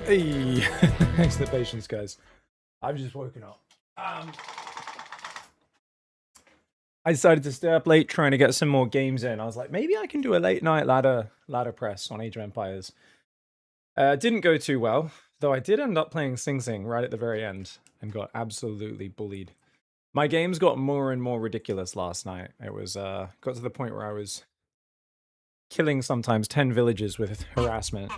Hey, thanks for the patience, guys. I've just woken up. I decided to stay up late trying to get some more games in. I was like, maybe I can do a late night ladder press on Age of Empires. Didn't go too well, though I did end up playing Sing Sing right at the very end and got absolutely bullied. My games got more and more ridiculous last night. It was got to the point where I was killing sometimes 10 villages with harassment,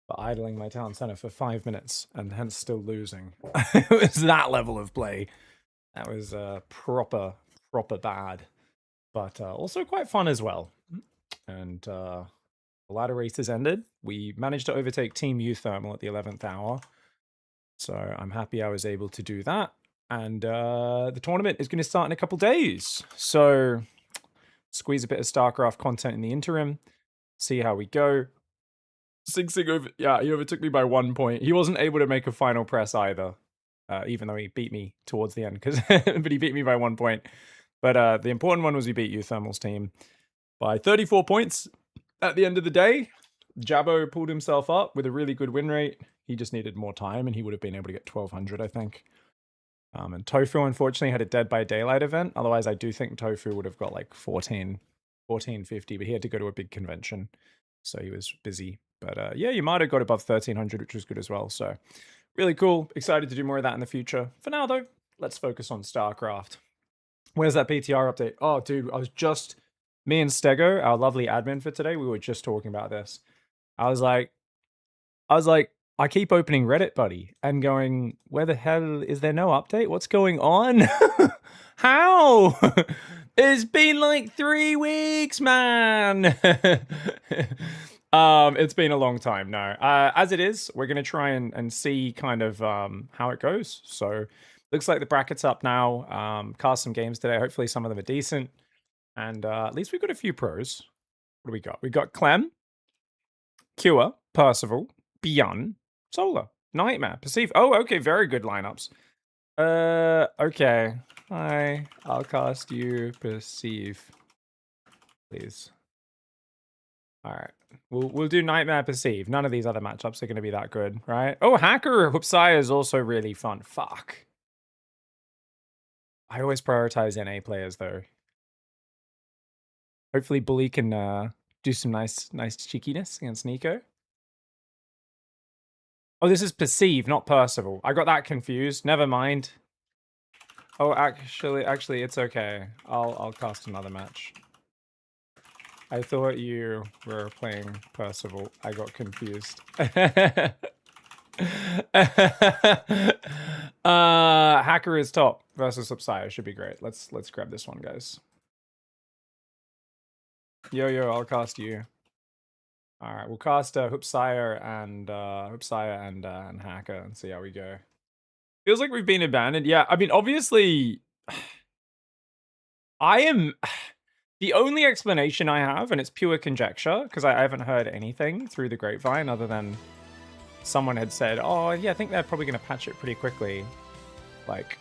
but idling my town center for 5 minutes and hence still losing. It was that level of play. That was proper bad, but also quite fun as well. And the ladder races ended. We managed to overtake Team U Thermal at the 11th hour, so I'm happy I was able to do that. And the tournament is going to start in a couple days, so squeeze a bit of StarCraft content in the interim, see how we go. Sing Sing he overtook me by 1 point. He wasn't able to make a final press either, even though he beat me towards the end, but he beat me by 1 point. But the important one was he beat U Thermal's team by 34 points at the end of the day. Jabbo pulled himself up with a really good win rate. He just needed more time, and he would have been able to get 1200, I think. And Tofu, unfortunately, had a Dead by Daylight event. Otherwise, I do think Tofu would have got like 1450, but he had to go to a big convention, so he was busy. But yeah, Yamada got above 1300, which was good as well. So really cool. Excited to do more of that in the future. For now, though, let's focus on StarCraft. Where's that PTR update? Oh, dude, me and Stego, our lovely admin for today, we were just talking about this. I was like, I keep opening Reddit, buddy, and going, where the hell is there no update? What's going on? How? It's been like 3 weeks, man. It's been a long time. No, as it is, we're gonna try and see kind of how it goes. So looks like the bracket's up now. Cast some games today. Hopefully some of them are decent, and at least we've got a few pros. What do we got? We got Clem, Cure, Percival, Beyond, Solar, Nightmare, Perceive. Oh, okay, very good lineups. Okay. Hi, I'll cast you, Perceive, please. All right, we'll do Nightmare, Perceive. None of these other matchups are going to be that good, right? Oh, Hacker Hupsaya is also really fun. Fuck. I always prioritize NA players though. Hopefully, Bully can do some nice cheekiness against Nico. Oh, this is Perceive, not Percival. I got that confused. Never mind. Oh, actually, it's okay. I'll cast another match. I thought you were playing Percival. I got confused. Hacker is top versus Hupsaya should be great. Let's grab this one, guys. Yo, I'll cast you. All right, we'll cast Hupsaya and Hacker and see how we go. Feels like we've been abandoned. Yeah, I mean, obviously, I am. The only explanation I have, and it's pure conjecture, because I haven't heard anything through the grapevine other than someone had said, oh, yeah, I think they're probably going to patch it pretty quickly, like,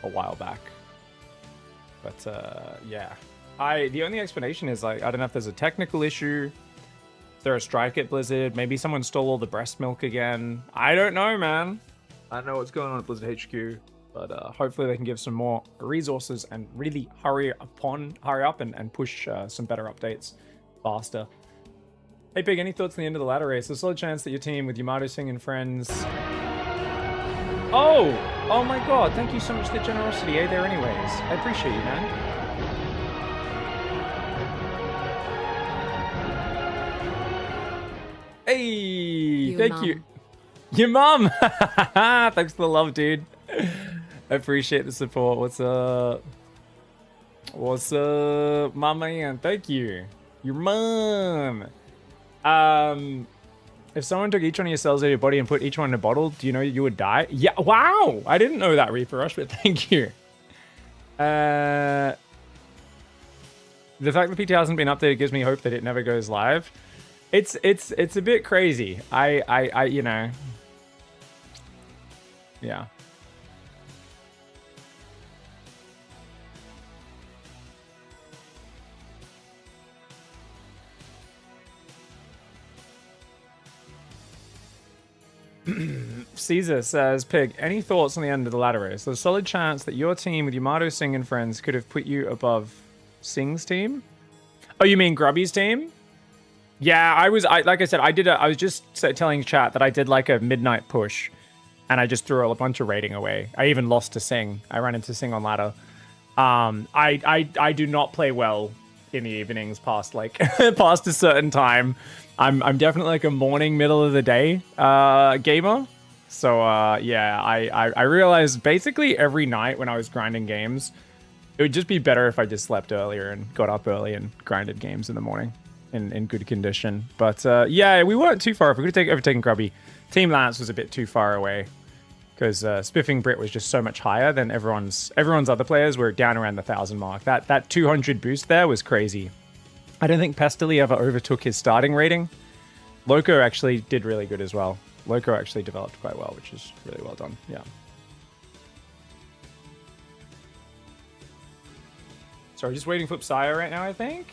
a while back. But, yeah. The only explanation is, like, I don't know if there's a technical issue, if there a strike at Blizzard, maybe someone stole all the breast milk again. I don't know, man. I don't know what's going on at Blizzard HQ. But hopefully they can give some more resources and really hurry up and push some better updates faster. Hey Pig, any thoughts on the end of the ladder race? There's a solid chance that your team with Yamato Singh and friends... Oh my god, thank you so much for the generosity, there anyways. I appreciate you, man. Hey, thank you. Your mom! Thanks for the love, dude. I appreciate the support. What's up? What's up, my man? Thank you. Your mom. If someone took each one of your cells out of your body and put each one in a bottle, do you know you would die? Yeah, wow! I didn't know that, Reaper Rush, but thank you. The fact that PT hasn't been updated gives me hope that it never goes live. It's a bit crazy. I you know. Yeah. Caesar says, Pig, any thoughts on the end of the ladder race? There's a solid chance that your team with Yamato, Singh, and friends could have put you above Singh's team. Oh, you mean Grubby's team? Yeah, I like I said, I was just telling chat that I did like a midnight push, and I just threw a bunch of rating away. I even lost to Singh. I ran into Singh on ladder. I do not play well in the evenings past like past a certain time. I'm definitely like a morning, middle of the day gamer. So yeah, I realized basically every night when I was grinding games, it would just be better if I just slept earlier and got up early and grinded games in the morning in good condition. But yeah, we weren't too far. If we could have overtaken Grubby, Team Lance was a bit too far away because Spiffing Brit was just so much higher than everyone's other players were down around the 1,000 mark. That 200 boost there was crazy. I don't think Pestily ever overtook his starting rating. Loco actually did really good as well. Loco actually developed quite well, which is really well done. Yeah. Sorry, just waiting for Psy right now, I think.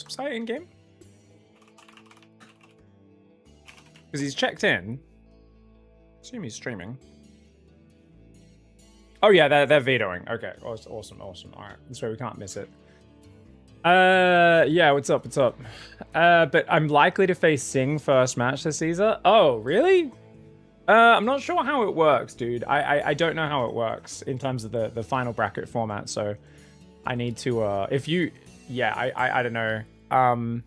Psy in game? Because he's checked in. Assume he's streaming. Oh yeah, they're vetoing. Okay, awesome. All right, this way we can't miss it. Yeah, what's up? But I'm likely to face Singh first match this season. Oh, really? I'm not sure how it works, dude. I don't know how it works in terms of the final bracket format. So I need to if you, yeah, I don't know. I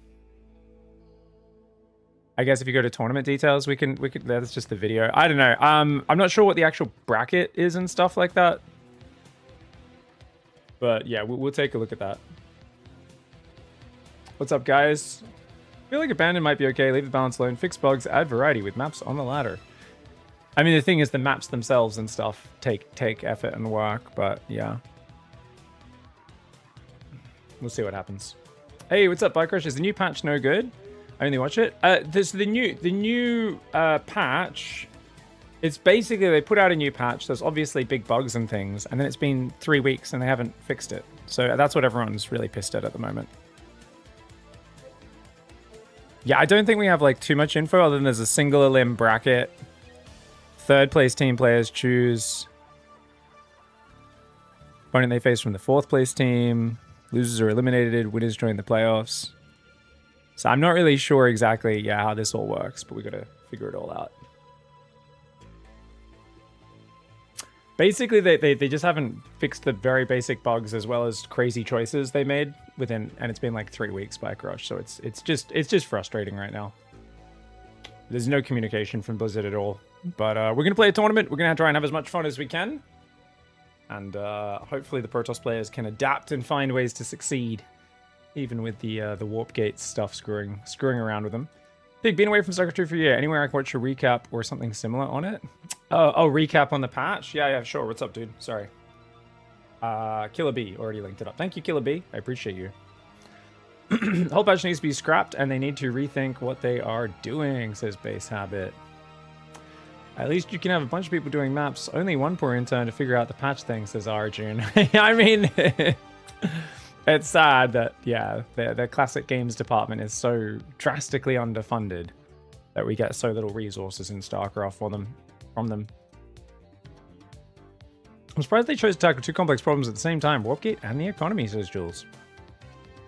guess if you go to tournament details, we can that's just the video. I don't know. I'm not sure what the actual bracket is and stuff like that. But yeah, we'll take a look at that. What's up, guys? I feel like Abandon might be okay. Leave the balance alone. Fix bugs. Add variety with maps on the ladder. I mean, the thing is, the maps themselves and stuff take effort and work. But yeah, we'll see what happens. Hey, what's up, Bike Rush? Is the new patch no good? I only watch it. This the new patch. It's basically they put out a new patch. There's obviously big bugs and things, and then it's been 3 weeks and they haven't fixed it. So that's what everyone's really pissed at the moment. Yeah, I don't think we have like too much info other than there's a single elim bracket. Third place team players choose opponent they face from the fourth place team. Losers are eliminated. Winners join the playoffs. So I'm not really sure exactly, yeah, how this all works, but we got to figure it all out. Basically, they just haven't fixed the very basic bugs as well as crazy choices they made within, and it's been like 3 weeks by Crush, so it's just frustrating right now. There's no communication from Blizzard at all. But we're gonna play a tournament. We're gonna try and have as much fun as we can, and hopefully the Protoss players can adapt and find ways to succeed, even with the warp gate stuff screwing around with them. Pig, been away from Secretary for a year. Anywhere I can watch a recap or something similar on it? Oh, recap on the patch? Yeah, sure. What's up, dude? Sorry. Killer B already linked it up. Thank you, Killer B. I appreciate you. The whole patch needs to be scrapped, and they need to rethink what they are doing, says Base Habit. At least you can have a bunch of people doing maps. Only one poor intern to figure out the patch thing, says Arjun. I mean, it's sad that, yeah, the classic games department is so drastically underfunded that we get so little resources in StarCraft from them. I'm surprised they chose to tackle two complex problems at the same time, Warpgate and the economy, says Jules.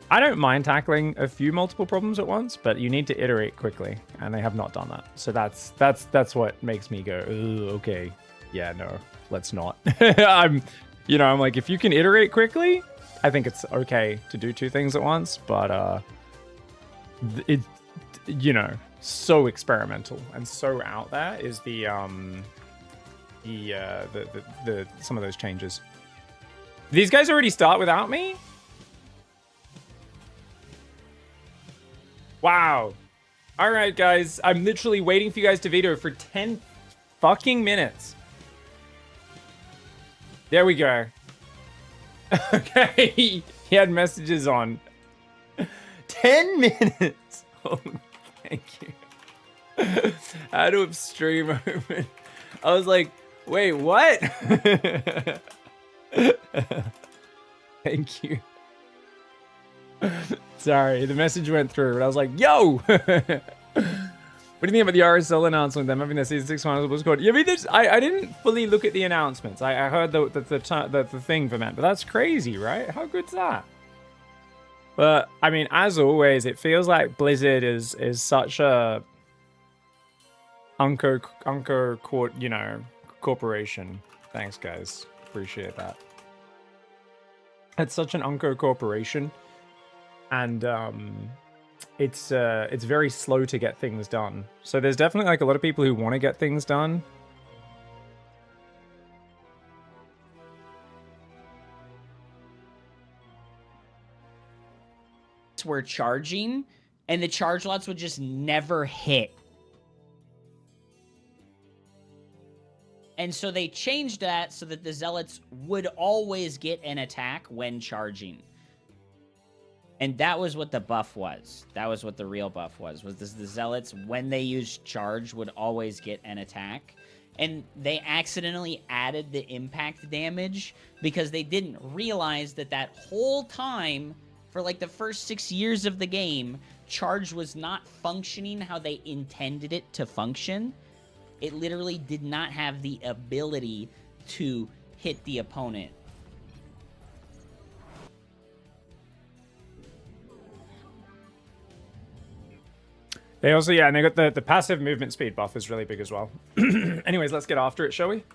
I don't mind tackling a few multiple problems at once, but you need to iterate quickly, and they have not done that. So that's what makes me go, ooh, okay, yeah, no, let's not. I'm like, if you can iterate quickly, I think it's okay to do two things at once, but it, so experimental and so out there is the some of those changes. These guys already start without me? Wow. All right, guys. I'm literally waiting for you guys to veto for 10 fucking minutes. There we go. Okay. He had messages on. 10 minutes. Oh, thank you. Out of stream open. I was like, wait, what? Thank you. Sorry, the message went through, and I was like, yo! What do you think about the RSL announcement? Them having their season 6 finals was called. Yeah, I mean, I didn't fully look at the announcements. I heard the thing for that, but that's crazy, right? How good's that? But I mean, as always, it feels like Blizzard is such a corporation. Thanks, guys. Appreciate that. It's such an Unco corporation, and it's very slow to get things done. So there's definitely like a lot of people who want to get things done. Were charging, and the charge lots would just never hit. And so they changed that so that the zealots would always get an attack when charging. And that was what the buff was. That was what the real buff was this, the zealots, when they used charge, would always get an attack. And they accidentally added the impact damage because they didn't realize that that whole time, for like the first 6 years of the game, charge was not functioning how they intended it to function. It literally did not have the ability to hit the opponent. They also, yeah, and they got the passive movement speed buff is really big as well. Anyways, let's get after it, shall we?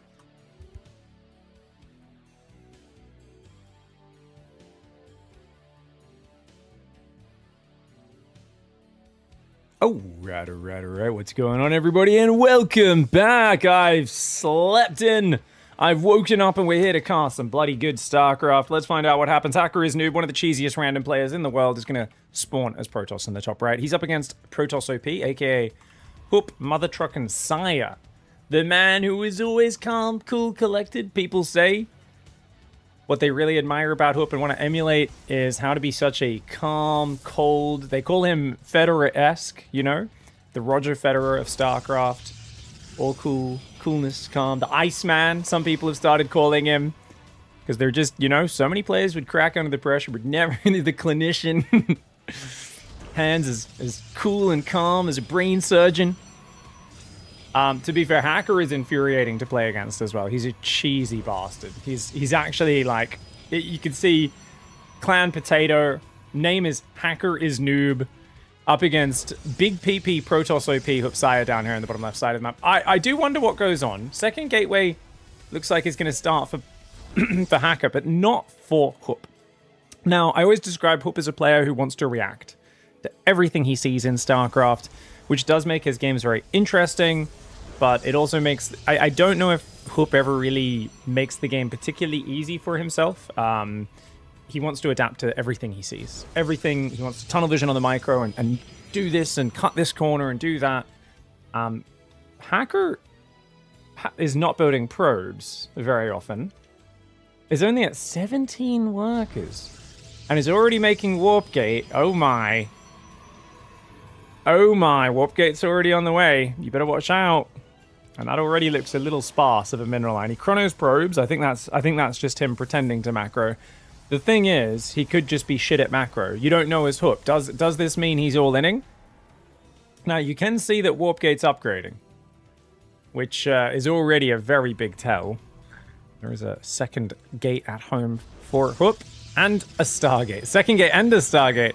Oh, right. What's going on, everybody? And welcome back. I've slept in. I've woken up and we're here to cast some bloody good StarCraft. Let's find out what happens. Hacker is Noob, one of the cheesiest random players in the world, is going to spawn as Protoss in the top right. He's up against Protoss OP, aka Hoop, Mother Truck, and Sire. The man who is always calm, cool, collected, people say. What they really admire about Hoop and want to emulate is how to be such a calm, cold... They call him Federer-esque, you know? The Roger Federer of StarCraft. All cool, coolness, calm. The Iceman, some people have started calling him. Because they're just, you know, so many players would crack under the pressure, but never the clinician. Hands as cool and calm as a brain surgeon. To be fair, Hacker is infuriating to play against as well. He's a cheesy bastard. He's actually like, you can see Clan Potato, name is Hacker is Noob, up against Big PP Protoss OP Hoopsire down here in the bottom left side of the map. I do wonder what goes on. Second gateway looks like it's going to start for for Hacker, but not for Hoop. Now, I always describe Hoop as a player who wants to react to everything he sees in StarCraft, which does make his games very interesting. But it also makes... I don't know if Hoop ever really makes the game particularly easy for himself. He wants to adapt to everything he sees. Everything. He wants to tunnel vision on the micro and do this and cut this corner and do that. Hacker is not building probes very often. Is only at 17 workers. And is already making Warp Gate. Oh my. Oh my. Warp Gate's already on the way. You better watch out. And that already looks a little sparse of a mineral line. He chronos probes. I think that's just him pretending to macro. The thing is, he could just be shit at macro. You don't know his Hook. Does this mean he's all-inning? Now, you can see that Warp Gate's upgrading, which is already a very big tell. There is a second gate at home for Hoop and a Stargate. Second gate and a Stargate.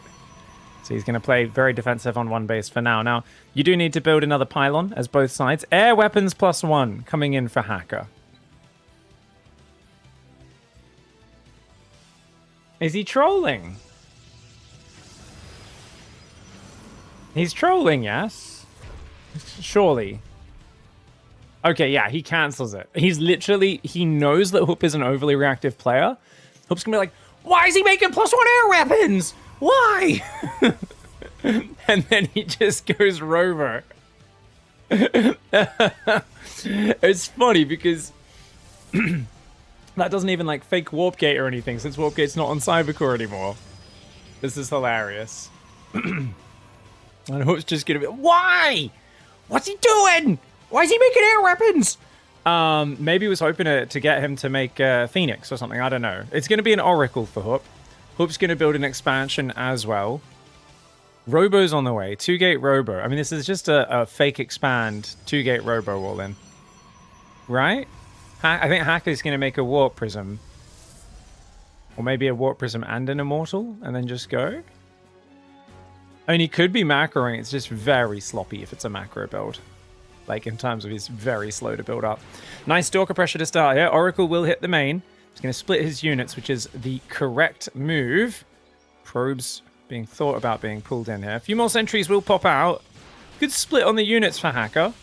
So he's going to play very defensive on one base for now. Now, you do need to build another pylon as both sides. Air weapons +1 coming in for Hacker. Is he trolling? He's trolling, yes? Surely. Okay, yeah, he cancels it. He's literally... He knows that Hoop is an overly reactive player. Hoop's going to be like, why is he making +1 air weapons? Why? And then he just goes rover. It's funny because that doesn't even like fake Warp Gate or anything, since Warp Gate's not on Cybercore anymore. This is hilarious. And Hook's just gonna be, why? What's he doing? Why is he making air weapons? Maybe was hoping to get him to make Phoenix or something. I don't know. It's gonna be an Oracle for Hook. Hook's gonna build an expansion as well. Robo's on the way. 2-gate Robo. I mean, this is just a fake expand 2-gate Robo all in. Right? I think Hacker's going to make a Warp Prism. Or maybe a Warp Prism and an Immortal, and then just go. I mean, he could be macroing. It's just very sloppy if it's a macro build. Like, in terms of he's very slow to build up. Nice Stalker pressure to start here. Oracle will hit the main. He's going to split his units, which is the correct move. Probes being thought about being pulled in here. A few more sentries will pop out. Good split on the units for Hacker.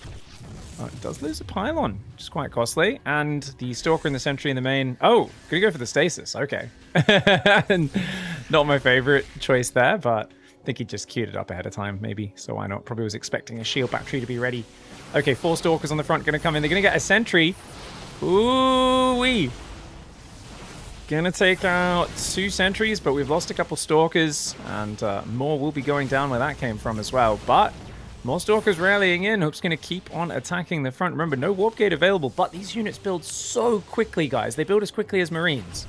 Oh, it does lose a pylon, which is quite costly. And the Stalker and the sentry in the main. Oh, gonna go for the stasis. Okay. Not my favorite choice there, but I think he just queued it up ahead of time, maybe. So why not? Probably was expecting a shield battery to be ready. Okay, 4 Stalkers on the front gonna come in. They're gonna get a sentry. Ooh-wee. Gonna take out 2 sentries, but we've lost a couple Stalkers, and more will be going down where that came from as well. But more Stalkers rallying in. Hope's gonna keep on attacking the front. Remember, no Warp Gate available, but these units build so quickly, guys. They build as quickly as Marines.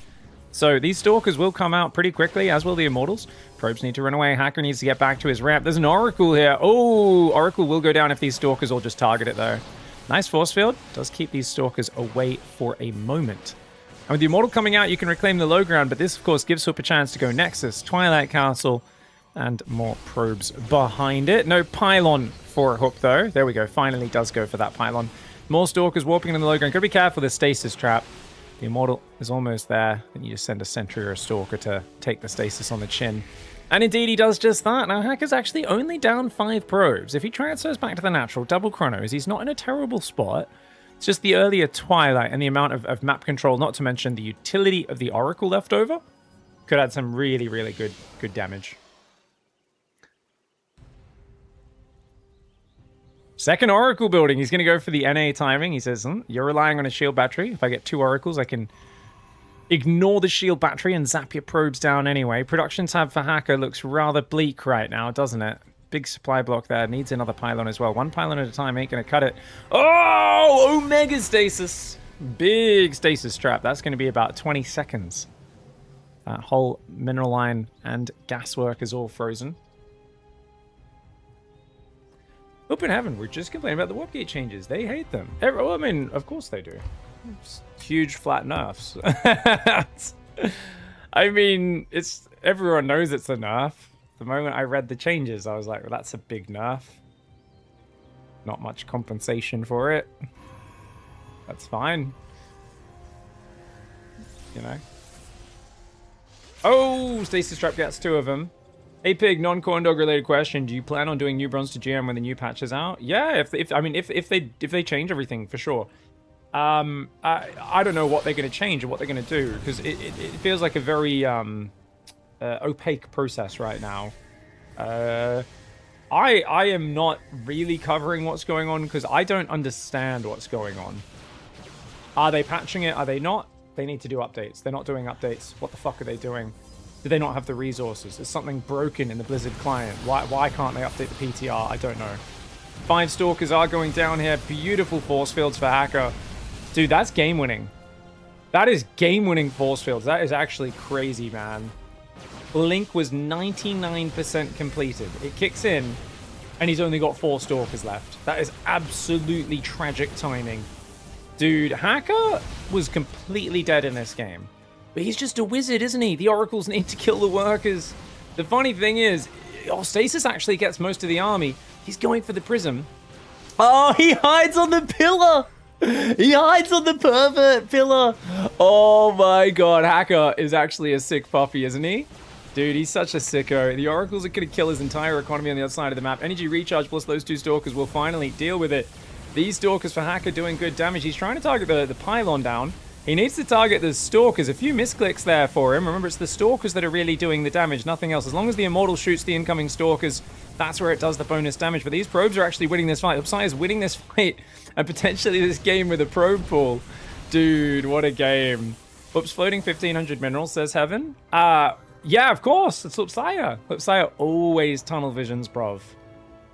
So these Stalkers will come out pretty quickly, as will the Immortals. Probes need to run away. Hacker needs to get back to his ramp. There's an Oracle here. Oh, Oracle will go down if these Stalkers all just target it, though. Nice force field. Does keep these Stalkers away for a moment. And with the Immortal coming out, you can reclaim the low ground, but this, of course, gives Hope a chance to go Nexus, Twilight Castle, and more probes behind it. No pylon for Hook, though. There we go. Finally does go for that pylon. More Stalkers warping in the low ground. Gotta be careful, this stasis trap. The Immortal is almost there. Then you just send a sentry or a Stalker to take the stasis on the chin. And indeed, he does just that. Now, Hacker's actually only down 5 probes. If he transfers back to the natural, double chronos, he's not in a terrible spot. It's just the earlier Twilight and the amount of map control, not to mention the utility of the Oracle left over, could add some really, really good damage. Second Oracle building. He's going to go for the NA timing. He says, you're relying on a shield battery. If I get 2 Oracles, I can ignore the shield battery and zap your probes down anyway. Production tab for Hacker looks rather bleak right now, doesn't it? Big supply block there. Needs another pylon as well. 1 pylon at a time ain't going to cut it. Oh, Omega Stasis. Big stasis trap. That's going to be about 20 seconds. That whole mineral line and gaswork is all frozen. Open heaven. We're just complaining about the warp gate changes. They hate them. Well, I mean, of course they do. It's huge flat nerfs. I mean, everyone knows it's a nerf. The moment I read the changes, I was like, well, that's a big nerf. Not much compensation for it. That's fine. You know. Oh, Stasis Trap gets 2 of them. Hey Pig, non-corn dog related question. Do you plan on doing new bronze to GM when the new patch is out? Yeah, if they change everything, for sure. I don't know what they're going to change or what they're going to do, because it feels like a very opaque process right now. I am not really covering what's going on because I don't understand what's going on. Are they patching it? Are they not? They need to do updates. They're not doing updates. What the fuck are they doing? Do they not have the resources? Is something broken in the Blizzard client? Why can't they update the PTR? I don't know. 5 Stalkers are going down here. Beautiful force fields for Hacker. Dude, that's game winning. That is game winning force fields. That is actually crazy, man. Link was 99% completed. It kicks in, and he's only got 4 Stalkers left. That is absolutely tragic timing. Dude, Hacker was completely dead in this game. But he's just a wizard, isn't he? The Oracles need to kill the workers. The funny thing is, Stasis actually gets most of the army. He's going for the prism. Oh, he hides on the pillar. He hides on the pervert pillar. Oh my god, Hacker is actually a sick puppy, isn't he? Dude, he's such a sicko. The Oracles are going to kill his entire economy on the other side of the map. Energy recharge plus those 2 Stalkers will finally deal with it. These Stalkers for Hacker doing good damage. He's trying to target the pylon down. He needs to target the Stalkers. A few misclicks there for him. Remember, it's the Stalkers that are really doing the damage, nothing else. As long as the Immortal shoots the incoming Stalkers, that's where it does the bonus damage. But these probes are actually winning this fight. Upside is winning this fight and potentially this game with a probe pool. Dude, what a game. Oops, floating 1,500 minerals, says Heaven. Yeah, of course. It's Lupsaya. Lupsaya always tunnel visions, bruv.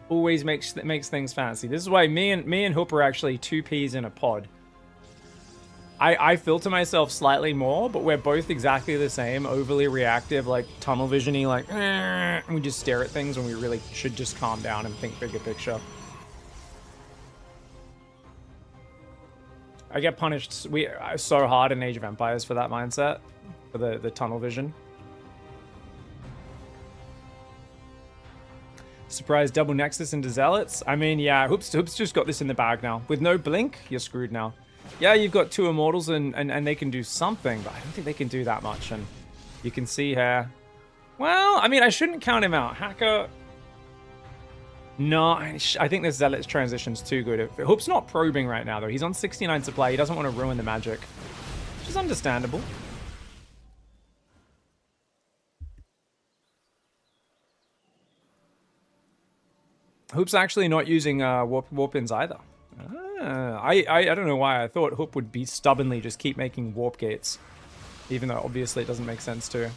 Always makes things fancy. This is why me and Hoop are actually two peas in a pod. I filter myself slightly more, but we're both exactly the same, overly reactive, like tunnel vision-y, like and we just stare at things when we really should just calm down and think bigger picture. I get punished so hard in Age of Empires for that mindset, for the tunnel vision. Surprise double Nexus into Zealots. I mean, yeah, Hoops just got this in the bag now. With no blink, you're screwed now. Yeah, you've got 2 Immortals and they can do something, but I don't think they can do that much. And you can see here. Well, I mean, I shouldn't count him out. Hacker. No, I think this Zealot's transition's too good. Hoop's not probing right now, though. He's on 69 supply. He doesn't want to ruin the magic, which is understandable. Hoop's actually not using warp-ins either. I don't know why. I thought Hoop would be stubbornly just keep making warp gates, even though obviously it doesn't make sense to.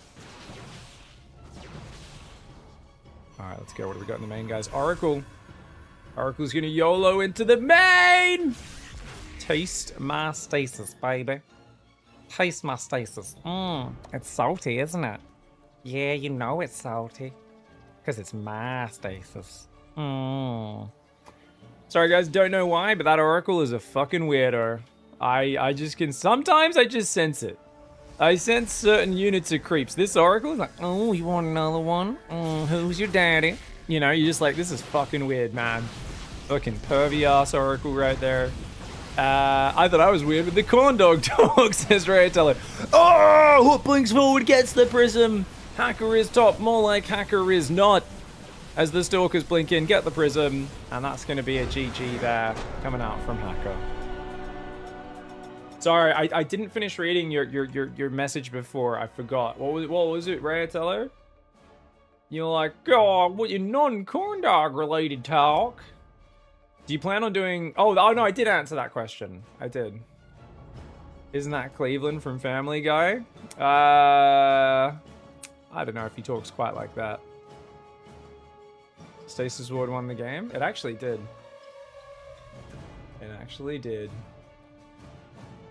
Alright, let's go. What do we got in the main, guys? Oracle. Oracle's gonna YOLO into the main! Taste my stasis, baby. Taste my stasis. It's salty, isn't it? Yeah, you know it's salty. Because it's my stasis. Sorry, guys, don't know why, but that Oracle is a fucking weirdo. I just can... Sometimes I just sense it. I sense certain units of creeps. This Oracle is like, oh, you want another one? Who's your daddy? You know, you're just like, this is fucking weird, man. Fucking pervy-ass Oracle right there. I thought I was weird with the corn dog talk, says Ray Teller. Oh, Hook blinks forward, gets the prism. Hacker is top, more like Hacker is not. As the Stalkers blink in, get the prism. And that's going to be a GG there, coming out from Hacker. Sorry, I didn't finish reading your message before. I forgot. What was it, Ray Teller? You're like, oh, what your non-corn dog related talk? Do you plan on doing... Oh, no, I did answer that question. I did. Isn't that Cleveland from Family Guy? I don't know if he talks quite like that. Stasis Ward won the game? It actually did. It actually did.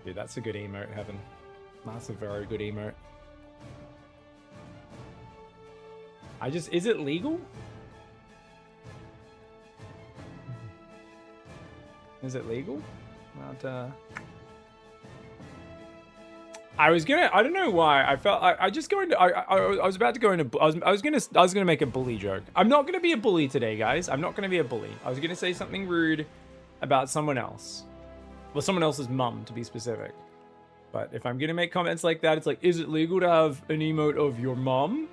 Dude, that's a good emote, Heaven. That's a very good emote. Is it legal? Is it legal? Not, I don't know why. I felt, I was about to go into, I was gonna make a bully joke. I'm not gonna be a bully today, guys. I'm not gonna be a bully. I was gonna say something rude about someone else. Well, someone else's mum, to be specific. But if I'm gonna make comments like that, it's like, is it legal to have an emote of your mum?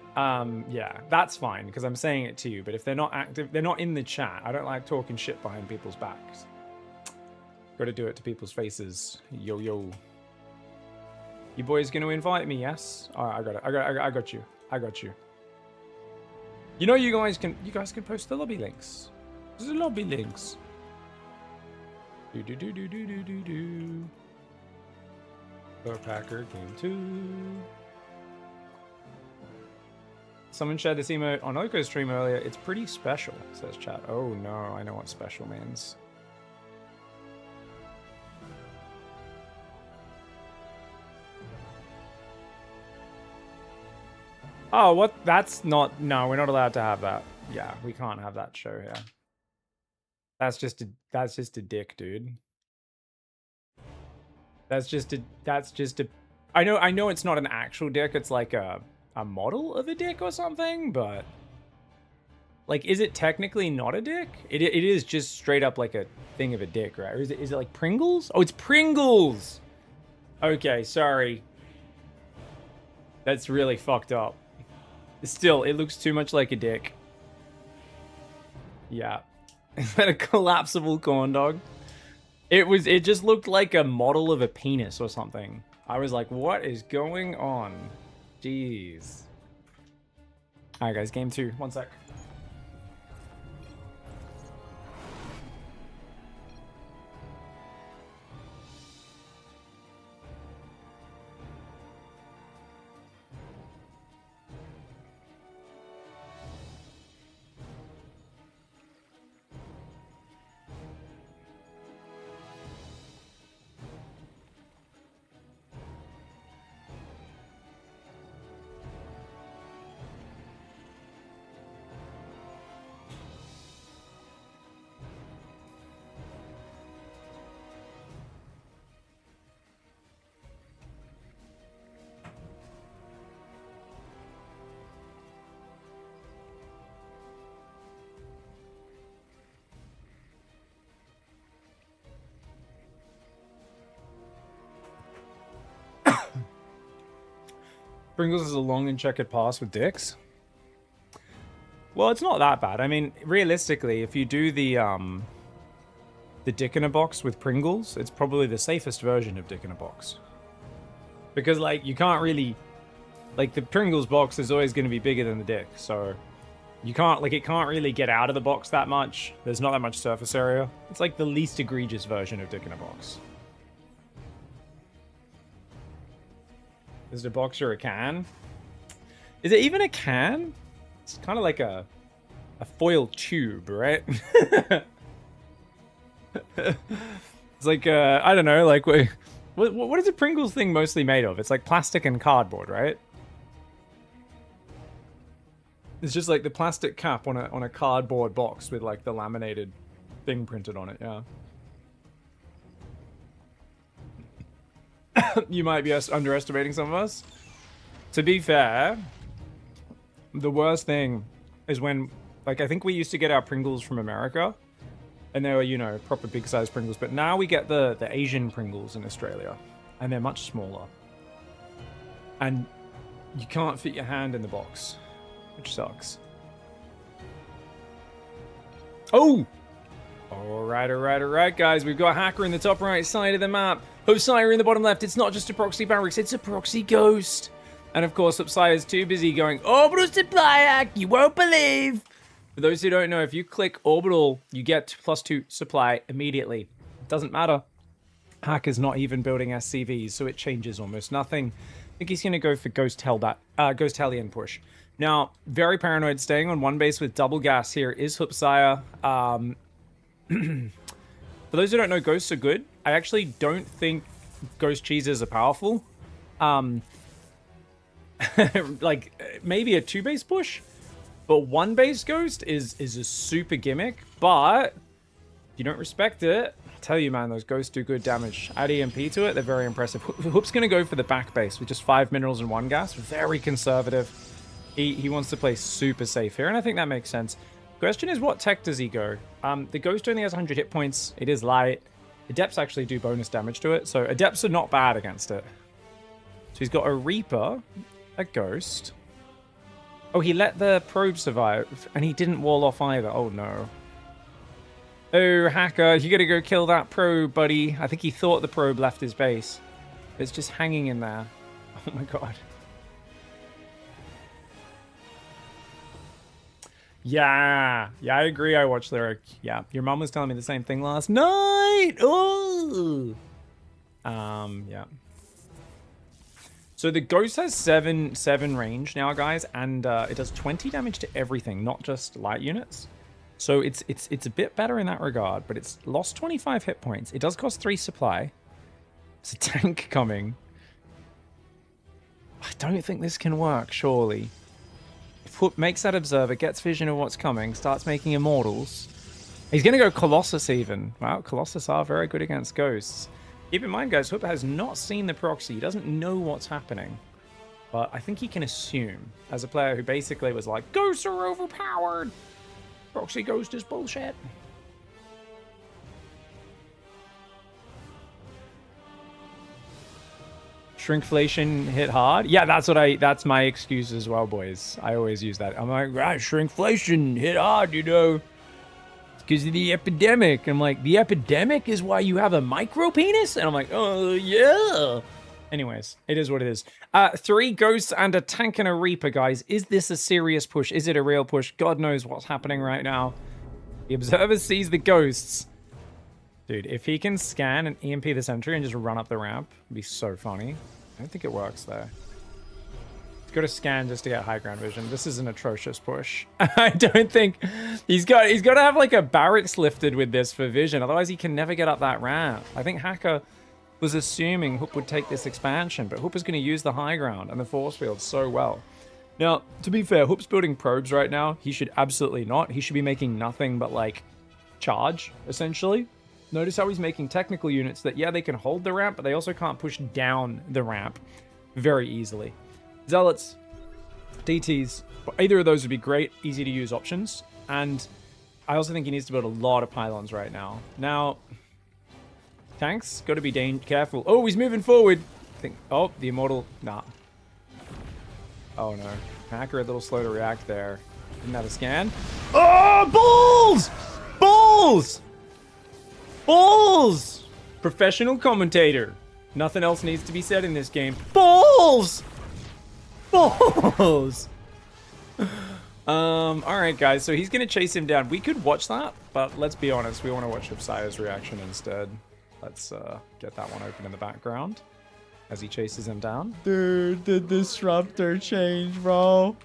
Yeah, that's fine, because I'm saying it to you. But if they're not active, they're not in the chat. I don't like talking shit behind people's backs. Gotta do it to people's faces. Yo, yo. You boys gonna invite me, yes? Alright, I got it. I got you. I got you. You know you guys can post the lobby links. There's the lobby links. Do. Packer game 2. Someone shared this emote on Oko stream earlier. It's pretty special, says chat. Oh no, I know what special means. Oh, what? That's not... No, we're not allowed to have that. Yeah, we can't have that show here. That's just a dick, dude. That's just a... I know it's not an actual dick. It's like a model of a dick or something, but... Like, is it technically not a dick? It is just straight up like a thing of a dick, right? Or is it like Pringles? Oh, it's Pringles! Okay, sorry. That's really fucked up. Still, it looks too much like a dick. Yeah. Is that a collapsible corn dog? It just looked like a model of a penis or something. I was like, what is going on? Jeez. Alright guys, game 2. 1 sec. Pringles is a long and checkered pass with dicks. Well, it's not that bad. I mean, realistically, if you do the dick in a box with Pringles, it's probably the safest version of dick in a box. Because, like, you can't really... Like, the Pringles box is always going to be bigger than the dick, so... You can't, like, it can't really get out of the box that much. There's not that much surface area. It's like the least egregious version of dick in a box. Is it a box or a can? Is it even a can? It's kind of like a foil tube, right? It's like, I don't know, like, what is a Pringles thing mostly made of? It's like plastic and cardboard, right? It's just like the plastic cap on a cardboard box with like the laminated thing printed on it, yeah. You might be underestimating some of us. To be fair, the worst thing is when, like, I think we used to get our Pringles from America, and they were, you know, proper big size Pringles, but now we get the Asian Pringles in Australia, and they're much smaller. And you can't fit your hand in the box, which sucks. Oh! Alright, guys. We've got Hacker in the top right side of the map. Hopsire in the bottom left. It's not just a proxy barracks, it's a proxy ghost. And of course, Hopsire is too busy going, Orbital Supply Hack, you won't believe! For those who don't know, if you click Orbital, you get +2 supply immediately. It doesn't matter. Hack is not even building SCVs, so it changes almost nothing. I think he's going to go for Ghost Hellion push. Now, very paranoid, staying on one base with double gas here is Hopsire. For those who don't know, ghosts are good. I actually don't think ghost cheeses are powerful. Like, maybe a 2-base push, but 1-base ghost is a super gimmick, but if you don't respect it, I tell you, man, those ghosts do good damage. Add EMP to it, they're very impressive. Hoop's going to go for the back base with just 5 minerals and 1 gas. Very conservative. He wants to play super safe here, and I think that makes sense. Question is, what tech does he go? The ghost only has 100 hit points. It is light. Adepts actually do bonus damage to it, so Adepts are not bad against it. So he's got a Reaper, a Ghost. Oh, he let the Probe survive, and he didn't wall off either. Oh, no. Oh, Hacker, you gotta go kill that Probe, buddy. I think he thought the Probe left his base. It's just hanging in there. Oh, my God. Yeah, I agree. I watched Lyric. Yeah, your mom was telling me the same thing last night. Oh, yeah. So the Ghost has 7 range now, guys, and it does 20 damage to everything, not just light units. So it's a bit better in that regard, but it's lost 25 hit points. It does cost 3 supply. It's a tank coming. I don't think this can work, surely. Makes that Observer, gets vision of what's coming, starts making Immortals. He's going to go Colossus even. Wow, Colossus are very good against Ghosts. Keep in mind, guys, Hoop has not seen the proxy. He doesn't know what's happening. But I think he can assume, as a player who basically was like, Ghosts are overpowered! Proxy Ghost is bullshit. Shrinkflation hit hard. Yeah, that's my excuse as well, boys. I always use that. I'm like, right, shrinkflation hit hard, you know. It's because of the epidemic. I'm like, the epidemic is why you have a micro penis? And I'm like, oh, yeah. Anyways, it is what it is. 3 ghosts and a tank and a Reaper, guys. Is this a serious push? Is it a real push? God knows what's happening right now. The Observer sees the ghosts. Dude, if he can scan and EMP the sentry and just run up the ramp, it'd be so funny. I don't think it works, though. He's got to scan just to get high ground vision. This is an atrocious push. I don't think... He's got to have, like, a barracks lifted with this for vision. Otherwise, he can never get up that ramp. I think Hacker was assuming Hoop would take this expansion, but Hoop is going to use the high ground and the force field so well. Now, to be fair, Hoop's building probes right now. He should absolutely not. He should be making nothing but, like, charge, essentially. Notice how he's making technical units that, yeah, they can hold the ramp, but they also can't push down the ramp very easily. Zealots, DTs, either of those would be great, easy to use options. And I also think he needs to build a lot of pylons right now. Now, tanks, got to be careful. Oh, he's moving forward. I think, oh, the Immortal, nah. Oh no. Hacker a little slow to react there. Didn't have a scan. Oh, balls! Balls! Balls! Professional commentator. Nothing else needs to be said in this game. Balls! Balls! Alright guys, so he's gonna chase him down. We could watch that, but let's be honest, we want to watch Hipsia's reaction instead. Let's get that one open in the background as he chases him down. Dude, the disruptor change, bro.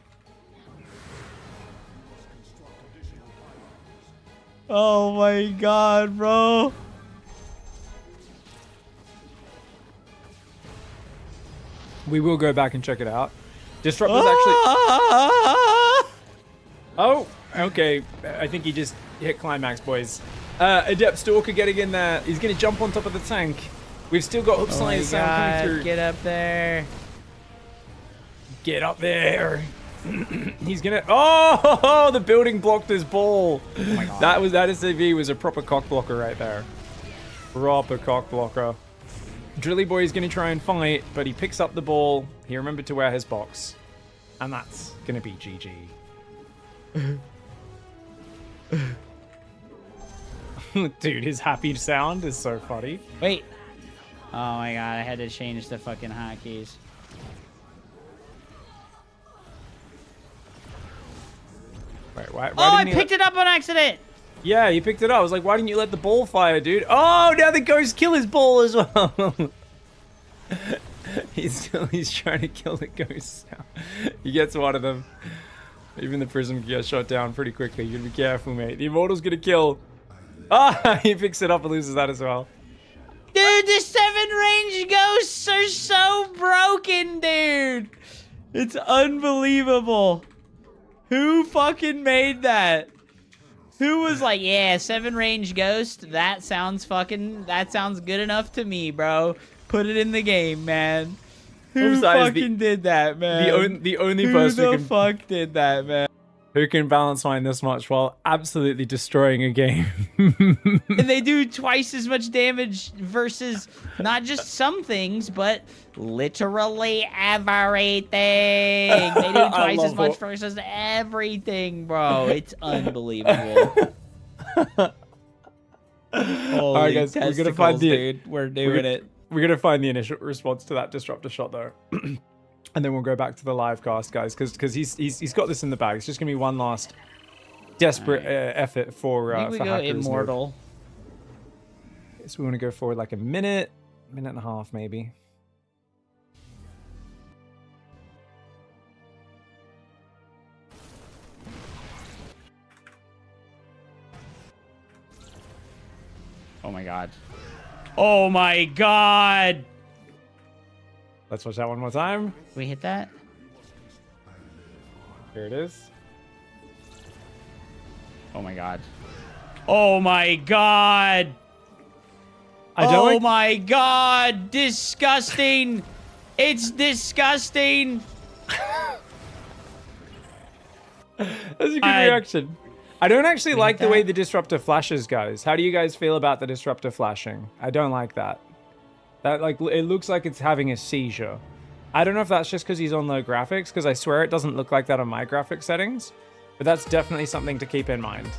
Oh my god, bro. We will go back and check it out. Disruptor's actually... Oh, okay. I think he just hit climax, boys. Adept Stalker getting in there. He's going to jump on top of the tank. We've still got Hipsia's sound coming through. Get up there. Get up there. He's gonna. Oh, the building blocked his ball. Oh my God. That SAV was a proper cock blocker right there. Proper cock blocker. Drilly Boy is gonna try and fight, but he picks up the ball. He remembered to wear his box, and that's gonna be GG. Dude, his happy sound is so funny. Wait. Oh my god, I had to change the fucking hotkeys. Wait, why oh, I picked it up on accident! Yeah, you picked it up. I was like, why didn't you let the ball fire, dude? Oh, now the ghost kill his ball as well. he's trying to kill the ghost now. He gets one of them. Even the prism gets shot down pretty quickly. You gotta be careful, mate. The immortal's gonna kill. Ah, he picks it up and loses that as well. Dude, the 7-range ghosts are so broken, dude. It's unbelievable. Who fucking made that? Who was like, yeah, 7-range ghost? That sounds good enough to me, bro. Put it in the game, man. Who fucking did that, man? The only person who the fuck did that, man? Who can balance mine this much while absolutely destroying a game? And they do twice as much damage versus not just some things, but literally everything. They do twice as much versus everything, bro. It's unbelievable. All right, guys, we're gonna find dude. We're doing it. We're gonna find the initial response to that disruptor shot, though. And then we'll go back to the live cast, guys, because he's got this in the bag. It's just gonna be one last desperate effort for I think we go Hackers immortal. So we want to go forward like a minute and a half, maybe. Oh my god. Oh my god. Let's watch that one more time. We hit that? Here it is. Oh my god. Oh my god. Oh my god. Disgusting. It's disgusting. That's a good reaction. I don't actually like the way the disruptor flashes, guys. How do you guys feel about the disruptor flashing? I don't like that. That, like, it looks like it's having a seizure. I don't know if that's just because he's on low graphics, because I swear it doesn't look like that on my graphic settings. But that's definitely something to keep in mind.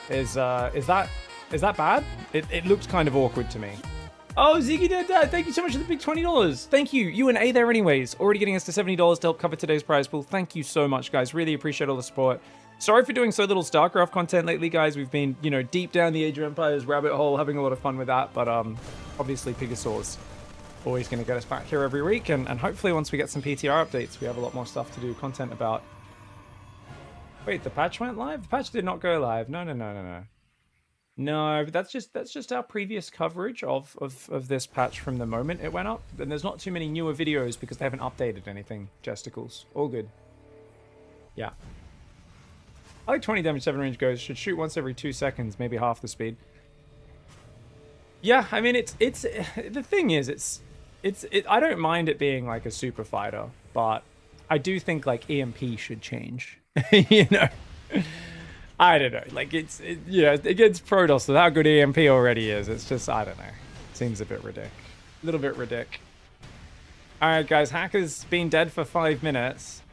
Is that bad? It looks kind of awkward to me. Oh, Ziggy Dad, thank you so much for the big $20. Thank you. You and A there anyways. Already getting us to $70 to help cover today's prize pool. Thank you so much, guys. Really appreciate all the support. Sorry for doing so little StarCraft content lately, guys. We've been, you know, deep down the Age of Empires rabbit hole, having a lot of fun with that. But obviously, PiGosaur's always going to get us back here every week. And hopefully, once we get some PTR updates, we have a lot more stuff to do content about. Wait, the patch went live? The patch did not go live. No. No, but that's just our previous coverage of this patch from the moment it went up. And there's not too many newer videos because they haven't updated anything. Jesticles. All good. Yeah. I like 20 damage 7-range goes. Should shoot once every 2 seconds, maybe half the speed. Yeah, I mean, it's the thing is, I don't mind it being like a super fighter, but I do think like EMP should change. You know, I don't know. Like against Protoss, with how good EMP already is, it's just, I don't know. Seems a bit ridiculous. A little bit ridiculous. All right, guys, Hacker's been dead for 5 minutes.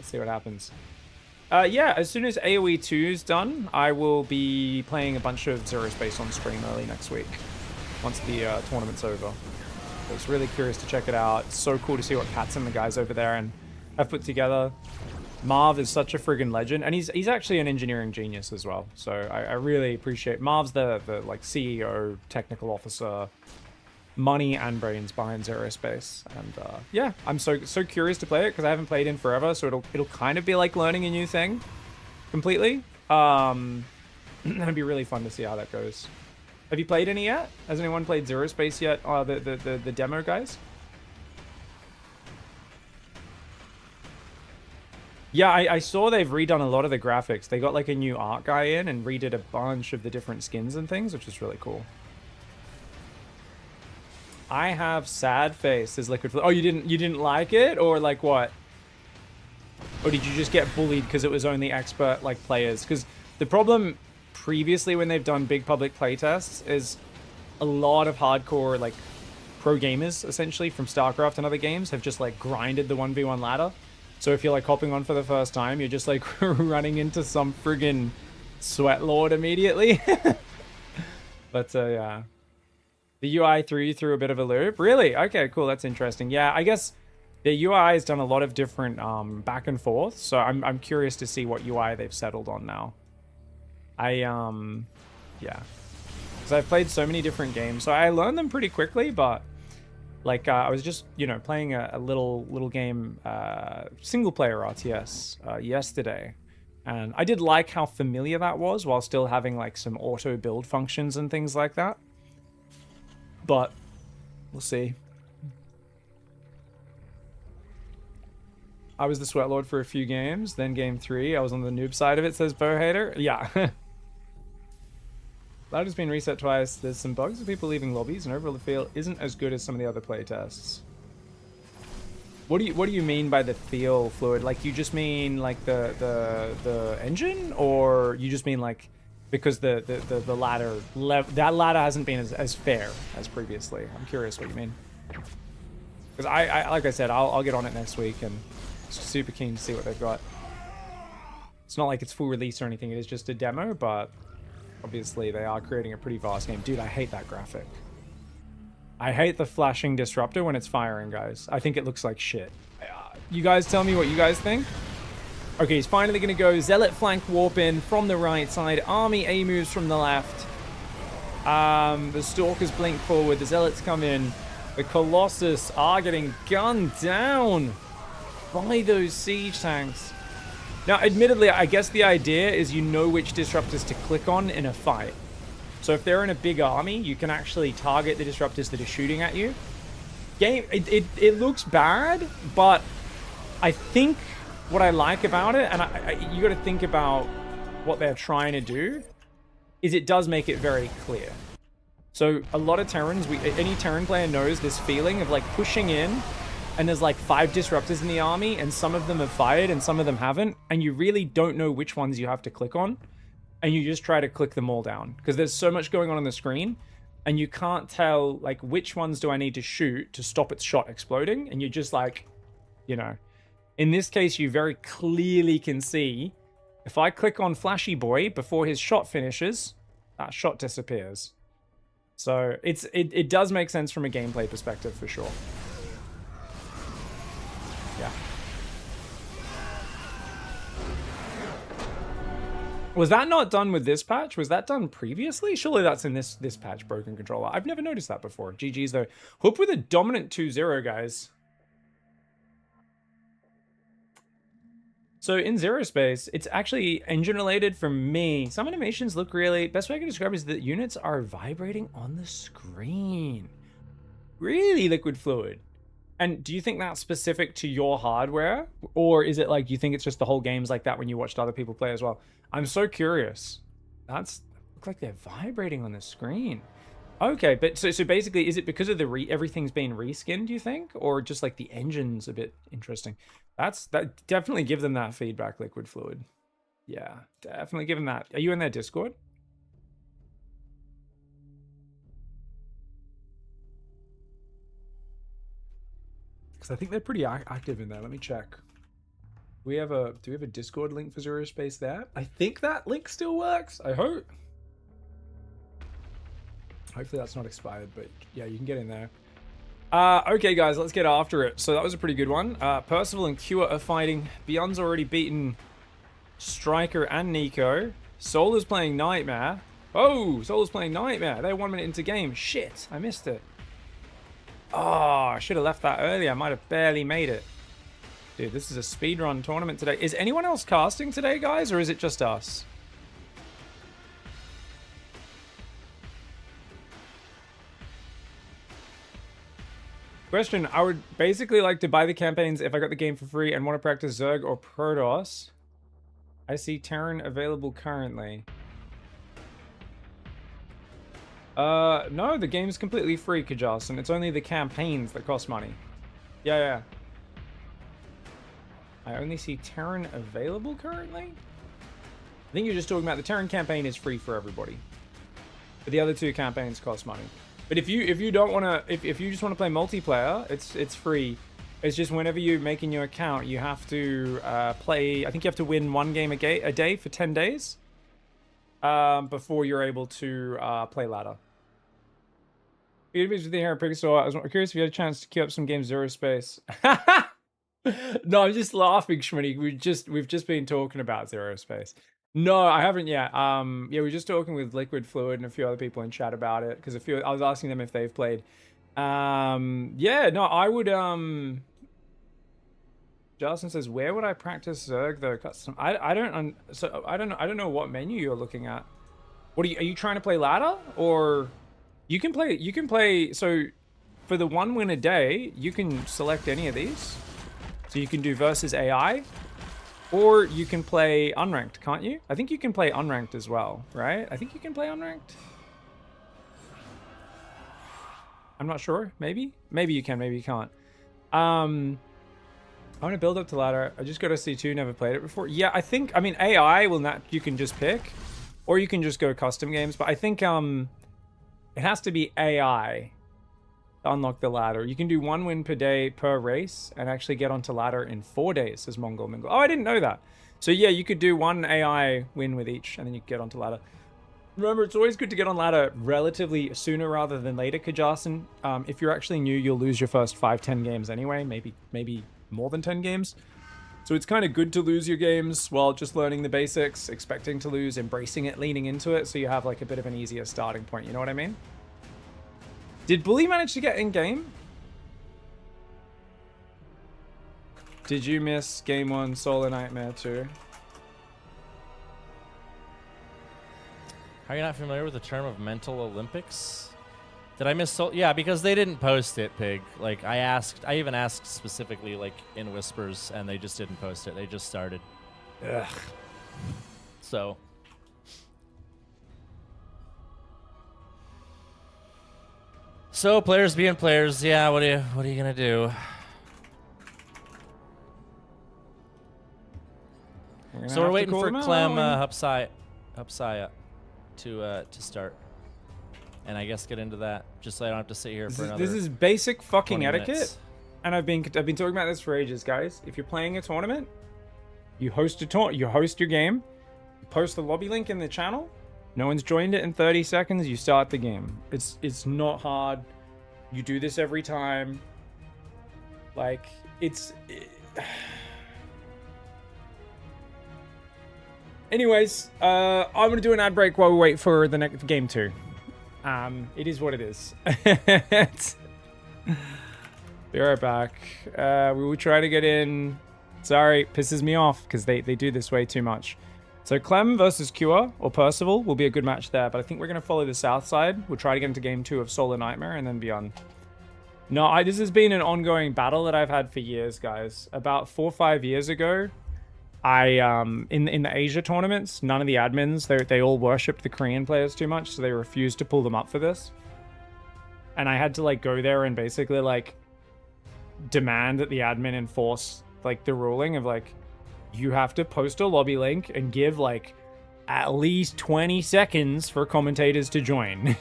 Let's see what happens. Yeah, as soon as AoE 2 is done, I will be playing a bunch of Zero Space on stream early next week, once the tournament's over. I was really curious to check it out. It's so cool to see what Cats and the guys over there and have put together. Marv is such a friggin' legend, and he's actually an engineering genius as well. So I really appreciate Marv's the like CEO, technical officer, money and brains behind Zero Space. And yeah, I'm so curious to play it because I haven't played in forever, so it'll kind of be like learning a new thing completely. It'd be really fun to see how that goes. Have you played any yet? Has anyone played Zero Space yet? The demo guys? Yeah, I saw they've redone a lot of the graphics. They got like a new art guy in and redid a bunch of the different skins and things, which is really cool. I have sad face, says Liquid. Oh, you didn't like it, or like what? Or did you just get bullied because it was only expert like players? Because the problem previously when they've done big public playtests is a lot of hardcore like pro gamers essentially from StarCraft and other games have just like grinded the 1v1 ladder. So if you're like hopping on for the first time, you're just like running into some friggin' sweat lord immediately. But yeah. The UI threw you through a bit of a loop? Really? Okay, cool. That's interesting. Yeah, I guess the UI has done a lot of different back and forth. So I'm curious to see what UI they've settled on now. Yeah. Because I've played so many different games. So I learned them pretty quickly, but like I was just, you know, playing a little game, single player RTS yesterday. And I did like how familiar that was while still having like some auto build functions and things like that. But we'll see. I was the Sweat Lord for a few games. Then game 3, I was on the noob side of it, says Bowhater. Yeah. Loud has been reset twice. There's some bugs with people leaving lobbies, and overall the feel isn't as good as some of the other playtests. What do you mean by the feel fluid? Like you just mean like the engine, or you just mean like because the ladder that ladder hasn't been as fair as previously? I'm curious what you mean. Because I like I said, I'll get on it next week and super keen to see what they've got. It's not like it's full release or anything. It is just a demo, but obviously they are creating a pretty vast game. Dude, I hate that graphic. I hate the flashing disruptor when it's firing, guys. I think it looks like shit. You guys tell me what you guys think. Okay, he's finally going to go Zealot flank warp in from the right side. Army A moves from the left. The Stalkers blink forward. The Zealots come in. The Colossus are getting gunned down by those siege tanks. Now, admittedly, I guess the idea is you know which disruptors to click on in a fight. So if they're in a big army, you can actually target the disruptors that are shooting at you. It looks bad, but I think what I like about it, and you got to think about what they're trying to do, is it does make it very clear. So a lot of Terrans, any Terran player knows this feeling of like pushing in, and there's like 5 disruptors in the army, and some of them have fired and some of them haven't, and you really don't know which ones you have to click on, and you just try to click them all down because there's so much going on the screen, and you can't tell like which ones do I need to shoot to stop its shot exploding, and you're just like, you know. In this case, you very clearly can see if I click on Flashy Boy before his shot finishes, that shot disappears. So it does make sense from a gameplay perspective for sure. Yeah. Was that not done with this patch? Was that done previously? Surely that's in this patch, Broken Controller. I've never noticed that before. GG's though. Hope with a dominant 2-0, guys. So in Zero Space, it's actually engine related for me. Some animations look really... Best way I can describe it is that units are vibrating on the screen. Really, Liquid Fluid. And do you think that's specific to your hardware? Or is it like, you think it's just the whole game's like that when you watched other people play as well? I'm so curious. That's... Look like they're vibrating on the screen. Okay, but so basically, is it because of the everything's been reskinned, do you think? Or just like the engine's a bit interesting? That definitely give them that feedback, Liquid Fluid. Yeah, definitely give them that. Are you in their Discord? Because I think they're pretty active in there. Let me check. Do we have a Discord link for Zero Space there? I think that link still works. I hope. Hopefully that's not expired, but yeah, you can get in there. Okay, guys, let's get after it. So that was a pretty good one. Percival and Cure are fighting. Beyond's already beaten Striker and Nico. Solar's playing Nightmare. Oh, Solar's playing Nightmare. They're 1 minute into game. Shit, I missed it. Oh, I should have left that earlier. I might have barely made it. Dude, this is a speedrun tournament today. Is anyone else casting today, guys, or is it just us? Question, I would basically like to buy the campaigns if I got the game for free and want to practice Zerg or Protoss. I see Terran available currently. No, the game's completely free, Kajas, and it's only the campaigns that cost money. Yeah. I only see Terran available currently? I think you're just talking about the Terran campaign is free for everybody. But the other two campaigns cost money. But if you don't want to, if you just want to play multiplayer, it's free. It's just whenever you're making your account, you have to play. I think you have to win one game a day for 10 days before you're able to play ladder. With the here, PiGosaur. I was curious if you had a chance to queue up some games Zero Space. No, I'm just laughing, Schmitty. We've just been talking about Zero Space. No, I haven't yet. Yeah, we were just talking with Liquid Fluid and a few other people in chat about it because I was asking them if they've played. Yeah, no, I would. Justin says, where would I practice Zerg though? Custom. I don't know what menu you're looking at. What are you trying to play ladder, or you can play? So for the 1 win a day, you can select any of these. So you can do versus AI. Or you can play unranked, can't you? I think you can play unranked as well, right? I think you can play unranked. I'm not sure. Maybe you can, maybe you can't. I want to build up to ladder. I just got to C2, never played it before. Yeah, I mean, AI will not, you can just pick, or you can just go custom games. But I think it has to be AI to unlock the ladder. You can do 1 win per day per race and actually get onto ladder in 4 days, says Mongol Mingle. Oh, I didn't know that. So yeah, you could do 1 AI win with each and then you get onto ladder. Remember, it's always good to get on ladder relatively sooner rather than later, Kajasin. If you're actually new, you'll lose your first 5-10 games anyway, maybe more than 10 games. So it's kind of good to lose your games while just learning the basics, expecting to lose, embracing it, leaning into it, so you have like a bit of an easier starting point, you know what I mean? Did Bully manage to get in game? Did you miss game 1 Solar Nightmare 2? Are you not familiar with the term of mental Olympics? Did I miss Yeah, because they didn't post it, Pig. Like I even asked specifically like in whispers and they just didn't post it. They just started. Ugh. So players being players, yeah, what are you gonna do? So we're waiting for Clem Hupsaya to start. And I guess get into that, just so I don't have to sit here for another. This is basic fucking etiquette, minutes. And I've been talking about this for ages, guys. If you're playing a tournament, you host your game, you post the lobby link in the channel. No one's joined it in 30 seconds. You start the game. It's not hard. You do this every time. Like Anyways, I'm gonna do an ad break while we wait for the next game 2. It is what it is. Be right back. We will try to get in. Sorry, pisses me off because they do this way too much. So Clem versus Cure or Percival will be a good match there, but I think we're going to follow the south side. We'll try to get into game 2 of Solar Nightmare and then beyond. No, this has been an ongoing battle that I've had for years, guys. About 4 or 5 years ago, in the Asia tournaments, none of the admins, they all worshipped the Korean players too much, so they refused to pull them up for this. And I had to like go there and basically like demand that the admin enforce like the ruling of like, you have to post a lobby link and give like at least 20 seconds for commentators to join.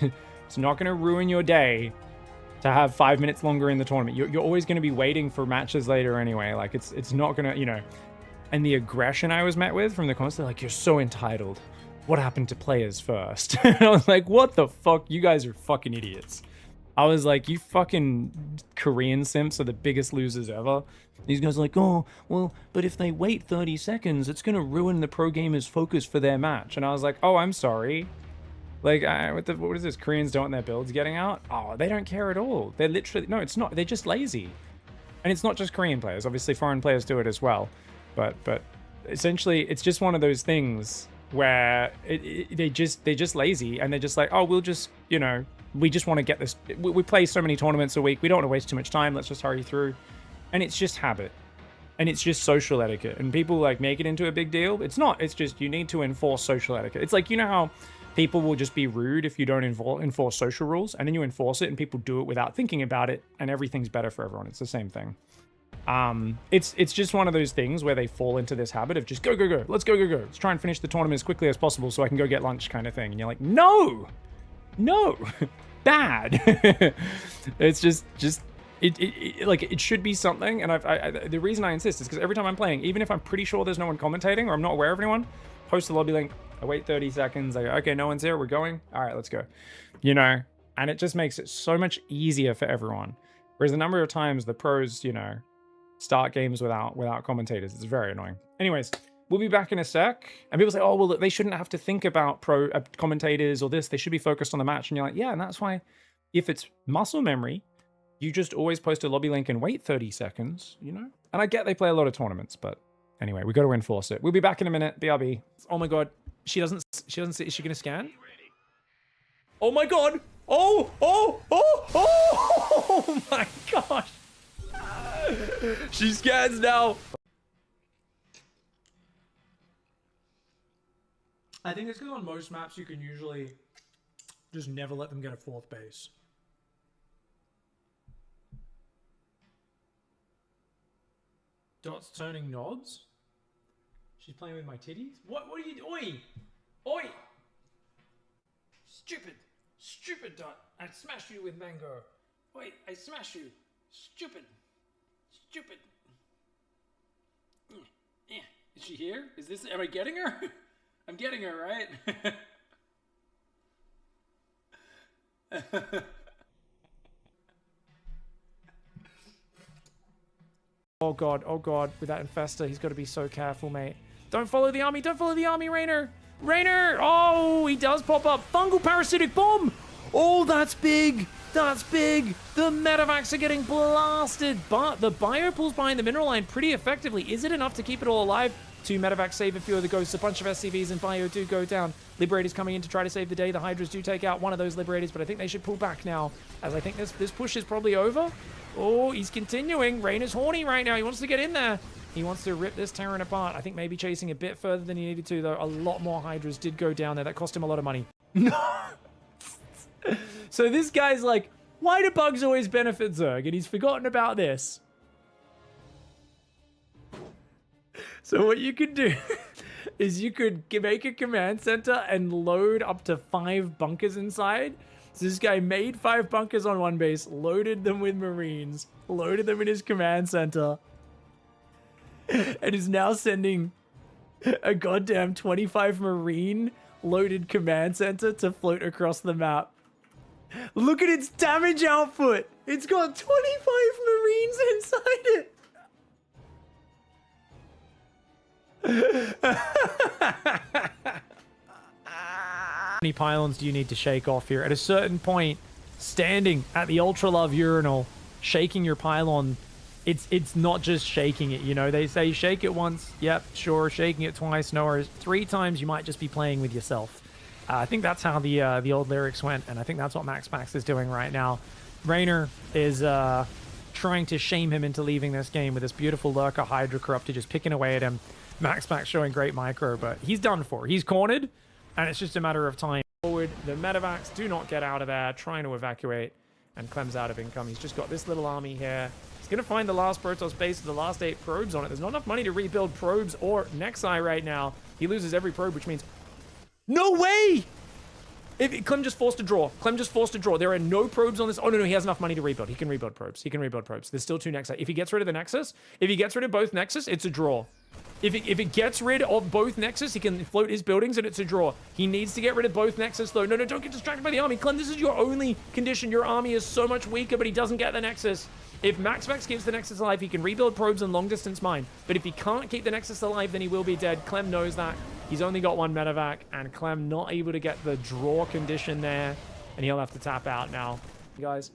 It's not going to ruin your day to have 5 minutes longer in the tournament. You're always going to be waiting for matches later anyway. Like it's not going to, you know. And the aggression I was met with from the comments, they're like, you're so entitled. What happened to players first? And I was like, what the fuck? You guys are fucking idiots. I was like, you fucking Korean simps are the biggest losers ever. These guys are like, oh, well, but if they wait 30 seconds, it's going to ruin the pro gamer's focus for their match. And I was like, oh, I'm sorry. Like, what is this? Koreans don't want their builds getting out? Oh, they don't care at all. They're literally, no, it's not. They're just lazy. And it's not just Korean players. Obviously, foreign players do it as well. But essentially, it's just one of those things where they're just lazy. And they're just like, oh, we'll just, you know, we just want to get this. We play so many tournaments a week. We don't want to waste too much time. Let's just hurry through. And it's just habit. And it's just social etiquette. And people like make it into a big deal. It's not. It's just you need to enforce social etiquette. It's like, you know how people will just be rude if you don't enforce social rules, and then you enforce it and people do it without thinking about it, and everything's better for everyone. It's the same thing. It's just one of those things where they fall into this habit of just go. Let's go. Let's try and finish the tournament as quickly as possible so I can go get lunch kind of thing. And you're like, no, bad. It's just like it should be something. And the reason I insist is because every time I'm playing, even if I'm pretty sure there's no one commentating or I'm not aware of anyone, post the lobby link. I wait 30 seconds. I go, okay, no one's here. We're going. All right, let's go. You know, and it just makes it so much easier for everyone. Whereas a number of times the pros, you know, start games without commentators. It's very annoying. Anyways, we'll be back in a sec. And people say, oh, well, they shouldn't have to think about pro commentators or this. They should be focused on the match. And you're like, yeah, and that's why if it's muscle memory, you just always post a lobby link and wait 30 seconds, you know? And I get they play a lot of tournaments, but anyway, we got to enforce it. We'll be back in a minute. BRB. Oh my God. She doesn't see. Is she going to scan? Oh my God. Oh my gosh. She scans now. I think it's because on most maps you can usually just never let them get a fourth base. Dot's turning knobs. She's playing with my titties. What are you doing? Oi! Stupid Dot. I smash you with mango. Wait, I smash you. Stupid. Yeah. Is she here? Am I getting her? I'm getting her, right? Oh God, with that infestor, he's got to be so careful, mate. Don't follow the army, Rainer! Oh, he does pop up. Fungal parasitic bomb! Oh, that's big! The medevacs are getting blasted, but the bio pulls behind the mineral line pretty effectively. Is it enough to keep it all alive? 2 medevacs save a few of the ghosts. A bunch of SCVs and bio do go down. Liberators coming in to try to save the day. The Hydras do take out one of those Liberators, but I think they should pull back now, as I think this push is probably over. Oh, he's continuing. Rainer's horny right now. He wants to get in there. He wants to rip this Terran apart. I think maybe chasing a bit further than he needed to, though. A lot more Hydras did go down there. That cost him a lot of money. So this guy's like, why do bugs always benefit Zerg? And he's forgotten about this. So what you could do is you could make a command center and load up to 5 bunkers inside. So this guy made 5 bunkers on one base, loaded them with Marines, loaded them in his command center, and is now sending a goddamn 25 Marine loaded command center to float across the map. Look at its damage output. It's got 25 Marines inside it. How many pylons do you need to shake off here? At a certain point, standing at the Ultra Love urinal, shaking your pylon, it's not just shaking it, you know? They say shake it once, yep, sure. Shaking it twice, no worries. 3 times, you might just be playing with yourself. I think that's how the old lyrics went, and I think that's what Max is doing right now. Rainer is trying to shame him into leaving this game with this beautiful Lurker Hydra Corruptor just picking away at him. Max showing great micro, but he's done for. He's cornered, and it's just a matter of time. Forward, the medevacs do not get out of there, trying to evacuate, and Clem's out of income. He's just got this little army here. He's going to find the last Protoss base with the last 8 probes on it. There's not enough money to rebuild probes or Nexi right now. He loses every probe, which means... No way! Clem just forced a draw. There are no probes on this. Oh, no, he has enough money to rebuild. He can rebuild probes. There's still 2 Nexi. If he gets rid of the Nexus, if he gets rid of both Nexus, it's a draw. If it gets rid of both Nexus, he can float his buildings and it's a draw. He needs to get rid of both Nexus though. No, don't get distracted by the army. Clem, this is your only condition. Your army is so much weaker, but he doesn't get the Nexus. If MaxVax keeps the Nexus alive, he can rebuild probes and long distance mine. But if he can't keep the Nexus alive, then he will be dead. Clem knows that. He's only got one medevac, and Clem not able to get the draw condition there, and he'll have to tap out now. Guys,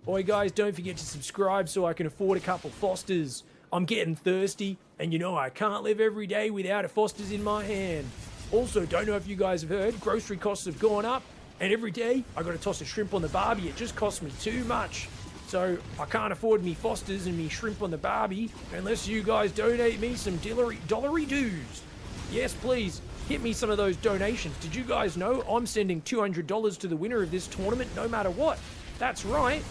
oi guys, don't forget to subscribe so I can afford a couple Fosters. I'm getting thirsty, and you know I can't live every day without a Foster's in my hand. Also, don't know if you guys have heard, grocery costs have gone up, and every day I got to toss a shrimp on the barbie. It just costs me too much. So I can't afford me Fosters and me shrimp on the barbie unless you guys donate me some dollary dues. Yes, please, hit me some of those donations. Did you guys know I'm sending $200 to the winner of this tournament no matter what? That's right.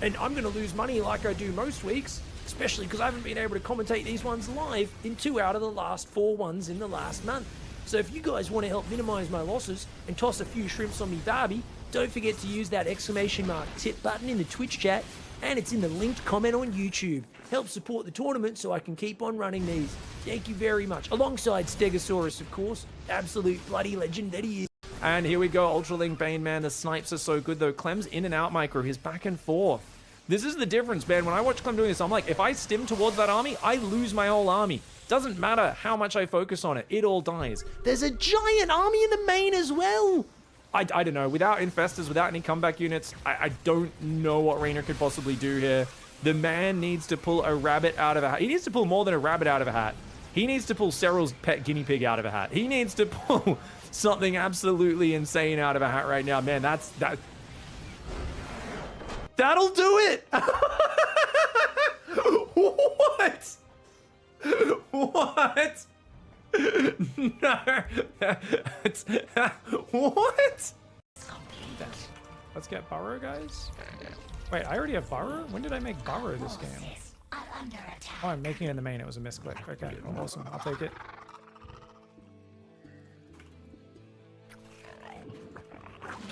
And I'm going to lose money like I do most weeks, especially because I haven't been able to commentate these ones live in 2 out of the last 4 ones in the last month. So if you guys want to help minimize my losses and toss a few shrimps on me barbie, don't forget to use that ! tip button in the Twitch chat, and it's in the linked comment on YouTube. Help support the tournament so I can keep on running these. Thank you very much. Alongside Stegosaurus, of course. Absolute bloody legend that he is. And here we go, Ultralink Bane, man. The snipes are so good, though. Clem's in and out micro. He's back and forth. This is the difference, man. When I watch Clem doing this, I'm like, if I stim towards that army, I lose my whole army. Doesn't matter how much I focus on it. It all dies. There's a giant army in the main as well. I don't know. Without infestors, without any comeback units, I don't know what Rainer could possibly do here. The man needs to pull a rabbit out of a hat. He needs to pull more than a rabbit out of a hat. He needs to pull Cyril's pet guinea pig out of a hat. He needs to pull something absolutely insane out of a hat right now. Man, that'll do it. What? What? No. What? Let's get Burrow, guys. Wait, I already have Burrow? When did I make Burrow this game? Oh, I'm making it in the main. It was a misclick. Okay, awesome. I'll take it.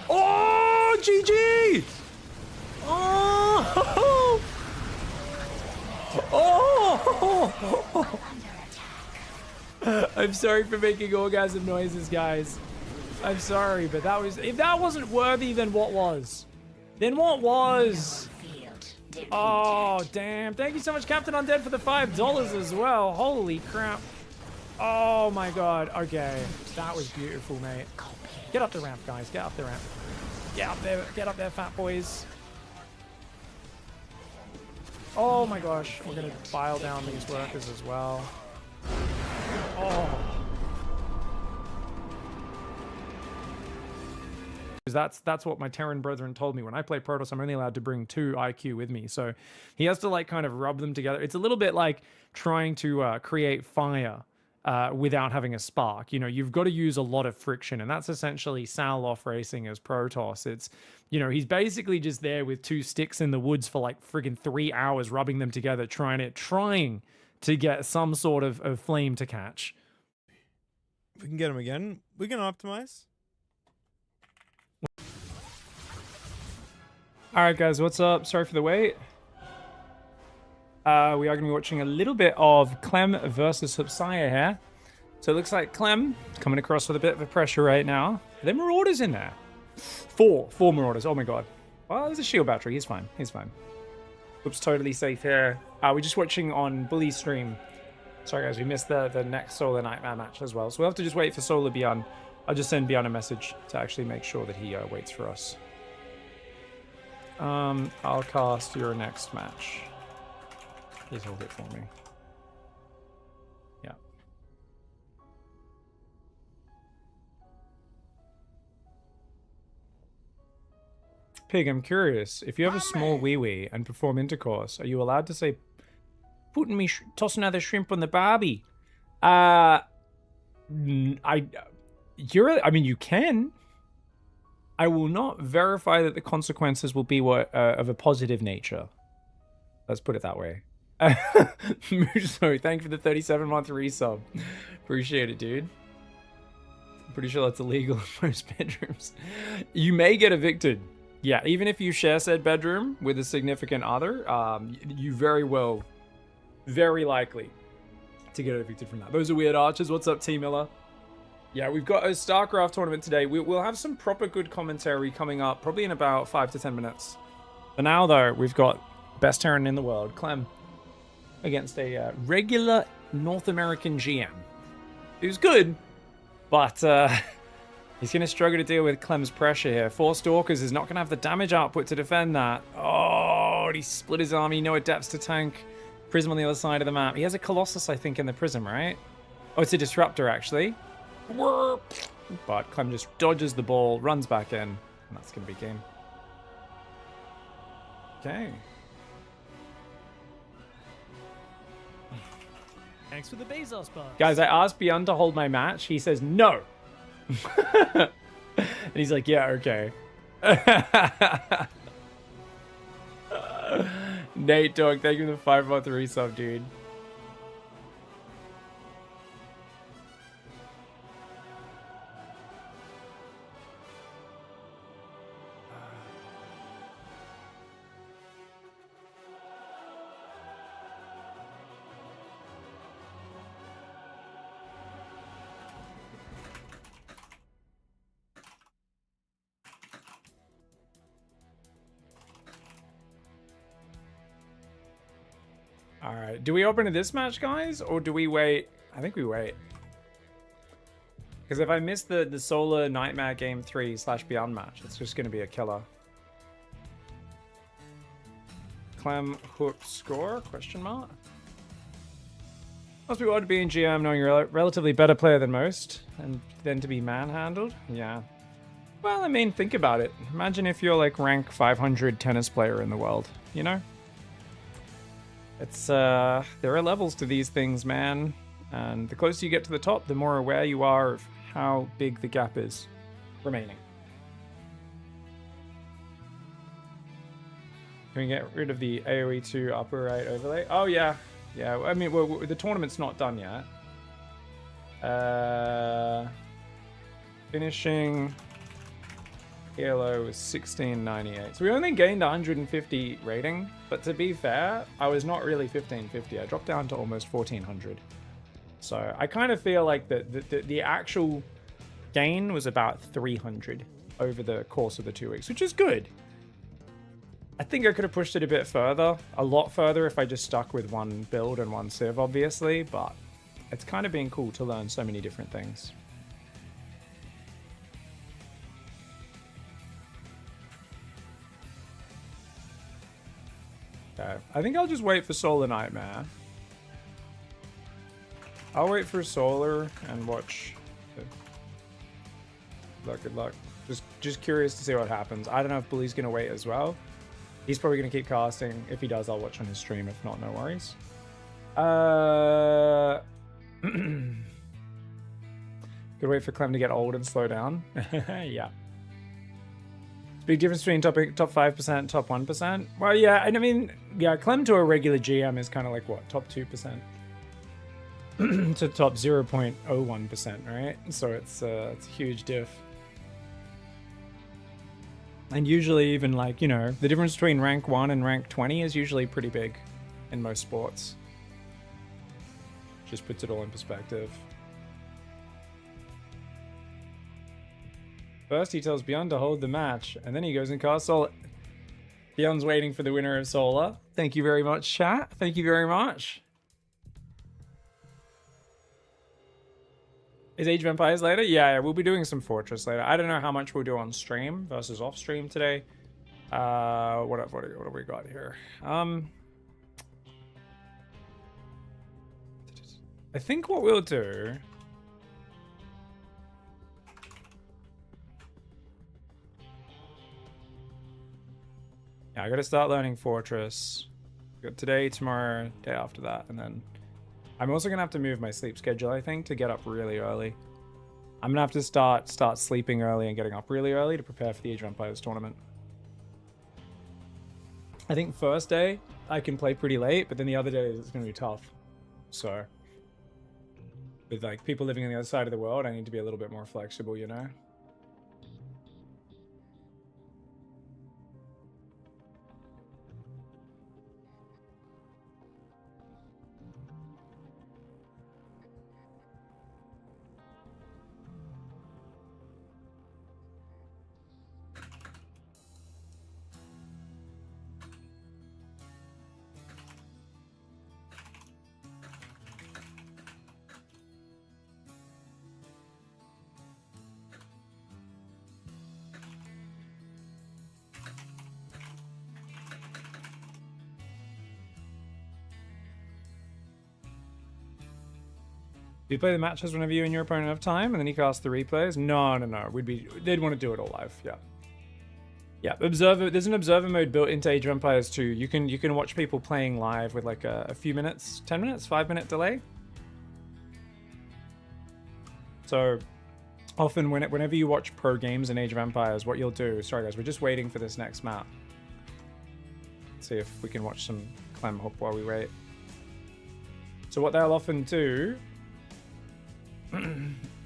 Oh, GG! Oh! Oh! I'm sorry for making orgasm noises, guys. I'm sorry, but that was... If that wasn't worthy, then what was? Then what was? Oh, damn. Thank you so much, Captain Undead, for the $5 as well. Holy crap. Oh, my God. Okay. That was beautiful, mate. Get up the ramp, guys. Get up the ramp. Get up there. Get up there, fat boys. Oh, my gosh. We're going to file down these workers as well. Oh. That's what my Terran brethren told me. When I play Protoss, I'm only allowed to bring 2 IQ with me. So he has to like kind of rub them together. It's a little bit like trying to create fire without having a spark. You know, you've got to use a lot of friction, and that's essentially Sal off racing as Protoss. It's, you know, he's basically just there with 2 sticks in the woods for like friggin' 3 hours, rubbing them together, trying to get some sort of flame to catch. We can get him again. We can optimize. All right, guys, what's up? Sorry for the wait. We are going to be watching a little bit of Clem versus Hupsaya here. So it looks like Clem coming across with a bit of a pressure right now. Are there Marauders in there? 4 Marauders. Oh my God. Well, there's a shield battery. He's fine. He's fine. Oops, totally safe here. We're just watching on Bully's stream. Sorry, guys, we missed the next Solar Nightmare match as well. So we'll have to just wait for Solar Beyond. I'll just send Beyond a message to actually make sure that he waits for us. I'll cast your next match. Please hold it for me. Yeah. Pig, I'm curious. If you have a small wee-wee and perform intercourse, are you allowed to say, putting me, toss another shrimp on the barbie? I mean, you can. I will not verify that the consequences will be of a positive nature. Let's put it that way. Muso, thank you for the 37-month resub. Appreciate it, dude. I'm pretty sure that's illegal in most bedrooms. You may get evicted. Yeah, even if you share said bedroom with a significant other, you very likely to get evicted from that. Those are weird archers. What's up, T Miller? Yeah, we've got a StarCraft tournament today. We'll have some proper good commentary coming up, probably in about 5 to 10 minutes. For now, though, we've got best Terran in the world, Clem, against a regular North American GM. Who's good, but he's going to struggle to deal with Clem's pressure here. 4 Stalkers is not going to have the damage output to defend that. Oh, he split his army. No adepts to tank. Prism on the other side of the map. He has a Colossus, I think, in the Prism, right? Oh, it's a Disruptor, actually. But Clem just dodges the ball, runs back in, and that's going to be game. Okay. Thanks for the Bezos box. Guys, I asked Beyond to hold my match. He says no. And he's like, yeah, okay. Nate Dog, thank you for the 5-month resub, dude. All right. Do we open to this match, guys? Or do we wait? I think we wait. Because if I miss the Solar Nightmare Game 3/Beyond match, it's just going to be a killer. Clem Hook score? Question mark? Must be odd to be in GM knowing you're a relatively better player than most, and then to be manhandled? Yeah. Well, I mean, think about it. Imagine if you're like rank 500 tennis player in the world, you know? It's, there are levels to these things, man. And the closer you get to the top, the more aware you are of how big the gap is remaining. Can we get rid of the AoE 2 upper right overlay? Oh, yeah. Yeah, I mean, the tournament's not done yet. Finishing Halo was 1698. So we only gained 150 rating, but to be fair, I was not really 1550. I dropped down to almost 1400. So I kind of feel like the actual gain was about 300 over the course of the 2 weeks, which is good. I think I could have pushed it a bit further, a lot further, if I just stuck with one build and one civ, obviously, but it's kind of been cool to learn so many different things. Okay, I think I'll just wait for Solar Nightmare. I'll wait for Solar and watch. Good luck. Just curious to see what happens. I don't know if Bully's gonna wait as well. He's probably gonna keep casting. If he does, I'll watch on his stream. If not, no worries. Could wait for Clem to get old and slow down. Yeah. Big difference between top 5%, top 1%. Well, yeah, and I mean, yeah, Clem to a regular GM is kind of like what, top 2% to top 0.01%, right? So it's a huge diff. And usually, even like, you know, the difference between rank 1 and rank 20 is usually pretty big in most sports. Just puts it all in perspective. First, he tells Beyond to hold the match, and then he goes and casts Solar. Beyond's waiting for the winner of Solar. Thank you very much, chat. Thank you very much. Is Age of Empires later? Yeah, we'll be doing some Fortress later. I don't know how much we'll do on stream versus off stream today. What have we got here? I think what we'll do. Yeah, I gotta start learning Fortress. Got today, tomorrow, day after that, and then I'm also gonna have to move my sleep schedule, I think, to get up really early. I'm gonna have to start sleeping early and getting up really early to prepare for the Age of Empires tournament. I think first day I can play pretty late, but then the other days it's gonna be tough. So with like people living on the other side of the world, I need to be a little bit more flexible, you know? Do you play the matches whenever you and your opponent have time, and then you cast the replays? No. They'd want to do it all live. Yeah. Yeah, observer. There's an observer mode built into Age of Empires 2. You can watch people playing live with like a few minutes, 10 minutes, 5-minute delay. So often whenever you watch pro games in Age of Empires, what you'll do, sorry guys, we're just waiting for this next map. Let's see if we can watch some Clem Hook while we wait. So what they'll often do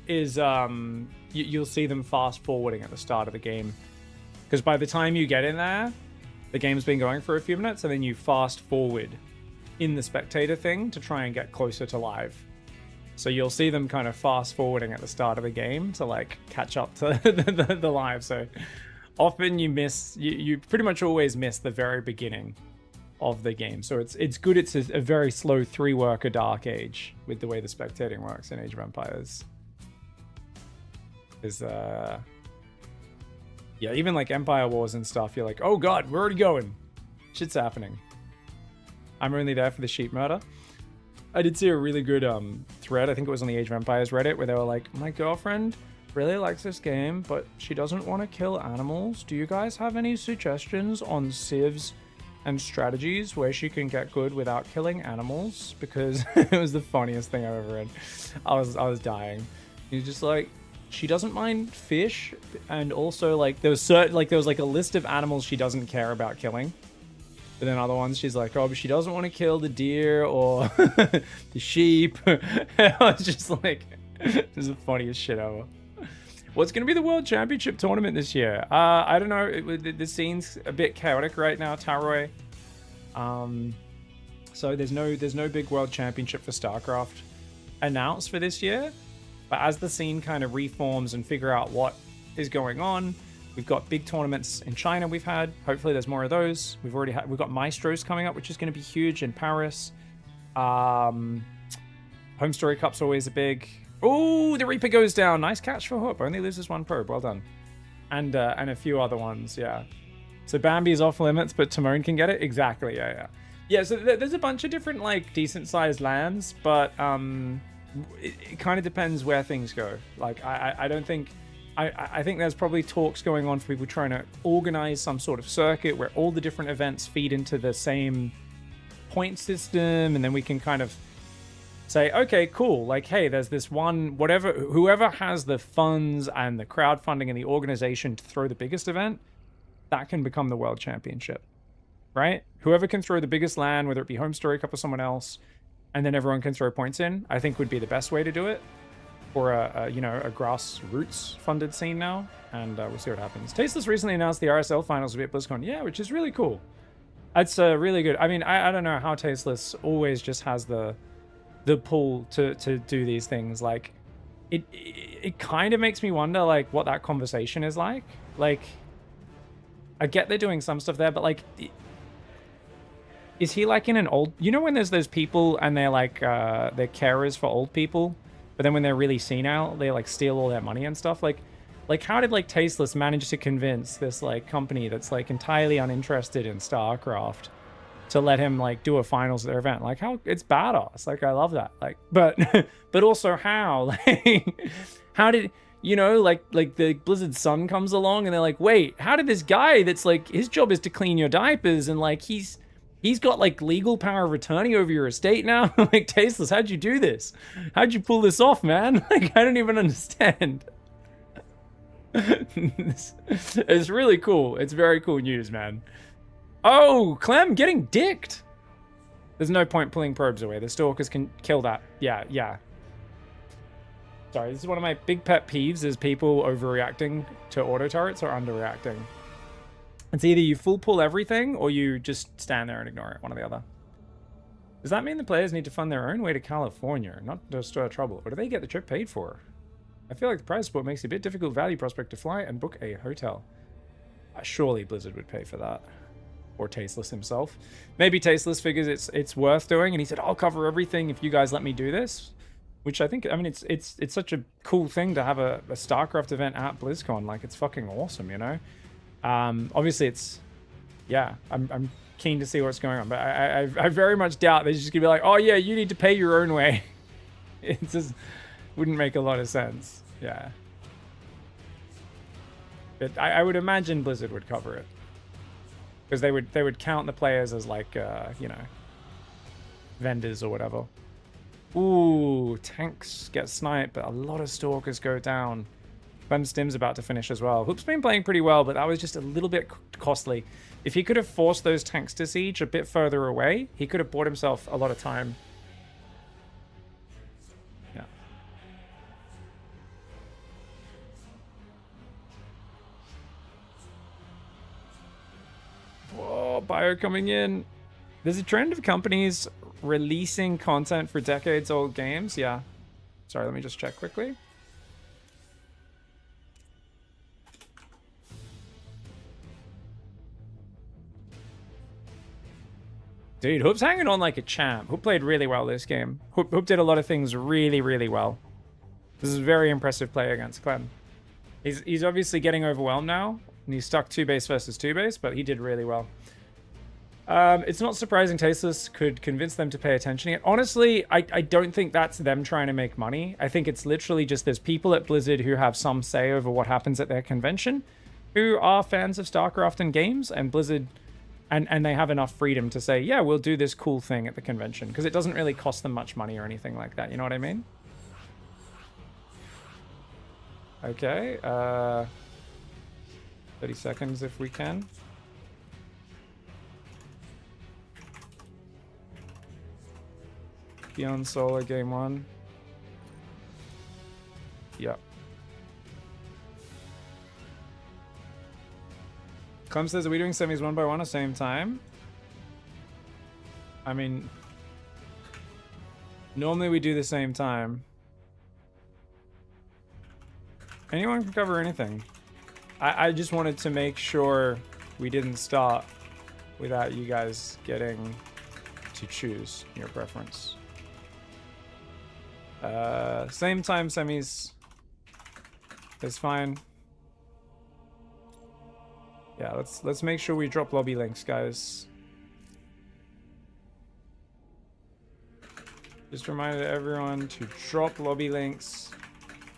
is you'll see them fast forwarding at the start of the game. Because by the time you get in there, the game's been going for a few minutes, and then you fast forward in the spectator thing to try and get closer to live. So you'll see them kind of fast forwarding at the start of the game to like catch up to the live. So often you pretty much always miss the very beginning of the game. So it's good. It's a very slow 3-worker Dark Age with the way the spectating works in Age of Empires. Yeah, even like Empire Wars and stuff, you're like, oh god, we're already going. Shit's happening. I'm only there for the sheep murder. I did see a really good thread, I think it was on the Age of Empires Reddit, where they were like, my girlfriend really likes this game, but she doesn't want to kill animals. Do you guys have any suggestions on civs and strategies where she can get good without killing animals? Because it was the funniest thing I've ever read. I was dying. He's just like, she doesn't mind fish, and also like there was like a list of animals she doesn't care about killing, but then other ones she's like, oh, but she doesn't want to kill the deer or the sheep. I was just like, this is the funniest shit ever. What's going to be the World Championship tournament this year? I don't know. The scene's a bit chaotic right now, Taroy. So there's no big World Championship for StarCraft announced for this year. But as the scene kind of reforms and figure out what is going on, we've got big tournaments in China we've had. Hopefully there's more of those. We've got Maestros coming up, which is going to be huge in Paris. Home Story Cup's always a big... Oh, the Reaper goes down. Nice catch for Hoop. Only loses one probe. Well done. And a few other ones, yeah. So Bambi is off limits, but Timon can get it? Exactly, yeah. Yeah, so there's a bunch of different, like, decent-sized lands, but... it kind of depends where things go. Like, I don't think... I think there's probably talks going on for people trying to organize some sort of circuit where all the different events feed into the same point system, and then we can kind of say, okay, cool. Like, hey, there's this one, whoever has the funds and the crowdfunding and the organization to throw the biggest event, that can become the World Championship, right? Whoever can throw the biggest LAN, whether it be Home Story Cup or someone else, and then everyone can throw points in, I think would be the best way to do it for a grassroots funded scene now, and we'll see what happens. Tasteless recently announced the RSL finals will be at BlizzCon. Yeah, which is really cool. That's really good. I mean, I don't know how Tasteless always just has the pull to do these things. Like, it kind of makes me wonder, like, what that conversation is like. Like, I get they're doing some stuff there, but like... Is he like in an old... You know when there's those people and they're like, they're carers for old people, but then when they're really senile, they like steal all their money and stuff? Like how did like Tasteless manage to convince this like company that's like entirely uninterested in StarCraft to let him like do a finals of their event? Like, how... It's badass. Like, I love that. Like, but also how? Like, how did... You know, like the Blizzard son comes along and they're like, wait, how did this guy that's like, his job is to clean your diapers and like he's got like legal power of attorney over your estate now? Like, Tasteless, how'd you do this? How'd you pull this off, man? Like, I don't even understand. It's really cool. It's very cool news, man. Oh, Clem getting dicked. There's no point pulling probes away. The stalkers can kill that. Yeah. Sorry, this is one of my big pet peeves, is people overreacting to auto turrets or underreacting. It's either you full pull everything or you just stand there and ignore it, one or the other. Does that mean the players need to fund their own way to California, not to stir trouble? Or do they get the trip paid for? I feel like the prize support makes it a bit difficult value prospect to fly and book a hotel. Surely Blizzard would pay for that. Or Tasteless himself. Maybe Tasteless figures it's worth doing, and he said, I'll cover everything if you guys let me do this. Which I think, I mean, it's such a cool thing to have a StarCraft event at BlizzCon. Like, it's fucking awesome, you know? Obviously, it's... Yeah, I'm keen to see what's going on. But I very much doubt they're just going to be like, oh, yeah, you need to pay your own way. It just wouldn't make a lot of sense. Yeah. But I would imagine Blizzard would cover it. Because they would count the players as like, you know, vendors or whatever. Ooh, tanks get sniped, but a lot of stalkers go down. Clem Stim's about to finish as well. Hoop's been playing pretty well, but that was just a little bit costly. If he could have forced those tanks to siege a bit further away, he could have bought himself a lot of time. Yeah. Whoa, Bio coming in. There's a trend of companies releasing content for decades-old games. Yeah. Sorry, let me just check quickly. Dude, Hoop's hanging on like a champ. Hoop played really well this game. Hoop did a lot of things really, really well. This is a very impressive play against Clem. He's obviously getting overwhelmed now, and he's stuck 2 base versus 2 base, but he did really well. It's not surprising Tasteless could convince them to pay attention yet. Honestly, I don't think that's them trying to make money. I think it's literally just there's people at Blizzard who have some say over what happens at their convention, who are fans of StarCraft and games, and Blizzard... And they have enough freedom to say, yeah, we'll do this cool thing at the convention. Because it doesn't really cost them much money or anything like that. You know what I mean? Okay. 30 seconds if we can. Beyond Solar game 1. Yep. Clem says, are we doing semis 1 by 1 at the same time? I mean, normally we do the same time. Anyone can cover anything. I just wanted to make sure we didn't start without you guys getting to choose your preference. Same time semis is fine. Yeah, let's make sure we drop lobby links, guys. Just reminded everyone to drop lobby links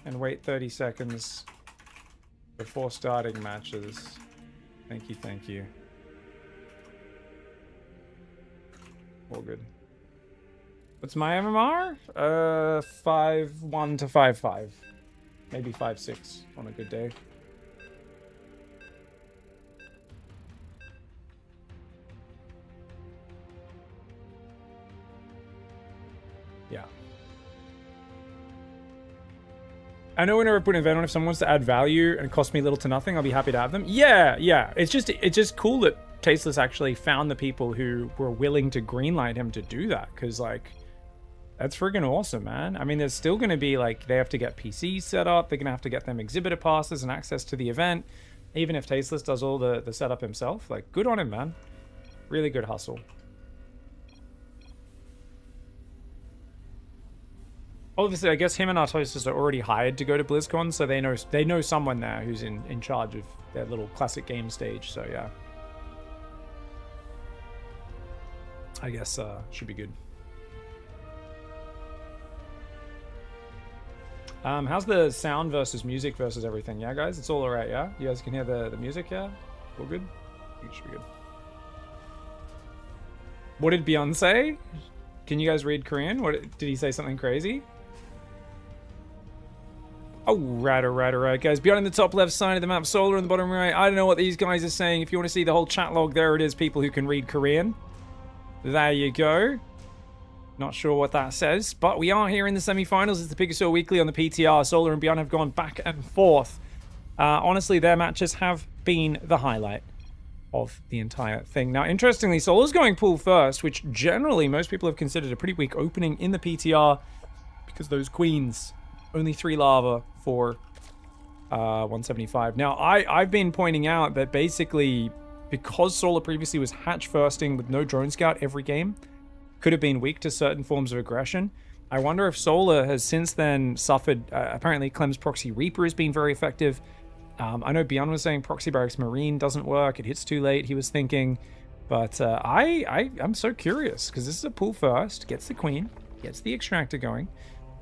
and wait 30 seconds before starting matches. Thank you, thank you. All good. What's my MMR? 5.1 to 5.5. Maybe 5.6 on a good day. Yeah. I know whenever I put an event on, if someone wants to add value and it costs me little to nothing, I'll be happy to have them. Yeah. It's just cool that Tasteless actually found the people who were willing to greenlight him to do that. Because, like, that's friggin' awesome, man. I mean, there's still going to be, like, they have to get PCs set up. They're going to have to get them exhibitor passes and access to the event. Even if Tasteless does all the setup himself. Like, good on him, man. Really good hustle. Obviously, I guess him and Artosis are already hired to go to BlizzCon, so they know someone there who's in charge of their little classic game stage. So yeah, I guess should be good. How's the sound versus music versus everything? Yeah, guys, it's all alright. Yeah, you guys can hear the music. Yeah, all good. I think it should be good. What did Beyond say? Can you guys read Korean? What did he say? Something crazy? Oh, right, guys. Beyond in the top left side of the map, Solar in the bottom right. I don't know what these guys are saying. If you want to see the whole chat log, there it is. People who can read Korean. There you go. Not sure what that says, but we are here in the semi-finals. It's the PiGosaur Weekly on the PTR. Solar and Beyond have gone back and forth. Honestly, their matches have been the highlight of the entire thing. Now, interestingly, Solar's going pool first, which generally most people have considered a pretty weak opening in the PTR because those queens, only 3 lava for 175. Now, I've been pointing out that basically because Solar previously was hatch firsting with no drone scout every game, could have been weak to certain forms of aggression. I wonder if Solar has since then suffered, apparently Clem's Proxy Reaper has been very effective. I know Beyond was saying Proxy Barracks Marine doesn't work, it hits too late, he was thinking. But I'm so curious, because this is a pool first, gets the queen, gets the extractor going.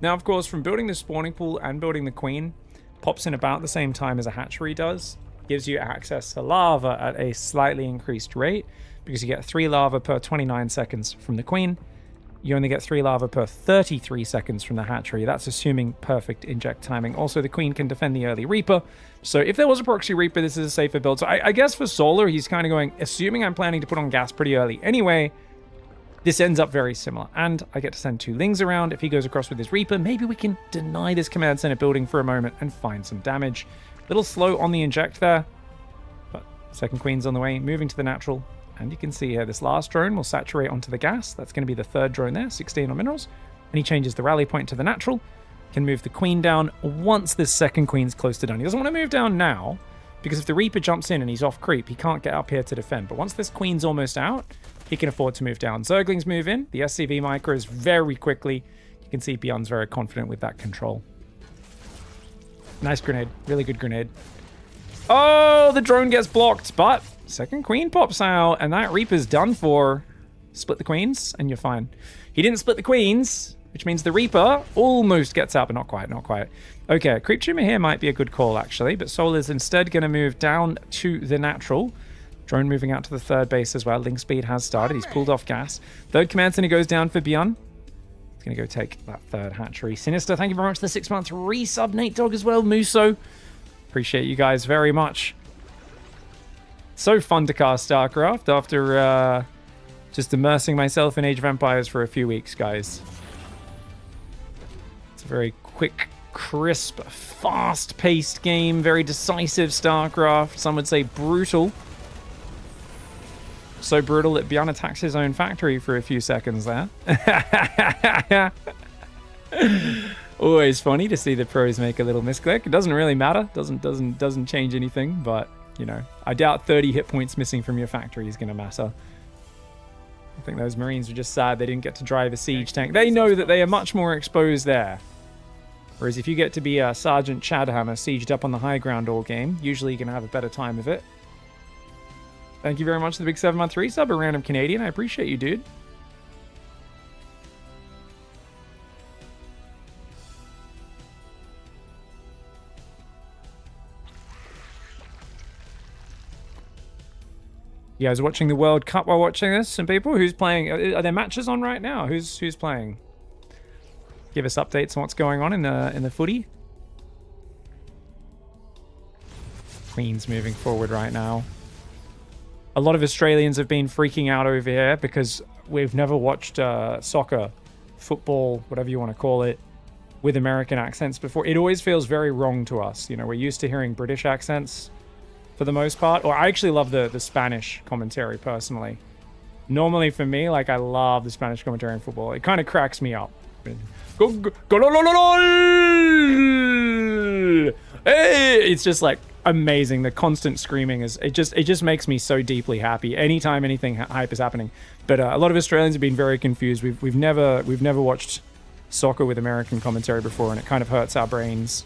Now, of course, from building the spawning pool and building the queen, pops in about the same time as a hatchery does. Gives you access to lava at a slightly increased rate because you get 3 lava per 29 seconds from the queen. You only get 3 lava per 33 seconds from the hatchery. That's assuming perfect inject timing. Also, the queen can defend the early Reaper. So if there was a proxy Reaper, this is a safer build. So I guess for Solar, he's kind of going, assuming I'm planning to put on gas pretty early anyway, this ends up very similar. And I get to send 2 Lings around. If he goes across with his Reaper, maybe we can deny this command center building for a moment and find some damage. Little slow on the inject there, but second queen's on the way, moving to the natural. And you can see here, this last drone will saturate onto the gas. That's going to be the 3rd drone there, 16 on minerals. And he changes the rally point to the natural. Can move the queen down once this second queen's close to done. He doesn't want to move down now, because if the Reaper jumps in and he's off creep, he can't get up here to defend. But once this queen's almost out, he can afford to move down. Zerglings move in. The SCV micros very quickly. You can see Beyond's very confident with that control. Nice grenade. Really good grenade. Oh, the drone gets blocked, but second queen pops out, and that Reaper's done for. Split the queens, and you're fine. He didn't split the queens, which means the Reaper almost gets out, but not quite, not quite. Okay, Creep Tumor here might be a good call, actually, but Soul is instead going to move down to the natural. Drone moving out to the 3rd base as well. Link speed has started. He's pulled off gas. 3rd command center goes down for Beyond. Gonna go take that 3rd hatchery. Sinister, thank you very much for the 6-month resub. Nate Dog as well. Muso, appreciate you guys very much. So fun to cast StarCraft after just immersing myself in Age of Empires for a few weeks, guys. It's a very quick, crisp, fast-paced game. Very decisive StarCraft. Some would say brutal. So brutal that Beyond attacks his own factory for a few seconds there. Always funny to see the pros make a little misclick. It doesn't really matter. Doesn't change anything. But you know, I doubt 30 hit points missing from your factory is going to matter. I think those Marines were just sad they didn't get to drive a siege tank. They know that they are much more exposed there. Whereas if you get to be Sergeant Chadhammer sieged up on the high ground all game, usually you're going to have a better time of it. Thank you very much for the big 7-month resub, a random Canadian. I appreciate you, dude. You guys watching the World Cup while watching this? Some people? Who's playing? Are there matches on right now? Who's playing? Give us updates on what's going on in the footy. Queen's moving forward right now. A lot of Australians have been freaking out over here because we've never watched soccer, football, whatever you want to call it, with American accents before. It always feels very wrong to us. You know, we're used to hearing British accents for the most part. Or I actually love the Spanish commentary personally. Normally for me, like, I love the Spanish commentary in football. It kind of cracks me up. Hey! It's just like amazing. The constant screaming is it just makes me so deeply happy anytime anything hype is happening. But a lot of Australians have been very confused. We've never watched soccer with American commentary before, and it kind of hurts our brains.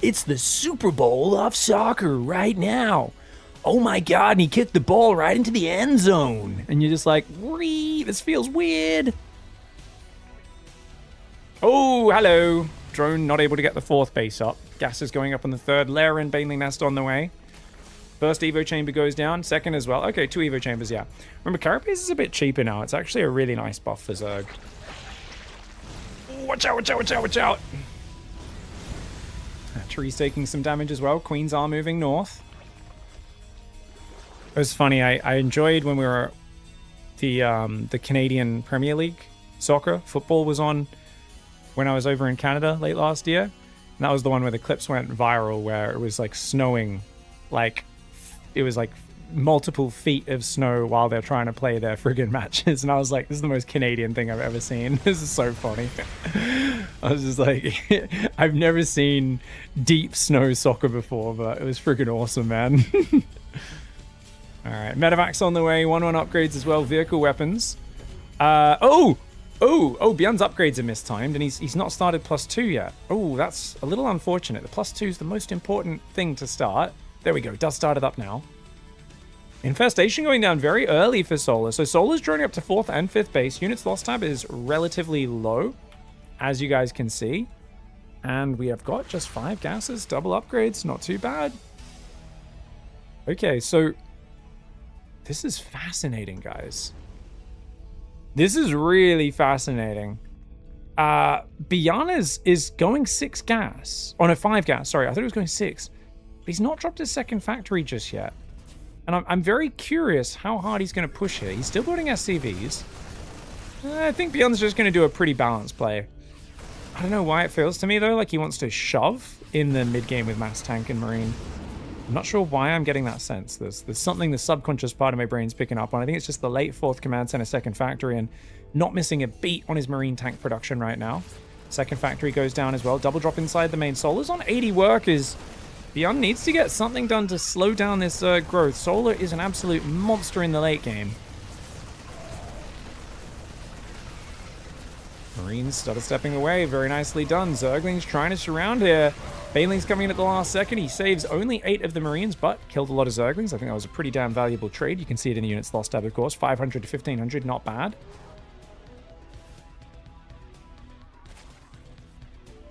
It's the Super Bowl of soccer right now. Oh my god, and he kicked the ball right into the end zone. And you're just like, wee, this feels weird. Oh, hello. Drone not able to get the 4th base up. Gas is going up on the 3rd. Lair and Baneling Nest on the way. First Evo chamber goes down. 2nd as well. Okay, 2 Evo chambers, yeah. Remember, Carapace is a bit cheaper now. It's actually a really nice buff for Zerg. Ooh, watch out, watch out, watch out, watch out. Tree's taking some damage as well. Queens are moving north. It was funny. I enjoyed when we were the Canadian Premier League soccer. Football was on when I was over in Canada late last year. And that was the one where the clips went viral, where it was like snowing. Like, it was like multiple feet of snow while they're trying to play their friggin' matches. And I was like, this is the most Canadian thing I've ever seen. This is so funny. I was just like, I've never seen deep snow soccer before, but it was friggin' awesome, man. All right, Medevacs on the way. 1-1 upgrades as well. Vehicle weapons. Oh, Beyond's upgrades are mistimed, and he's not started +2 yet. Oh, that's a little unfortunate. The +2 is the most important thing to start. There we go. Does start it up now. Infestation going down very early for Solar. So Solar's droning up to 4th and 5th base. Units lost tab is relatively low, as you guys can see. And we have got just 5 gases, double upgrades, not too bad. Okay, so this is fascinating, guys. This is really fascinating. Biana is going 6 gas. Oh no, 5 gas. Sorry, I thought he was going 6. But he's not dropped his second factory just yet. And I'm very curious how hard he's going to push here. He's still building SCVs. I think Beyond's just going to do a pretty balanced play. I don't know why it feels to me, though, like he wants to shove in the mid-game with Mass Tank and Marine. I'm not sure why I'm getting that sense. There's something the subconscious part of my brain's picking up on. I think it's just the late 4th command center second factory and not missing a beat on his Marine tank production right now. Second factory goes down as well. Double drop inside the main. Solar's on 80 workers. Beyond needs to get something done to slow down this growth. Solar is an absolute monster in the late game. Marines started stepping away. Very nicely done. Zergling's trying to surround here. Baneling's coming in at the last second. He saves only 8 of the Marines, but killed a lot of Zerglings. I think that was a pretty damn valuable trade. You can see it in the units lost tab, of course. 500 to 1500, not bad.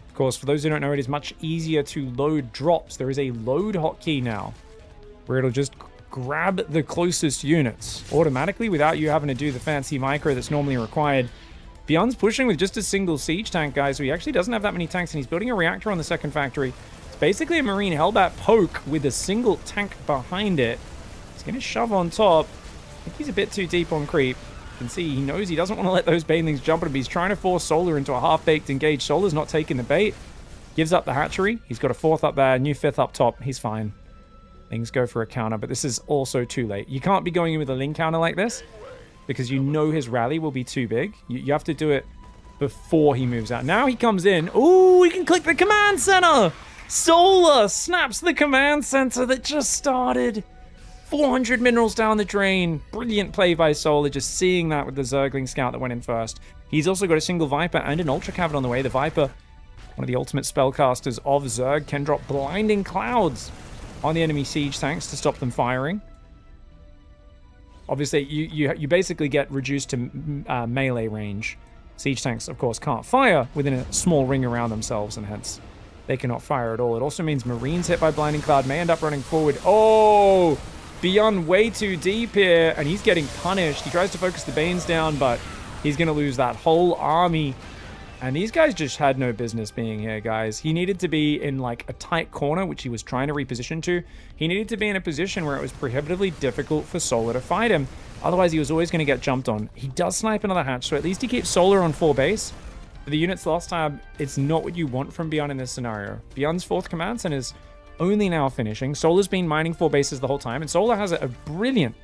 Of course, for those who don't know, it is much easier to load drops. There is a load hotkey now, where it'll just grab the closest units automatically without you having to do the fancy micro that's normally required. Beyond's pushing with just a single siege tank, guys, so he actually doesn't have that many tanks, and he's building a reactor on the second factory. It's basically a Marine Hellbat poke with a single tank behind it. He's going to shove on top. I think he's a bit too deep on creep. You can see he knows he doesn't want to let those Banelings jump at him. He's trying to force Solar into a half-baked engage. Solar's not taking the bait. Gives up the hatchery. He's got a 4th up there, new 5th up top. He's fine. Things go for a counter, but this is also too late. You can't be going in with a Ling counter like this, because you know his rally will be too big. You have to do it before he moves out. Now he comes in. Ooh, he can click the command center. Solar snaps the command center that just started. 400 minerals down the drain. Brilliant play by Solar, just seeing that with the Zergling scout that went in first. He's also got a single Viper and an Ultra Cav on the way. The Viper, one of the ultimate spellcasters of Zerg, can drop blinding clouds on the enemy siege tanks to stop them firing. Obviously, you basically get reduced to melee range. Siege tanks, of course, can't fire within a small ring around themselves, and hence they cannot fire at all. It also means Marines hit by Blinding Cloud may end up running forward. Oh, Beyond way too deep here, and he's getting punished. He tries to focus the Banes down, but he's going to lose that whole army. And these guys just had no business being here, guys. He needed to be in, like, a tight corner, which he was trying to reposition to. He needed to be in a position where it was prohibitively difficult for Solar to fight him. Otherwise, he was always going to get jumped on. He does snipe another hatch, so at least he keeps Solar on 4 base. For the units lost tab, it's not what you want from Beyond in this scenario. Beyond's 4th command center is only now finishing. Solar's been mining 4 bases the whole time, and Solar has a brilliant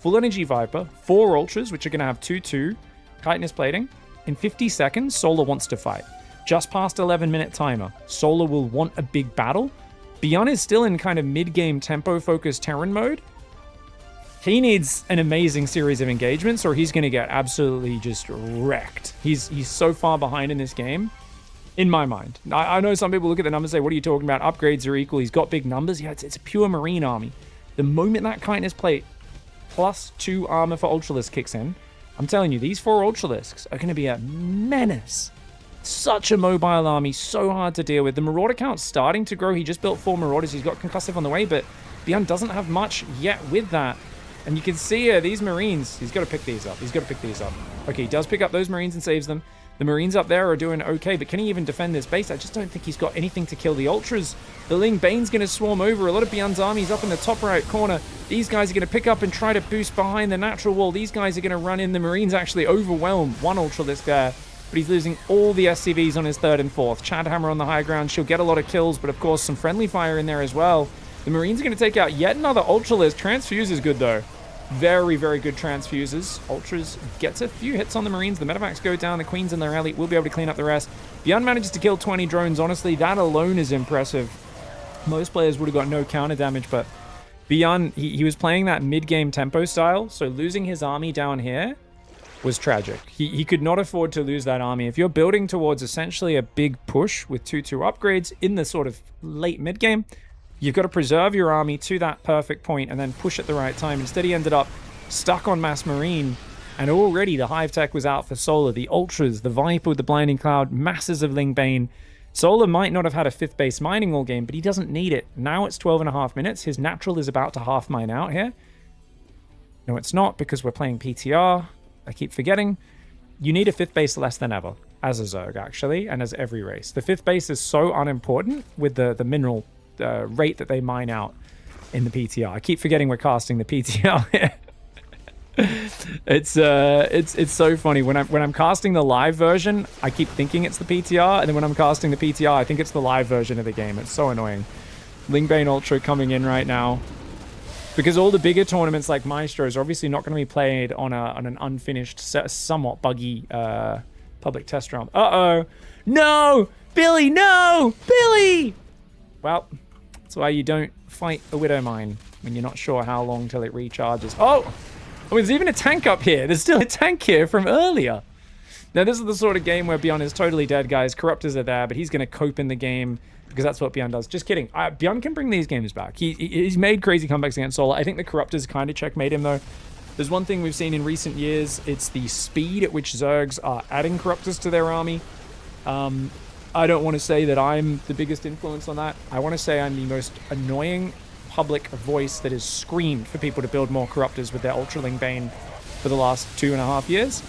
full energy Viper, 4 Ultras, which are going to have 2-2, chitinous plating. In 50 seconds, Solar wants to fight. Just past 11-minute timer. Solar will want a big battle. Beyond is still in kind of mid-game tempo-focused Terran mode. He needs an amazing series of engagements, or he's going to get absolutely just wrecked. He's so far behind in this game, in my mind. I know some people look at the numbers and say, what are you talking about? Upgrades are equal. He's got big numbers. Yeah, it's a pure Marine army. The moment that chitinous plate plus 2 armor for Ultralisk kicks in, I'm telling you, these 4 Ultralisks are going to be a menace. Such a mobile army, so hard to deal with. The Marauder count's starting to grow. He just built 4 Marauders. He's got Concussive on the way, but Beyond doesn't have much yet with that. And you can see here, these Marines, he's got to pick these up. He's got to pick these up. Okay, he does pick up those Marines and saves them. The Marines up there are doing okay, but can he even defend this base? I just don't think he's got anything to kill the Ultras. The Ling Bane's going to swarm over. A lot of Beyond's armies up in the top right corner. These guys are going to pick up and try to boost behind the natural wall. These guys are going to run in. The Marines actually overwhelm 1 Ultralisk there, but he's losing all the SCVs on his 3rd and 4th. Chadhammer on the high ground. She'll get a lot of kills, but of course some friendly fire in there as well. The Marines are going to take out yet another Ultralisk. Transfuse is good though. Very, very good transfuses. Ultras gets a few hits on the Marines. The medevacs go down. The Queens and the rally will be able to clean up the rest. Beyond manages to kill 20 drones. Honestly, that alone is impressive. Most players would have got no counter damage, but Beyond, he was playing that mid-game tempo style, so losing his army down here was tragic. He could not afford to lose that army. If you're building towards essentially a big push with 2-2 upgrades in the sort of late mid-game, You've got to preserve your army to that perfect point and then push at the right time. Instead, he ended up stuck on Mass Marine, and already the Hive Tech was out for Solar. The Ultras, the Viper with the Blinding Cloud, masses of Ling Bane. Solar might not have had a 5th base mining all game, but he doesn't need it. Now it's 12.5 minutes. His natural is about to half mine out here. No, it's not, because we're playing PTR. I keep forgetting. You need a 5th base less than ever, as a Zerg, actually, and as every race. The 5th base is so unimportant with the mineral rate that they mine out in the PTR. I keep forgetting we're casting the PTR here. It's so funny when I'm casting the live version. I keep thinking it's the PTR, and then when I'm casting the PTR, I think it's the live version of the game. It's so annoying. Lingbane Ultra coming in right now, because all the bigger tournaments like Maestros are obviously not going to be played on an unfinished, somewhat buggy public test realm. No, Billy, no, Billy. Well, that's why you don't fight a Widow Mine when you're not sure how long till it recharges. Oh, there's even a tank up here. There's still a tank here from earlier. Now, this is the sort of game where Beyond is totally dead, guys. Corruptors are there, but he's going to cope in the game because that's what Beyond does. Just kidding. Beyond can bring these games back. He's made crazy comebacks against Solar. I think the Corruptors kind of checkmate him, though. There's one thing we've seen in recent years. It's the speed at which Zergs are adding Corruptors to their army. I don't want to say that I'm the biggest influence on that. I want to say I'm the most annoying public voice that has screamed for people to build more Corruptors with their Ultraling Bane for the last 2.5 years.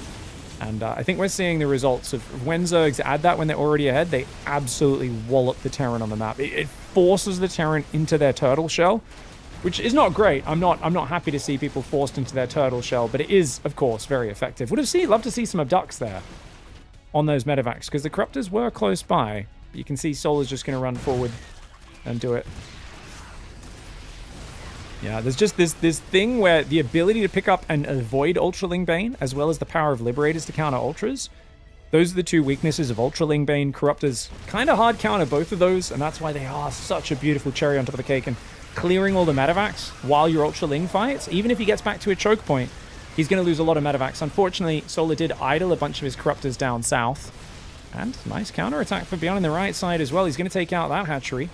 And I think we're seeing the results of when Zergs add that when they're already ahead, they absolutely wallop the Terran on the map. It forces the Terran into their turtle shell, which is not great. I'm not happy to see people forced into their turtle shell, but it is, of course, very effective. Love to see some abducts there on those medevacs, because the Corruptors were close by. You can see Solar's just going to run forward and do it. Yeah, there's just this thing where the ability to pick up and avoid Ultraling Bane, as well as the power of Liberators to counter Ultras, those are the two weaknesses of Ultraling Bane. Corruptors kind of hard counter both of those, and that's why they are such a beautiful cherry on top of the cake. And clearing all the medevacs while your Ultraling fights, even if he gets back to a choke point, he's going to lose a lot of medevacs. Unfortunately, Solar did idle a bunch of his Corruptors down south. And nice counterattack for Beyond on the right side as well. He's going to take out that hatchery.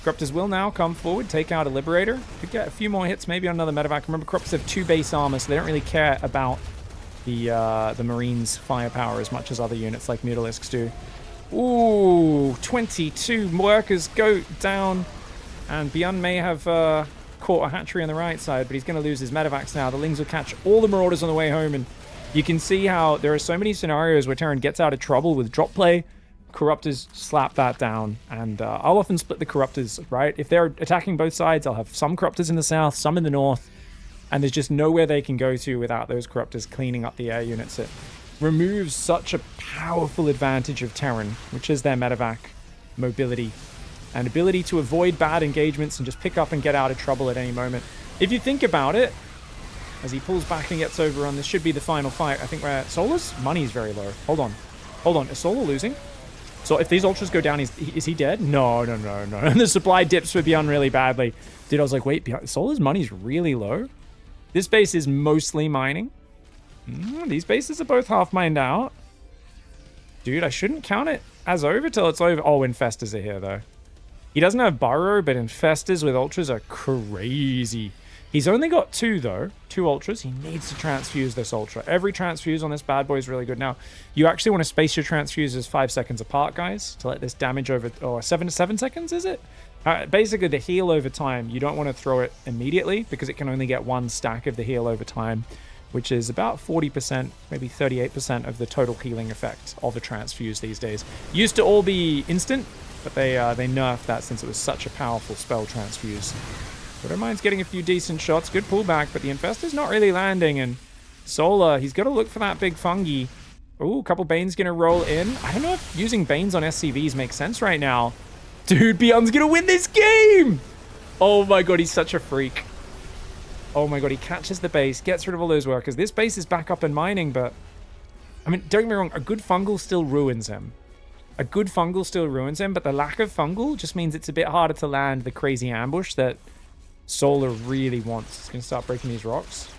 Corruptors will now come forward, take out a Liberator. Could get a few more hits, maybe on another medevac. Remember, Corruptors have 2 base armor, so they don't really care about the Marines' firepower as much as other units like Mutalisks do. Ooh, 22 workers go down. And Beyond may have caught a hatchery on the right side, but he's going to lose his medevacs now. The Lings will catch all the Marauders on the way home, and you can see how there are so many scenarios where Terran gets out of trouble with drop play. Corruptors slap that down, and I'll often split the Corruptors, right? If they're attacking both sides, I'll have some Corruptors in the south, some in the north, and there's just nowhere they can go to without those Corruptors cleaning up the air units. It removes such a powerful advantage of Terran, which is their medevac mobility and ability to avoid bad engagements and just pick up and get out of trouble at any moment. If you think about it, as he pulls back and gets overrun, this should be the final fight. I think where Solar's money is very low. Hold on. Is Solar losing? So if these Ultras go down, is he dead? No. And the supply dips for Beyond really badly. Dude, I was like, wait, Beyond, Solar's money's really low? This base is mostly mining. These bases are both half mined out. Dude, I shouldn't count it as over till it's over. Oh, Infestors are here, though. He doesn't have Burrow, but Infestors with Ultras are crazy. He's only got 2, though. 2 Ultras. He needs to transfuse this Ultra. Every transfuse on this bad boy is really good. Now, you actually want to space your transfuses 5 seconds apart, guys, to let this damage over... Oh, 7 seconds, is it? Basically, the heal over time, you don't want to throw it immediately because it can only get 1 stack of the heal over time, which is about 40%, maybe 38% of the total healing effect of a transfuse these days. Used to all be instant, but they nerfed that since it was such a powerful spell transfuse. Widowmine's getting a few decent shots. Good pullback, but the Infestor's not really landing. And Solar, he's got to look for that big fungi. Ooh, a couple Banes going to roll in. I don't know if using Banes on SCVs makes sense right now. Dude, Beyond's going to win this game! Oh my god, he's such a freak. Oh my god, he catches the base, gets rid of all those workers. This base is back up and mining, but... I mean, don't get me wrong, a good fungal still ruins him. A good fungal still ruins him, but the lack of fungal just means it's a bit harder to land the crazy ambush that Solar really wants. It's going to start breaking these rocks.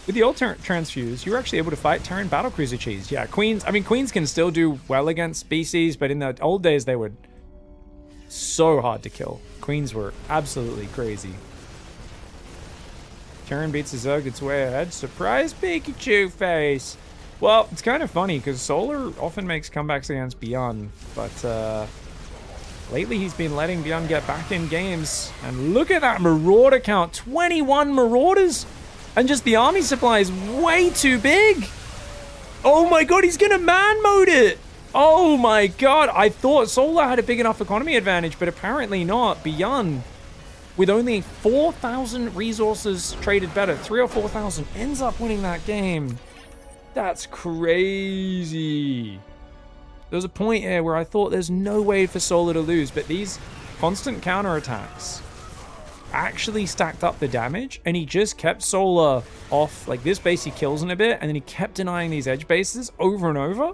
With the old transfuse, you were actually able to fight Terran battlecruiser cheese. Yeah, Queens. I mean, Queens can still do well against species, but in the old days, they would So hard to kill. Queens were absolutely crazy. Terran beats his Zerg, it's way ahead. Surprise Pikachu face! Well, it's kind of funny, because Solar often makes comebacks against Beyond, but lately he's been letting Beyond get back in games. And look at that Marauder count, 21 Marauders! And just the army supply is way too big! Oh my god, he's gonna man mode it! Oh my god, I thought Solar had a big enough economy advantage, but apparently not. Beyond, with only 4,000 resources traded better, 3 or 4,000, ends up winning that game. That's crazy. There was a point here where I thought there's no way for Solar to lose, but these constant counterattacks actually stacked up the damage, and he just kept Solar off. Like, this base he kills in a bit, and then he kept denying these edge bases over and over.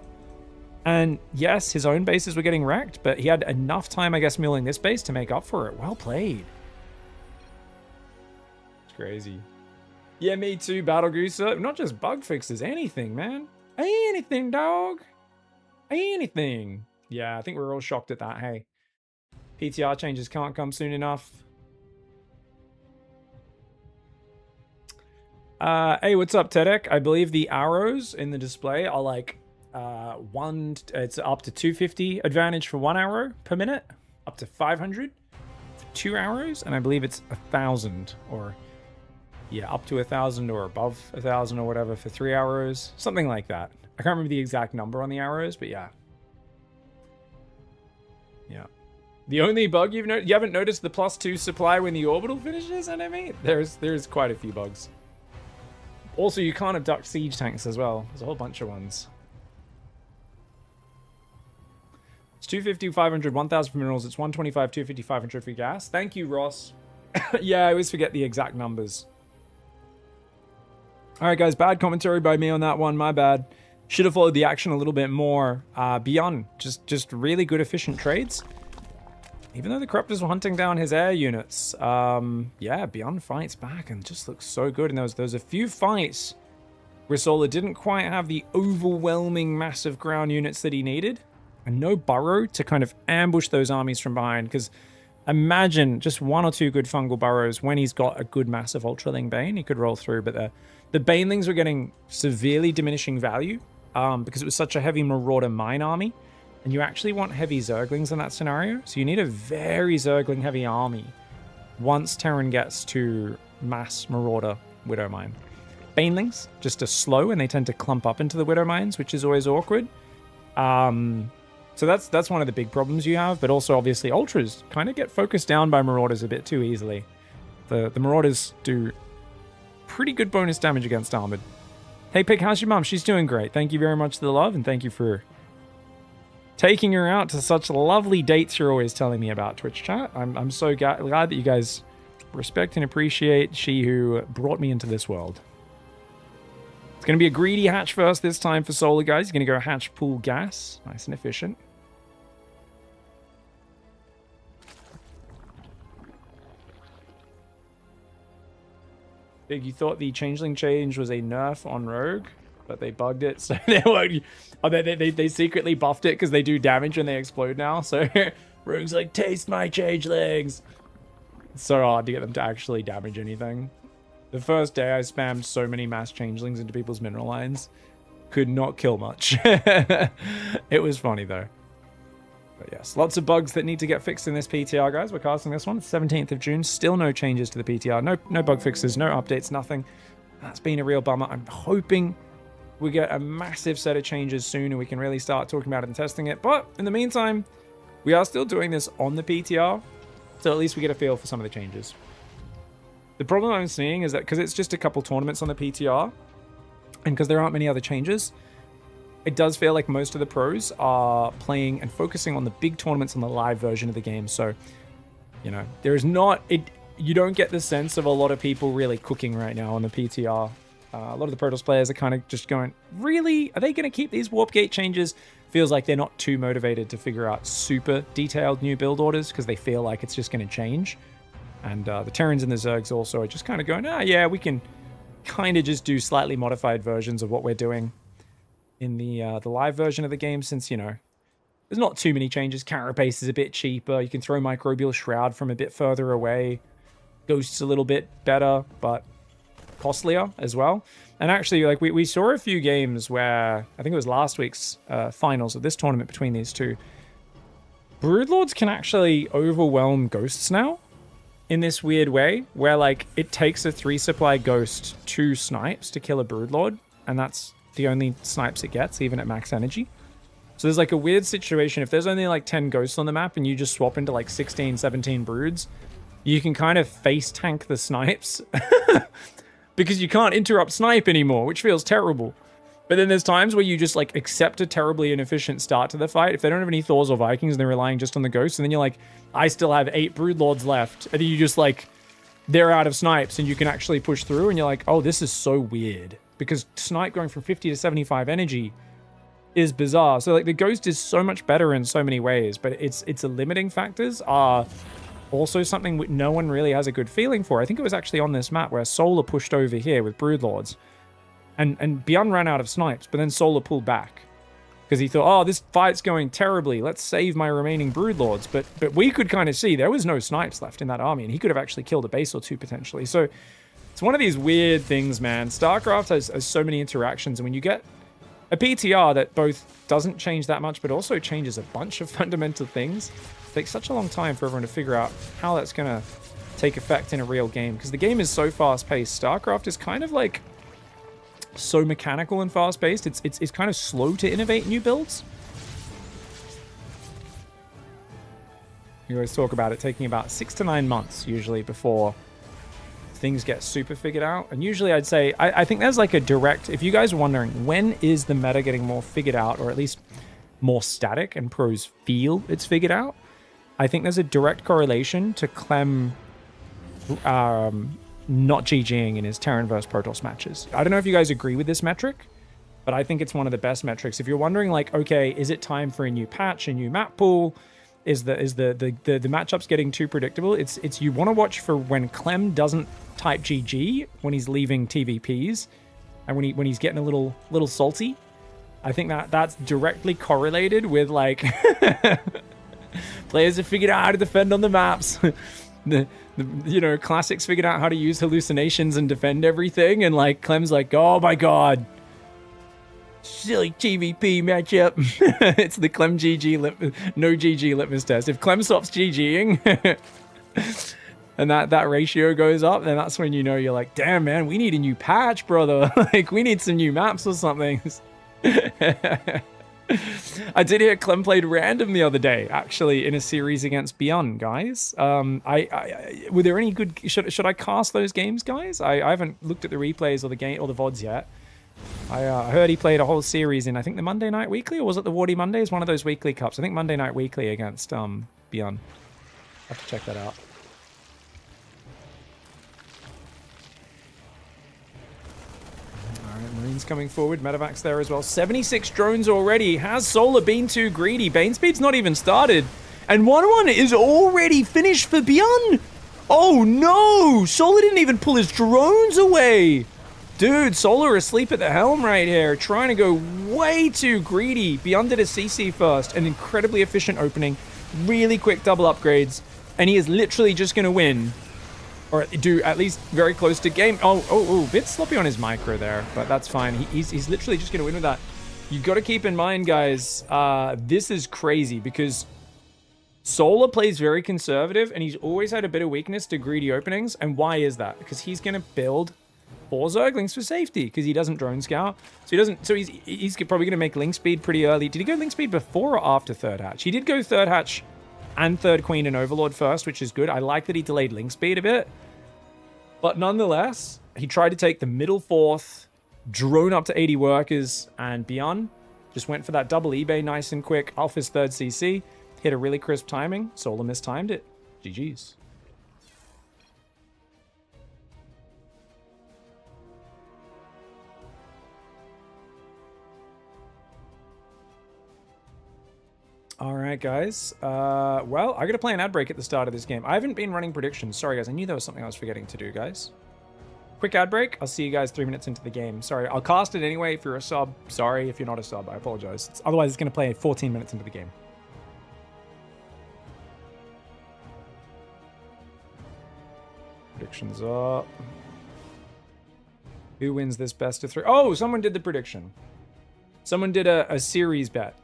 And yes, his own bases were getting wrecked, but he had enough time, I guess, milling this base to make up for it. Well played. It's crazy. Yeah, me too, Battle Goose. Not just bug fixes, anything, man. Anything, dog. Anything. Yeah, I think we're all shocked at that, hey. PTR changes can't come soon enough. Hey, what's up, Tedek? I believe the arrows in the display are like it's up to 250 advantage for 1 arrow per minute, up to 500 for 2 arrows, and I believe it's 1,000 or yeah, up to 1,000 or above 1,000 or whatever for 3 arrows, something like that. I can't remember the exact number on the arrows, but yeah. Yeah. The only bug you haven't noticed the +2 supply when the orbital finishes, enemy? There's quite a few bugs. Also, you can't abduct siege tanks as well. There's a whole bunch of ones. It's 250, 500, 1,000 for minerals. It's 125, 250, 500 for gas. Thank you, Ross. Yeah, I always forget the exact numbers. All right, guys, bad commentary by me on that one. My bad. Should have followed the action a little bit more. Beyond, just really good, efficient trades. Even though the Corruptors were hunting down his air units, yeah, Beyond fights back and just looks so good. And there was a few fights where Solar didn't quite have the overwhelming massive ground units that he needed. And no burrow to kind of ambush those armies from behind. Because imagine just 1 or 2 good fungal burrows when he's got a good massive Ultraling Bane, he could roll through. But the Banelings were getting severely diminishing value because it was such a heavy Marauder mine army. And you actually want heavy Zerglings in that scenario. So you need a very Zergling heavy army once Terran gets to mass Marauder Widow Mine. Banelings just are slow and they tend to clump up into the Widow Mines, which is always awkward. So that's one of the big problems you have. But also, obviously, Ultras kind of get focused down by Marauders a bit too easily. The Marauders do pretty good bonus damage against Armored. Hey, Pig, how's your mom? She's doing great. Thank you very much for the love, and thank you for taking her out to such lovely dates you're always telling me about, Twitch chat. I'm so glad that you guys respect and appreciate she who brought me into this world. It's going to be a greedy hatch first this time for Solar, guys. He's going to go hatch pool gas. Nice and efficient. Big, you thought the Changeling change was a nerf on Rogue, but they bugged it, so they secretly buffed it because they do damage when they explode now. So Rogue's like, taste my Changelings. It's so hard to get them to actually damage anything. The first day I spammed so many mass Changelings into people's mineral lines. Could not kill much. It was funny though. But yes, lots of bugs that need to get fixed in this PTR, guys. We're casting this one, 17th of June. Still no changes to the PTR. No bug fixes, no updates, nothing. That's been a real bummer. I'm hoping we get a massive set of changes soon and we can really start talking about it and testing it. But in the meantime, we are still doing this on the PTR. So at least we get a feel for some of the changes. The problem I'm seeing is that because it's just a couple tournaments on the PTR and because there aren't many other changes, it does feel like most of the pros are playing and focusing on the big tournaments on the live version of the game. So, you know, there's not... You don't get the sense of a lot of people really cooking right now on the PTR. A lot of the Protoss players are kind of just going, really? Are they going to keep these Warp Gate changes? Feels like they're not too motivated to figure out super detailed new build orders because they feel like it's just going to change. And the Terrans and the Zergs also are just kind of going, yeah, we can kind of just do slightly modified versions of what we're doing in the live version of the game, since, you know, There's not too many changes. Carapace is a bit cheaper. You can throw Microbial Shroud from a bit further away. Ghost's a little bit better, but costlier as well. And actually, like, we saw a few games where, I think it was last week's finals of this tournament between these two. Broodlords can actually overwhelm Ghosts now in this weird way, where, like, it takes a 3-supply Ghost 2 snipes to kill a Broodlord, and that's the only snipes it gets, even at max energy. So there's, like, a weird situation. If there's only, like, 10 Ghosts on the map and you just swap into, like, 16, 17 Broods, you can kind of face tank the snipes because you can't interrupt snipe anymore, which feels terrible. But then there's times where you just, like, accept a terribly inefficient start to the fight. If they don't have any Thors or Vikings and they're relying just on the Ghosts, and then you're like, I still have 8 Broodlords left. And then you just, like, they're out of snipes and you can actually push through, and you're like, oh, this is so weird. Because snipe going from 50 to 75 energy is bizarre. So, like, the Ghost is so much better in so many ways, but its limiting factors are also something no one really has a good feeling for. I think it was actually on this map where Solar pushed over here with Broodlords. And Beyond ran out of snipes, but then Solar pulled back. Because he thought, oh, this fight's going terribly. Let's save my remaining Broodlords. But we could kind of see there was no snipes left in that army, and he could have actually killed a base or two potentially. So it's one of these weird things, man. StarCraft has so many interactions, and when you get a PTR that both doesn't change that much, but also changes a bunch of fundamental things, it takes such a long time for everyone to figure out how that's going to take effect in a real game. Because the game is so fast-paced. StarCraft is kind of like so mechanical and fast-paced. It's kind of slow to innovate new builds. You always talk about it taking about 6 to 9 months usually before things get super figured out. And usually I'd say, I think there's like a direct, if you guys are wondering, when is the meta getting more figured out, or at least more static and pros feel it's figured out, I think there's a direct correlation to Clem not GGing in his Terran vs Protoss matches. I don't know if you guys agree with this metric, but I think it's one of the best metrics. If you're wondering, like, okay, is it time for a new patch, a new map pool? Is the matchups getting too predictable? It's you want to watch for when Clem doesn't type GG when he's leaving TVPs, and when he's getting a little salty. I think that's directly correlated with, like, players have figured out how to defend on the maps. You know, Classics figured out how to use hallucinations and defend everything, and, like, Clem's like, oh my god, silly TVP matchup. It's the Clem GG no GG litmus test. If Clem stops GGing and that ratio goes up, then that's when you know you're like, damn man, we need a new patch, brother. Like, we need some new maps or something. I did hear Clem played random the other day, actually, in a series against Beyond, guys. Were there any good? Should I cast those games, guys? I haven't looked at the replays or the game or the VODs yet. I heard he played a whole series in, I think, the Monday Night Weekly, or was it the Wardy Mondays? One of those weekly cups. I think Monday Night Weekly against Beyond. I have to check that out. Marines coming forward. Medevacs there as well. 76 drones already. Has Solar been too greedy? Banespeed's not even started. And 1-1 is already finished for Beyond. Oh no! Solar didn't even pull his drones away. Dude, Solar asleep at the helm right here. Trying to go way too greedy. Beyond did a CC first. An incredibly efficient opening. Really quick double upgrades. And he is literally just going to win. Or do at least very close to game. Oh, bit sloppy on his micro there, but that's fine. He's literally just going to win with that. You got to keep in mind, guys, this is crazy because Solar plays very conservative, and he's always had a bit of weakness to greedy openings. And why is that? Because he's going to build 4 Zerglings for safety because he doesn't drone scout. So he doesn't. So he's probably going to make link speed pretty early. Did he go link speed before or after third hatch? He did go third hatch and third queen and overlord first, which is good. I like that he delayed link speed a bit. But nonetheless, he tried to take the middle fourth, drone up to 80 workers, and Beyond just went for that double eBay nice and quick off his third CC. Hit a really crisp timing. Solar mistimed it. GG's. All right, guys. Well, I got to play an ad break at the start of this game. I haven't been running predictions. Sorry, guys. I knew there was something I was forgetting to do, guys. Quick ad break. I'll see you guys 3 minutes into the game. Sorry, I'll cast it anyway if you're a sub. Sorry if you're not a sub. I apologize. Otherwise, it's going to play 14 minutes into the game. predictions up. Who wins this best of 3? Oh, someone did the prediction. Someone did a series bet.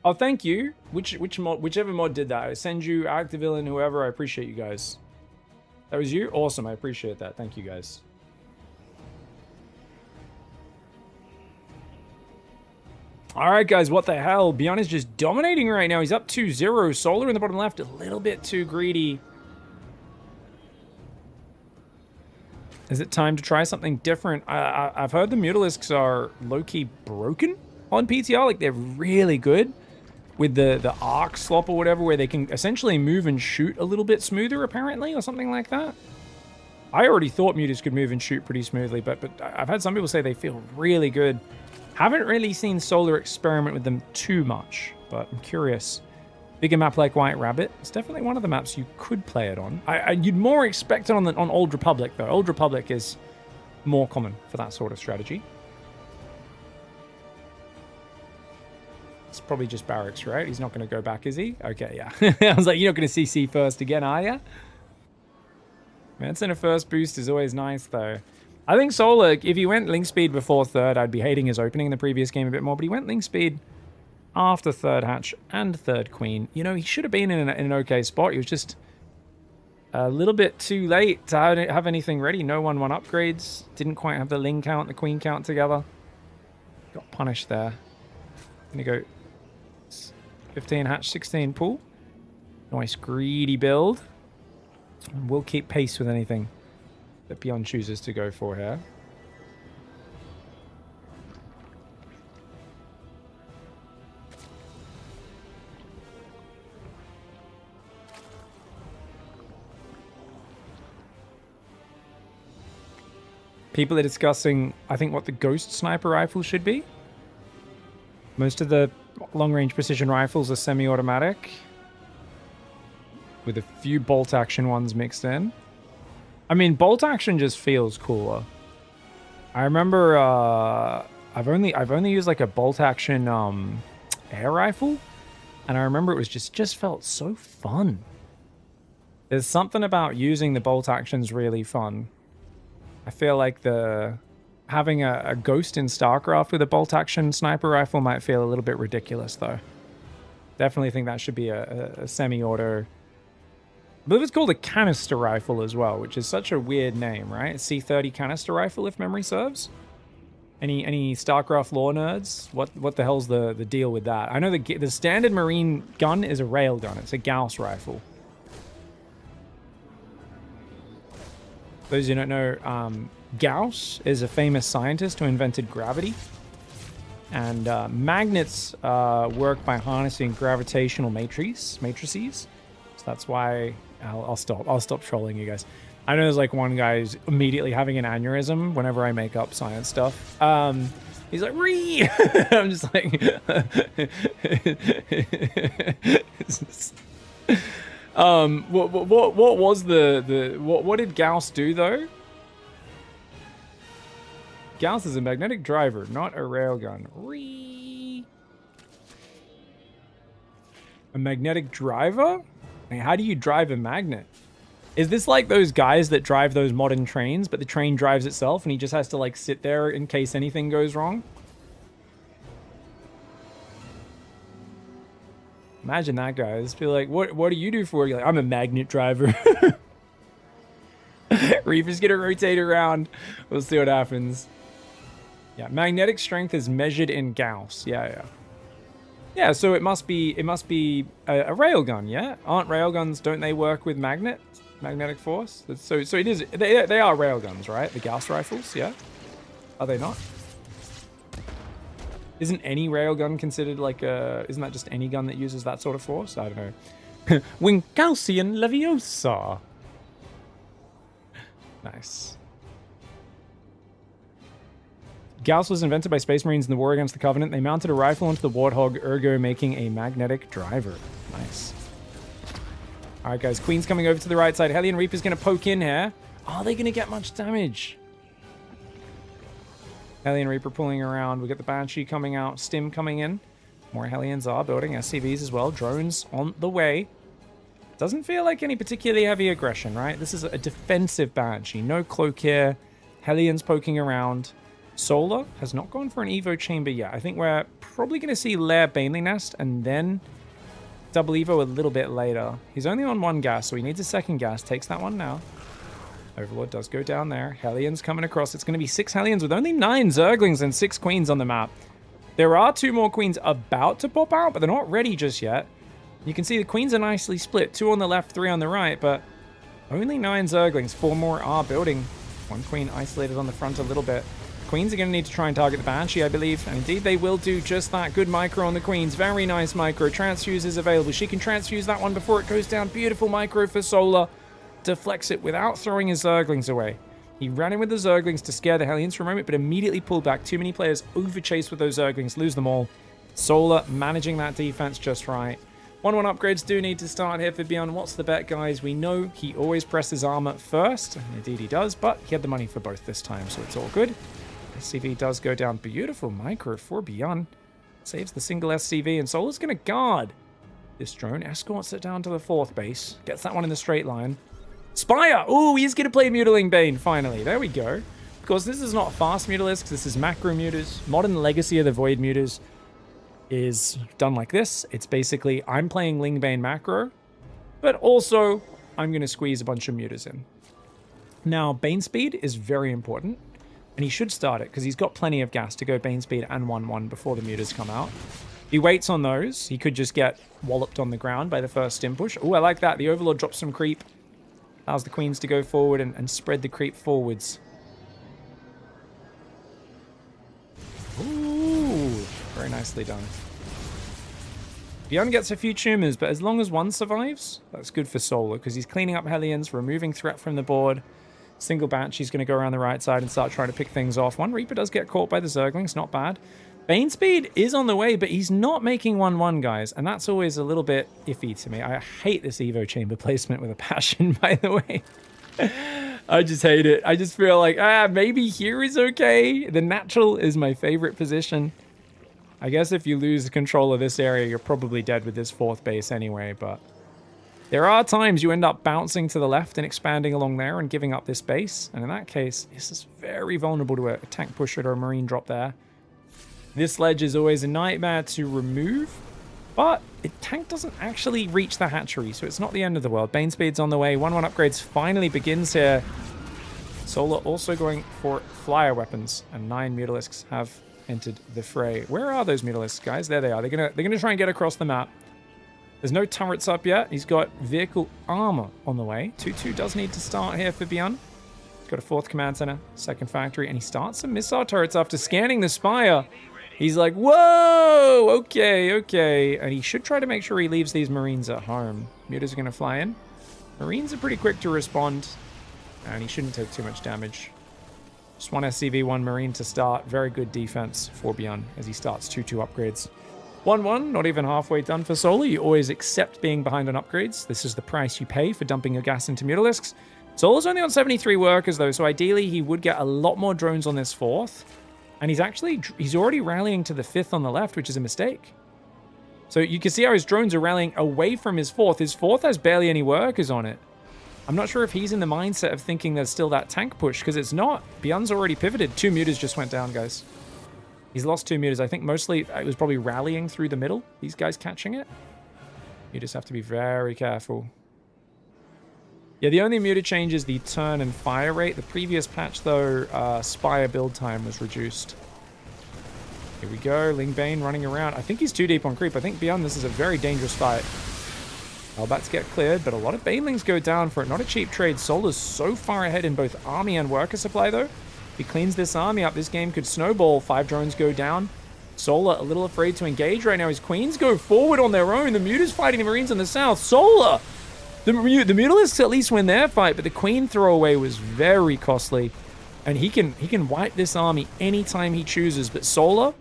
Oh, thank you. Whichever mod did that. I send you, Activillain, whoever. I appreciate you guys. That was you? Awesome. I appreciate that. Thank you, guys. All right, guys. What the hell? Beyond is just dominating right now. He's up 2-0. Solar in the bottom left. A little bit too greedy. Is it time to try something different? I've heard the Mutalisks are low-key broken on PTR. Like, they're really good with the arc slop or whatever, where they can essentially move and shoot a little bit smoother, apparently, or something like that. I already thought Mutas could move and shoot pretty smoothly, but I've had some people say they feel really good. Haven't really seen Solar experiment with them too much, but I'm curious. Bigger map like White Rabbit. It's definitely one of the maps you could play it on. You'd more expect it on Old Republic, though. Old Republic is more common for that sort of strategy. It's probably just barracks, right? He's not going to go back, is he? Okay, yeah. I was like, you're not going to CC first again, are you? Manson a first boost is always nice, though. I think Solar, if he went link speed before third, I'd be hating his opening in the previous game a bit more, but he went link speed after third hatch and third queen. You know, he should have been in an okay spot. He was just a little bit too late to have anything ready. No 1-1 upgrades. Didn't quite have the ling count, the queen count together. Got punished there. Gonna go 15 hatch, 16 pool. Nice greedy build. And we'll keep pace with anything that Beyond chooses to go for here. People are discussing, I think, what the Ghost Sniper rifle should be. Most of the long-range precision rifles are semi-automatic, with a few bolt-action ones mixed in. I mean, bolt-action just feels cooler. I remember I've only used like a bolt-action air rifle, and I remember it was just felt so fun. There's something about using the bolt actions really fun. I feel like having a ghost in StarCraft with a bolt action sniper rifle might feel a little bit ridiculous, though. Definitely think that should be a semi-auto. I believe it's called a canister rifle as well, which is such a weird name, right? C30 canister rifle, if memory serves. Any StarCraft lore nerds? What the hell's the deal with that? I know the standard Marine gun is a railgun. It's a Gauss rifle. Those who don't know, Gauss is a famous scientist who invented gravity. And magnets work by harnessing gravitational matrices. So that's why I'll stop trolling you guys. I know there's like one guy who's immediately having an aneurysm whenever I make up science stuff. He's like, "Ree!" I'm just like, what was what did Gauss do though? Gauss is a magnetic driver, not a railgun. Ree! A magnetic driver? I mean, how do you drive a magnet? Is this like those guys that drive those modern trains, but the train drives itself and he just has to like sit there in case anything goes wrong? Imagine that, guys. Be like, what do you do for work? You're like, I'm a magnet driver. Reaper's gonna rotate around. We'll see what happens. Yeah, magnetic strength is measured in Gauss. Yeah, so it must be a railgun, yeah? Aren't railguns, don't they work with magnetic force? So it is, they are railguns, right? The Gauss rifles, yeah? Are they not? Isn't any railgun considered like isn't that just any gun that uses that sort of force? I don't know. Winkausian Leviosa. Nice. Gauss was invented by Space Marines in the war against the Covenant. They mounted a rifle onto the Warthog, ergo making a magnetic driver. Nice. All right, guys. Queen's coming over to the right side. Hellion Reaper's going to poke in here. Are they going to get much damage? Hellion Reaper pulling around. We got the Banshee coming out. Stim coming in. More Hellions are building SCVs as well. Drones on the way. Doesn't feel like any particularly heavy aggression, right? This is a defensive Banshee. No cloak here. Hellions poking around. Solar has not gone for an Evo chamber yet. I think we're probably going to see Lair Baneling Nest and then double Evo a little bit later. He's only on 1 gas, so he needs a second gas. Takes that one now. Overlord does go down there. Hellions coming across. It's going to be 6 Hellions with only 9 Zerglings and 6 Queens on the map. There are 2 more Queens about to pop out, but they're not ready just yet. You can see the Queens are nicely split. 2 on the left, 3 on the right, but only 9 Zerglings. 4 more are building. 1 Queen isolated on the front a little bit. Queens are going to need to try and target the Banshee, I believe. And indeed, they will do just that. Good micro on the Queens. Very nice micro. Transfuse is available. She can transfuse that one before it goes down. Beautiful micro for Solar. Deflects it without throwing his Zerglings away. He ran in with the Zerglings to scare the Hellions for a moment, but immediately pulled back. Too many players overchase with those Zerglings. Lose them all. Solar managing that defense just right. 1-1 upgrades do need to start here for Beyond. What's the bet, guys? We know he always presses armor first. And indeed he does, but he had the money for both this time, so it's all good. SCV does go down. Beautiful micro for Beyond. Saves the single SCV, and Solar's going to guard this drone. Escorts it down to the 4th base. Gets that one in the straight line. Spire! Oh, he's going to play Mutiling Bane, finally. There we go. Of course, this is not fast Mutalisks. This is macro Mutas. Modern Legacy of the Void Mutas is done like this. It's basically, I'm playing Lingbane macro, but also I'm going to squeeze a bunch of Mutas in. Now, Bane speed is very important, and he should start it because he's got plenty of gas to go Bane speed and 1-1 before the Mutas come out. He waits on those. He could just get walloped on the ground by the first stim push. Oh, I like that. The Overlord drops some creep. Allows the Queens to go forward and spread the creep forwards. Ooh, very nicely done. Beyond gets a few tumors, but as long as one survives, that's good for Solar, because he's cleaning up Hellions, removing threat from the board. Single Banshee's going to go around the right side and start trying to pick things off. One Reaper does get caught by the Zerglings, not bad. Bane speed is on the way, but he's not making 1-1, guys, and that's always a little bit iffy to me. I hate this Evo chamber placement with a passion, by the way. I just hate it. I just feel like, maybe here is okay. The natural is my favorite position. I guess if you lose control of this area, you're probably dead with this 4th base anyway, but there are times you end up bouncing to the left and expanding along there and giving up this base, and in that case, this is very vulnerable to a tank pusher or a marine drop there. This ledge is always a nightmare to remove, but tank doesn't actually reach the hatchery, so it's not the end of the world. Bane speed's on the way. 1-1 upgrades finally begins here. Solar also going for flyer weapons, and 9 Mutalisks have entered the fray. Where are those Mutalisks, guys? There they are. They're gonna try and get across the map. There's no turrets up yet. He's got vehicle armor on the way. 2-2 does need to start here for Beyond. He's got a 4th command center, 2nd factory, and he starts some missile turrets after scanning the Spire. He's like, whoa, okay. And he should try to make sure he leaves these Marines at home. Mutas are going to fly in. Marines are pretty quick to respond, and he shouldn't take too much damage. Just 1 SCV, 1 Marine to start. Very good defense for Beyond as he starts 2-2 upgrades. 1-1, not even halfway done for Solar. You always accept being behind on upgrades. This is the price you pay for dumping your gas into Mutalisks. Solar's only on 73 workers, though, so ideally he would get a lot more drones on this 4th. And he's already rallying to the 5th on the left, which is a mistake. So you can see how his drones are rallying away from his 4th. His 4th has barely any workers on it. I'm not sure if he's in the mindset of thinking there's still that tank push, because it's not. Beyond's already pivoted. 2 Mutas just went down, guys. He's lost 2 Mutas. I think mostly it was probably rallying through the middle. These guys catching it. You just have to be very careful. Yeah, the only Muta change is the turn and fire rate. The previous patch, though, Spire build time was reduced. Here we go. Lingbane running around. I think he's too deep on creep. I think Beyond this is a very dangerous fight. Hellbats get cleared, but a lot of Banelings go down for it. Not a cheap trade. Solar's so far ahead in both army and worker supply, though. If he cleans this army up, this game could snowball. 5 drones go down. Solar a little afraid to engage right now. His Queens go forward on their own. The Muta's fighting the Marines in the south. Solar! The Mutalisks at least win their fight, but the Queen throwaway was very costly. And he can wipe this army anytime he chooses. But Solar,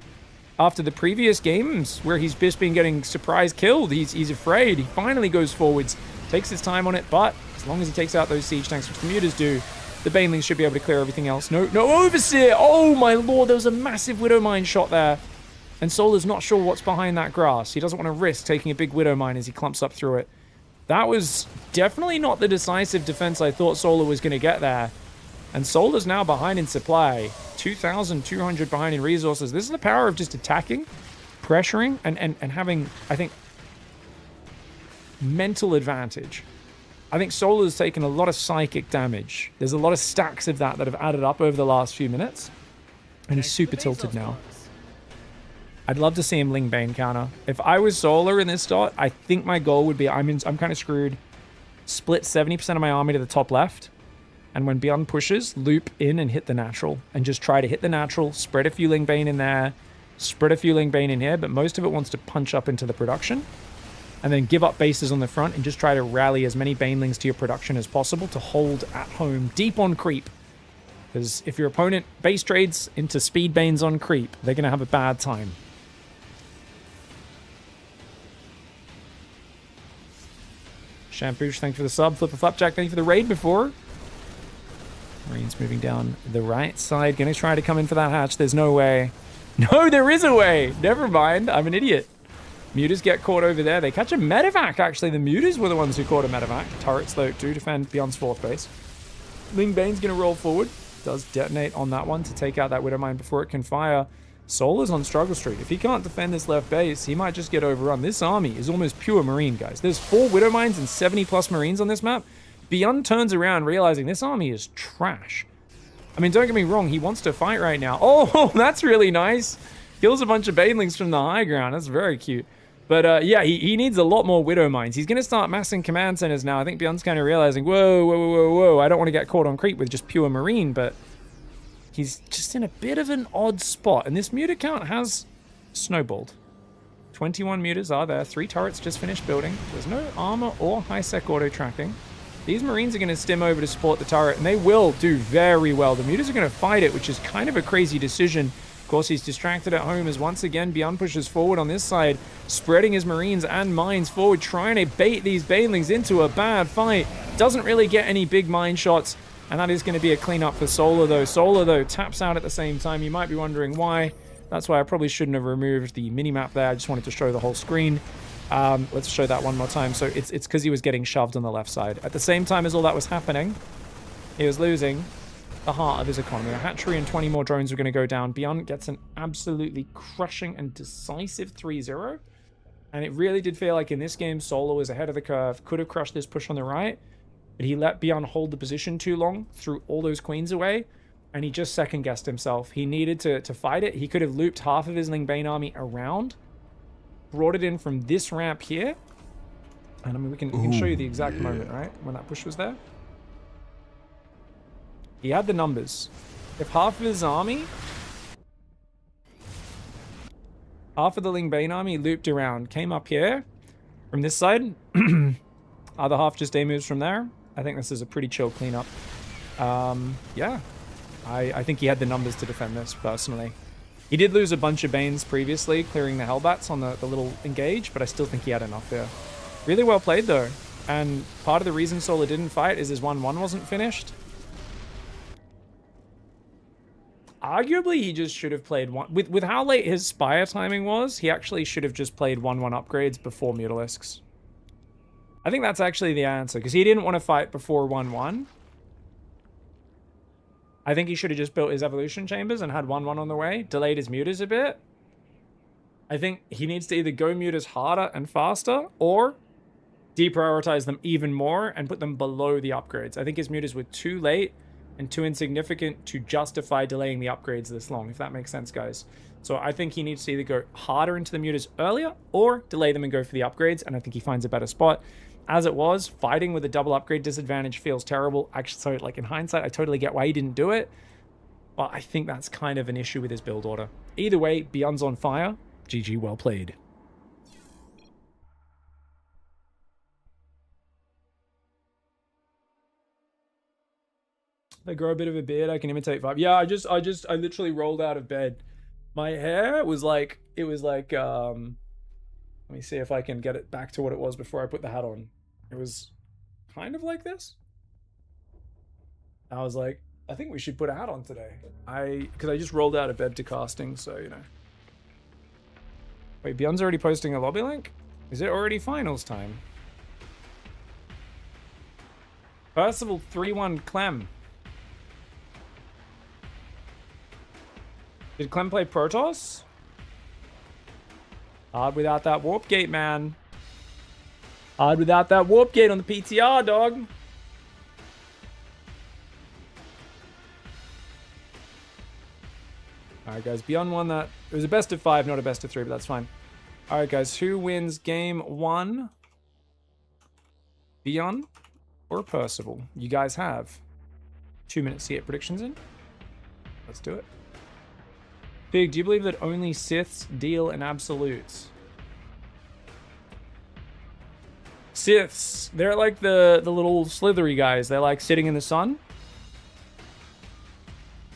after the previous games where he's just been getting surprise killed, he's afraid. He finally goes forwards, takes his time on it, but as long as he takes out those siege tanks, which the Mutas do, the Banelings should be able to clear everything else. No Overseer! Oh my lord, there was a massive Widow Mine shot there. And Solar's not sure what's behind that grass. He doesn't want to risk taking a big Widow Mine as he clumps up through it. That was definitely not the decisive defense I thought Solar was going to get there. And Solar's now behind in supply. 2,200 behind in resources. This is the power of just attacking, pressuring, and having, I think, mental advantage. I think Solar's taken a lot of psychic damage. There's a lot of stacks of that have added up over the last few minutes. And he's super tilted now. I'd love to see him Ling Bane counter. If I was Solar in this dot, I think my goal would be, I'm kind of screwed. Split 70% of my army to the top left. And when Beyond pushes, loop in and hit the natural. And just try to hit the natural, spread a few Ling Bane in there, spread a few Ling Bane in here, but most of it wants to punch up into the production. And then give up bases on the front and just try to rally as many Banelings to your production as possible to hold at home deep on creep. Because if your opponent base trades into speed Banes on creep, they're going to have a bad time. Shampoosh, thanks for the sub. Flipper Flapjack, thank you for the raid before. Marines moving down the right side. Going to try to come in for that hatch. There's no way. No, there is a way. Never mind. I'm an idiot. Mutas get caught over there. They catch a medevac, actually. The Mutas were the ones who caught a medevac. Turrets, though, do defend Beyond's fourth base. Ling Bane's going to roll forward. Does detonate on that one to take out that Widowmine before it can fire. Solar's on struggle street. If he can't defend this left base, he might just get overrun. This army is almost pure Marine, guys. There's 4 Widowmines and 70+ Marines on this map. Beyond turns around, realizing this army is trash. I mean, don't get me wrong. He wants to fight right now. Oh, that's really nice. Kills a bunch of Banelings from the high ground. That's very cute. But yeah, he needs a lot more Widow Mines. He's going to start massing command centers now. I think Beyond's kind of realizing, whoa. I don't want to get caught on creep with just pure Marine, but he's just in a bit of an odd spot. And this muta count has snowballed. 21 mutas are there. 3 turrets just finished building. There's no armor or high-sec auto tracking. These Marines are going to stim over to support the turret, and they will do very well. The mutas are going to fight it, which is kind of a crazy decision. Of course, he's distracted at home as once again Beyond pushes forward on this side, spreading his Marines and mines forward, trying to bait these Banelings into a bad fight. Doesn't really get any big mine shots, and that is going to be a cleanup for Solar, though. Solar, though, taps out at the same time. You might be wondering why. That's why I probably shouldn't have removed the minimap there. I just wanted to show the whole screen. Let's show that one more time. So it's because he was getting shoved on the left side. At the same time as all that was happening, he was losing the heart of his economy. A hatchery and 20 more drones were going to go down. Beyond gets an absolutely crushing and decisive 3-0. And it really did feel like in this game, Solar was ahead of the curve, could have crushed this push on the right, but he let Beyond hold the position too long, threw all those queens away, and he just second-guessed himself. He needed to fight it. He could have looped half of his Ling Bane army around, brought it in from this ramp here, and I mean, we can show you the exact moment, right, when that push was there. He had the numbers. If half of his army, half of the Ling Bane army looped around, came up here from this side, other half just A moves from there, I think this is a pretty chill cleanup. Yeah, I think he had the numbers to defend this, personally. He did lose a bunch of Banes previously, clearing the Hellbats on the little engage, but I still think he had enough here. Really well played, though. And part of the reason Solar didn't fight is his 1-1 wasn't finished. Arguably, he just should have played one. With how late his Spire timing was, he actually should have just played 1-1 upgrades before Mutalisks. I think that's actually the answer, because he didn't want to fight before 1-1. I think he should have just built his evolution chambers and had 1-1 on the way, delayed his mutas a bit. I think he needs to either go mutas harder and faster, or deprioritize them even more and put them below the upgrades. I think his mutas were too late and too insignificant to justify delaying the upgrades this long, if that makes sense, guys. So I think he needs to either go harder into the mutas earlier or delay them and go for the upgrades, and I think he finds a better spot. As it was, fighting with a double upgrade disadvantage feels terrible. Actually, so like in hindsight, I totally get why he didn't do it, but I think that's kind of an issue with his build order. Either way, Beyond's on fire. GG, well played. If I grow a bit of a beard, I can imitate vibe. Yeah, I literally rolled out of bed. My hair was like, let me see if I can get it back to what it was before I put the hat on. It was kind of like this. I was like, I think we should put a hat on today. Because I just rolled out of bed to casting, so, you know. Wait, Beyond's already posting a lobby link? Is it already finals time? Percival 3-1 Clem. Did Clem play Protoss? Hard without that warp gate, man. Hard without that warp gate on the PTR, dog. Alright, guys. Beyond won that. It was a best of 5, not a best of 3, but that's fine. Alright, guys. Who wins game 1? Beyond or Percival? You guys have 2 minutes to get predictions in. Let's do it. Pig, do you believe that only Siths deal in absolutes? Siths, they're like the little slithery guys. They're like sitting in the sun.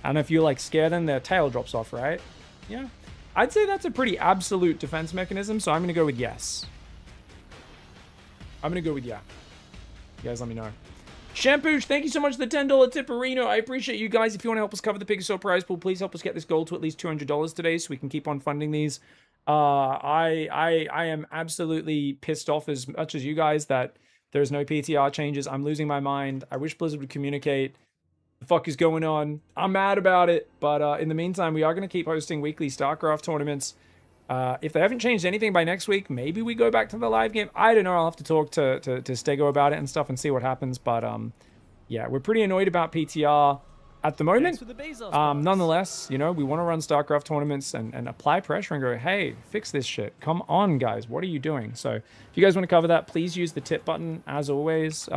And if you like scare them, their tail drops off, right? Yeah. I'd say that's a pretty absolute defense mechanism, so I'm going to go with yes. I'm going to go with yeah. You guys let me know. Shampoosh, thank you so much for the $10 tipperino. I appreciate you guys. If you want to help us cover the PiGosaur prize pool, please help us get this goal to at least $200 today so we can keep on funding these. I am absolutely pissed off as much as you guys that there's no PTR changes. I'm losing my mind. I wish Blizzard would communicate. The fuck is going on? I'm mad about it. But in the meantime, we are going to keep hosting weekly StarCraft tournaments. If they haven't changed anything by next week, maybe we go back to the live game. I don't know. I'll have to talk to Stego about it and stuff and see what happens. But yeah, we're pretty annoyed about PTR at the moment. Nonetheless, you know, we want to run StarCraft tournaments and apply pressure and go, hey, fix this shit. Come on, guys. What are you doing? So if you guys want to cover that, please use the tip button as always.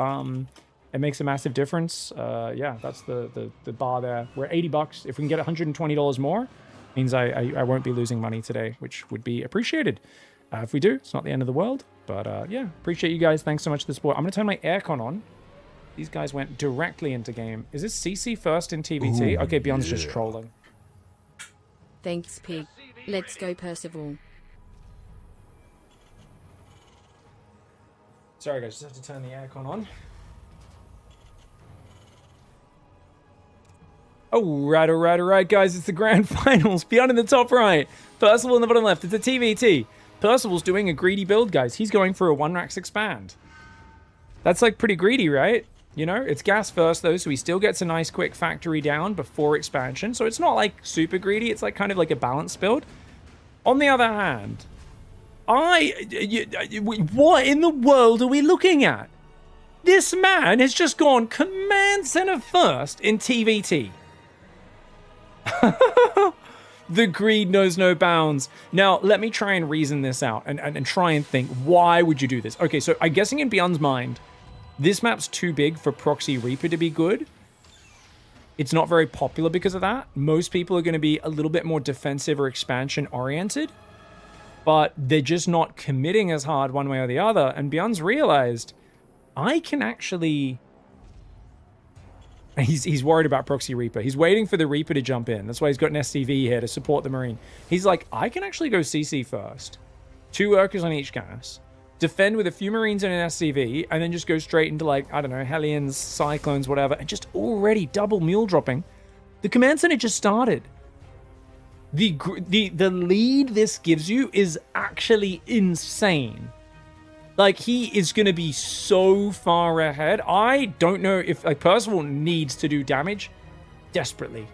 It makes a massive difference. Yeah, that's the bar there. We're $80. If we can get $120 more, means I won't be losing money today, which would be appreciated. If we do, it's not the end of the world. But yeah, appreciate you guys. Thanks so much for the support. I'm going to turn my aircon on. These guys went directly into game. Is this CC first in TVT? Ooh, okay, Beyond's just trolling. Thanks, Pig. Let's go, Percival. Sorry, guys. Just have to turn the aircon on. Alright, guys. It's the grand finals. Beyond in the top right. Percival in the bottom left. It's a TVT. Percival's doing a greedy build, guys. He's going for a 1-Rax expand. That's, like, pretty greedy, right? You know, it's gas first, though, so he still gets a nice quick factory down before expansion. So it's not, like, super greedy. It's, like, kind of like a balanced build. On the other hand, what in the world are we looking at? This man has just gone command center first in TVT. The greed knows no bounds. Now, let me try and reason this out and try and think, why would you do this? Okay, so I'm guessing in Beyond's mind, this map's too big for Proxy Reaper to be good. It's not very popular because of that. Most people are going to be a little bit more defensive or expansion oriented, but they're just not committing as hard one way or the other. And Beyond's realized, I can actually... He's worried about Proxy Reaper. He's waiting for the Reaper to jump in. That's why he's got an SCV here to support the Marine. He's like, I can actually go CC first. 2 Urkers on each gas. Defend with a few Marines and an SCV. And then just go straight into, like, I don't know, Hellions, Cyclones, whatever. And just already double mule dropping. The command center just started. The lead this gives you is actually insane. Like, he is going to be so far ahead. I don't know if, like, Percival needs to do damage desperately.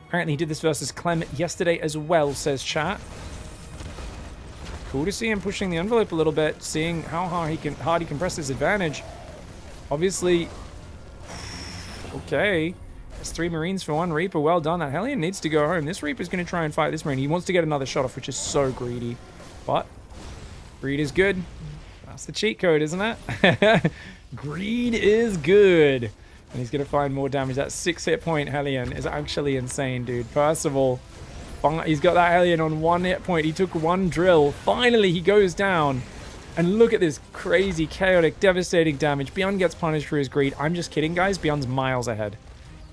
Apparently, he did this versus Clem yesterday as well, says chat. Cool to see him pushing the envelope a little bit, seeing how hard he can press his advantage. Obviously, okay. That's 3 Marines for 1 Reaper. Well done. That Hellion needs to go home. This Reaper's going to try and fight this Marine. He wants to get another shot off, which is so greedy. But greed is good. That's the cheat code, isn't it? Greed is good. And he's going to find more damage. That 6 hit point Hellion is actually insane, dude. Percival, he's got that Hellion on 1 hit point. He took 1 drill. Finally, he goes down. And look at this crazy, chaotic, devastating damage. Beyond gets punished for his greed. I'm just kidding, guys. Beyond's miles ahead.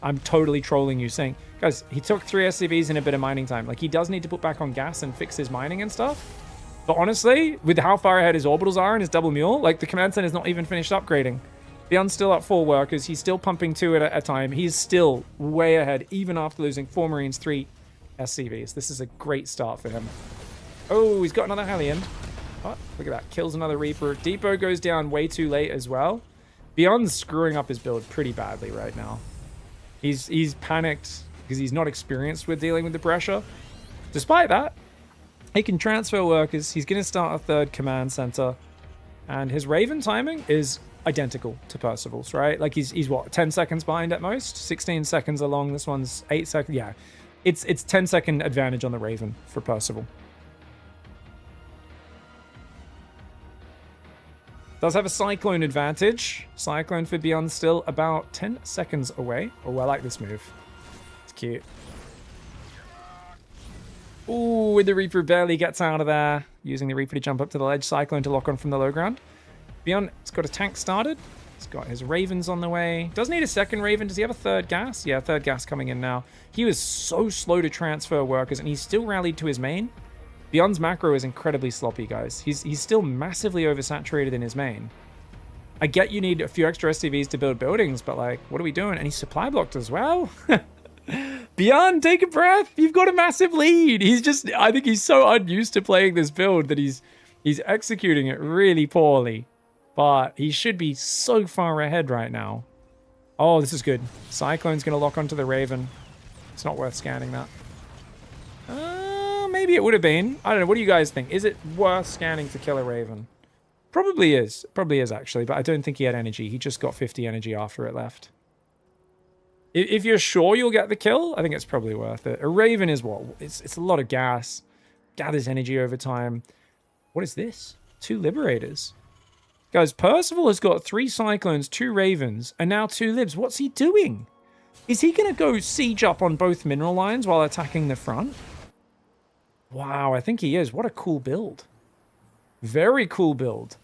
I'm totally trolling you, saying, guys, he took 3 SCVs in a bit of mining time. Like, he does need to put back on gas and fix his mining and stuff. But honestly, with how far ahead his orbitals are and his double mule, like, the command center is not even finished upgrading. Beyond's still at 4 workers. He's still pumping 2 at a time. He's still way ahead, even after losing 4 Marines, 3 SCVs. This is a great start for him. Oh, he's got another Hellion. Oh, look at that. Kills another Reaper. Depot goes down way too late as well. Beyond's screwing up his build pretty badly right now. He's panicked because he's not experienced with dealing with the pressure. Despite that, he can transfer workers. He's going to start a third command center. And his Raven timing is identical to Percival's, right? Like he's what, 10 seconds behind at most? 16 seconds along. This one's 8 seconds. Yeah, it's 10-second advantage on the Raven for Percival. Does have a Cyclone advantage. Cyclone for Beyond still about 10 seconds away. Oh, I like this move. It's cute. Ooh, the Reaper barely gets out of there. Using the Reaper to jump up to the ledge. Cyclone to lock on from the low ground. Beyond, it's got a tank started. He's got his Ravens on the way. Does need a second Raven. Does he have a third gas? Yeah, third gas coming in now. He was so slow to transfer workers, and he's still rallied to his main. Beyond's macro is incredibly sloppy, guys. He's still massively oversaturated in his main. I get you need a few extra SCVs to build buildings, but like, what are we doing? And he's supply blocked as well. Beyond, take a breath. You've got a massive lead. I think he's so unused to playing this build that he's executing it really poorly. But he should be so far ahead right now. Oh, this is good. Cyclone's going to lock onto the Raven. It's not worth scanning that. Maybe it would have been. I don't know. What do you guys think? Is it worth scanning to kill a Raven? Probably is. Probably is, actually. But I don't think he had energy. He just got 50 energy after it left. If you're sure you'll get the kill, I think it's probably worth it. A Raven is what? It's a lot of gas. Gathers energy over time. What is this? 2 Liberators. Guys, Percival has got 3 Cyclones, 2 Ravens, and now 2 Libs. What's he doing? Is he going to go siege up on both mineral lines while attacking the front? Wow, I think he is. What a cool build. Very cool build.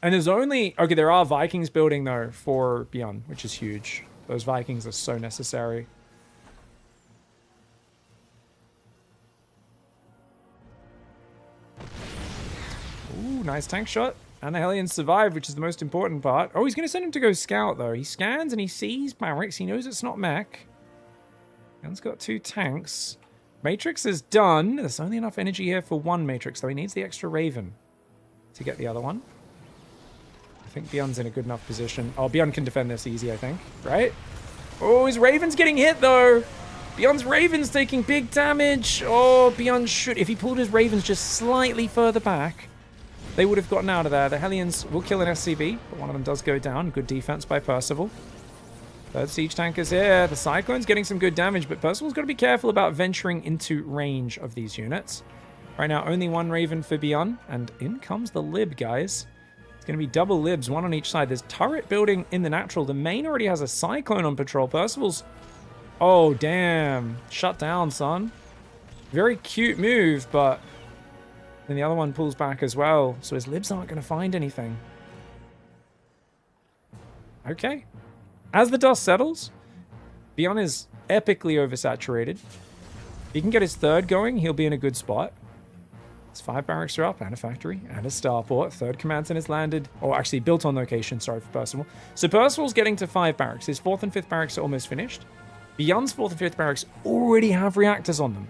And there's only... Okay, there are Vikings building, though, for Beyond, which is huge. Those Vikings are so necessary. Ooh, nice tank shot. And the Hellions survived, which is the most important part. Oh, he's going to send him to go scout, though. He scans and he sees barracks. He knows it's not mech. Beyond's got 2 tanks. Matrix is done. There's only enough energy here for 1 Matrix, though he needs the extra Raven to get the other one. I think Beyond's in a good enough position. Oh, Beyond can defend this easy, I think. Right? Oh, his Raven's getting hit, though. Beyond's Raven's taking big damage. Oh, Beyond should... If he pulled his Ravens just slightly further back, they would have gotten out of there. The Hellions will kill an SCV, but one of them does go down. Good defense by Percival. Third siege tank is here. The Cyclone's getting some good damage, but Percival's got to be careful about venturing into range of these units. Right now, only 1 Raven for Beyond, and in comes the Lib, guys. It's going to be double Libs, 1 on each side. There's turret building in the natural. The main already has a Cyclone on patrol. Percival's... Oh, damn. Shut down, son. Very cute move, but... Then the other one pulls back as well, so his Libs aren't going to find anything. Okay. As the dust settles, Beyond is epically oversaturated. If he can get his third going, he'll be in a good spot. His 5 barracks are up, and a factory, and a starport. Third command center is landed. Oh, actually, built on location. Sorry for Percival. So Percival's getting to 5 barracks. His 4th and 5th barracks are almost finished. Beyond's 4th and 5th barracks already have reactors on them.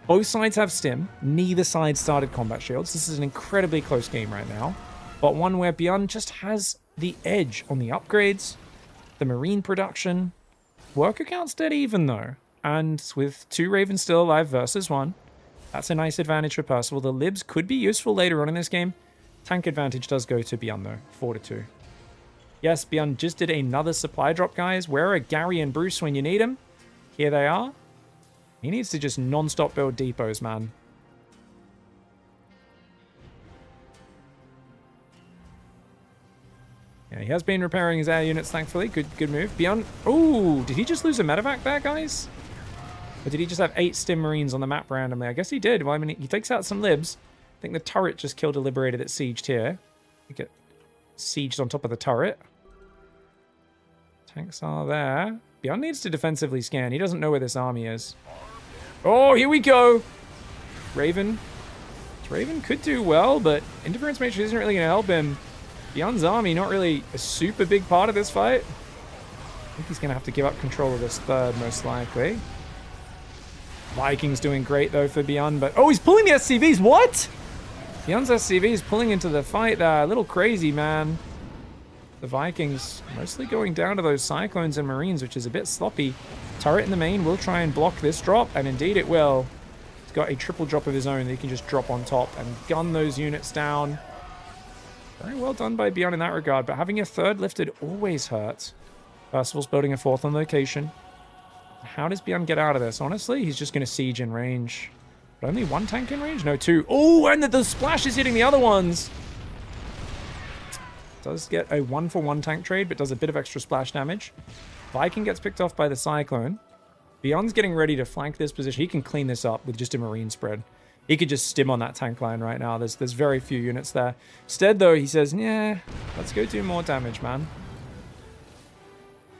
Both sides have stim. Neither side started combat shields. This is an incredibly close game right now. But one where Beyond just has the edge on the upgrades, the marine production. Worker count's dead even, though. And with 2 Ravens still alive versus 1, that's a nice advantage for Percival. The Libs could be useful later on in this game. Tank advantage does go to Beyond, though. 4-2. Yes, Beyond just did another supply drop, guys. Where are Gary and Bruce when you need them? Here they are. He needs to just non-stop build depots, man. Yeah, he has been repairing his air units, thankfully. Good move. Beyond... Ooh, did he just lose a medevac there, guys? Or did he just have 8 stim marines on the map randomly? I guess he did. Well, I mean, he takes out some Libs. I think the turret just killed a Liberator that sieged here. I think it sieged on top of the turret. Tanks are there. Beyond needs to defensively scan. He doesn't know where this army is. Oh, here we go! Raven. Raven could do well, but Interference Matrix isn't really going to help him. Beyond's army, not really a super big part of this fight. I think he's going to have to give up control of this third, most likely. Vikings doing great, though, for Beyond, but... Oh, he's pulling the SCVs! What? Beyond's SCV is pulling into the fight there. A little crazy, man. The Vikings mostly going down to those Cyclones and Marines, which is a bit sloppy. Turret in the main will try and block this drop, and indeed it will. He's got a triple drop of his own that he can just drop on top and gun those units down. Very well done by Beyond in that regard, but having a third lifted always hurts. Percival's building a fourth on location. How does Beyond get out of this? Honestly, he's just going to siege in range. But only one tank in range? No, two. Oh, and the splash is hitting the other ones. Does get a 1-for-1 tank trade, but does a bit of extra splash damage. Viking gets picked off by the Cyclone. Beyond's getting ready to flank this position. He can clean this up with just a Marine spread. He could just stim on that tank line right now. There's very few units there. Instead, though, he says, yeah, let's go do more damage, man.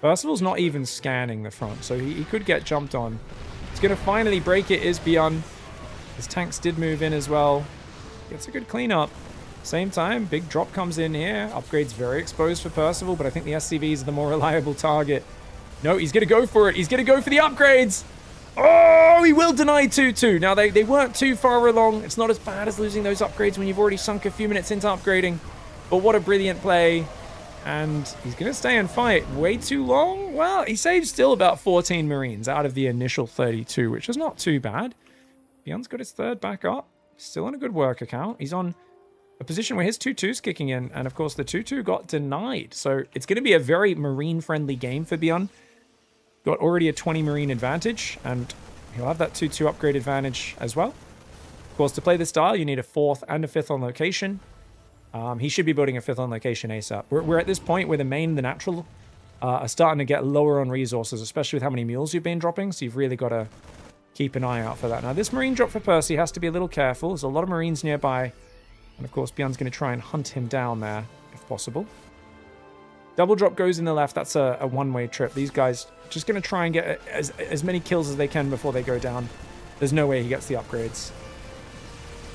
Percival's not even scanning the front, so he could get jumped on. He's going to finally break it, is Beyond. His tanks did move in as well. Gets a good cleanup. Same time, big drop comes in here. Upgrade's very exposed for Percival, but I think the SCVs are the more reliable target. No, he's going to go for it. He's going to go for the upgrades. Oh, he will deny 2-2. Now, they weren't too far along. It's not as bad as losing those upgrades when you've already sunk a few minutes into upgrading. But what a brilliant play. And he's going to stay and fight. Way too long? Well, he saves still about 14 Marines out of the initial 32, which is not too bad. Beyond's got his third back up. Still on a good work account. He's on a position where his 2-2's kicking in, and of course the 2-2 got denied. So it's going to be a very Marine-friendly game for Beyond. Got already a 20 Marine advantage, and he'll have that 2-2 upgrade advantage as well. Of course, to play this style, you need a 4th and a 5th on location. He should be building a 5th on location ASAP. We're at this point where the main, the natural, are starting to get lower on resources, especially with how many mules you've been dropping, so you've really got to keep an eye out for that. Now, this Marine drop for Percy has to be a little careful. There's a lot of Marines nearby. And of course, Beyond's going to try and hunt him down there, if possible. Double drop goes in the left. That's a one-way trip. These guys just going to try and get as many kills as they can before they go down. There's no way he gets the upgrades.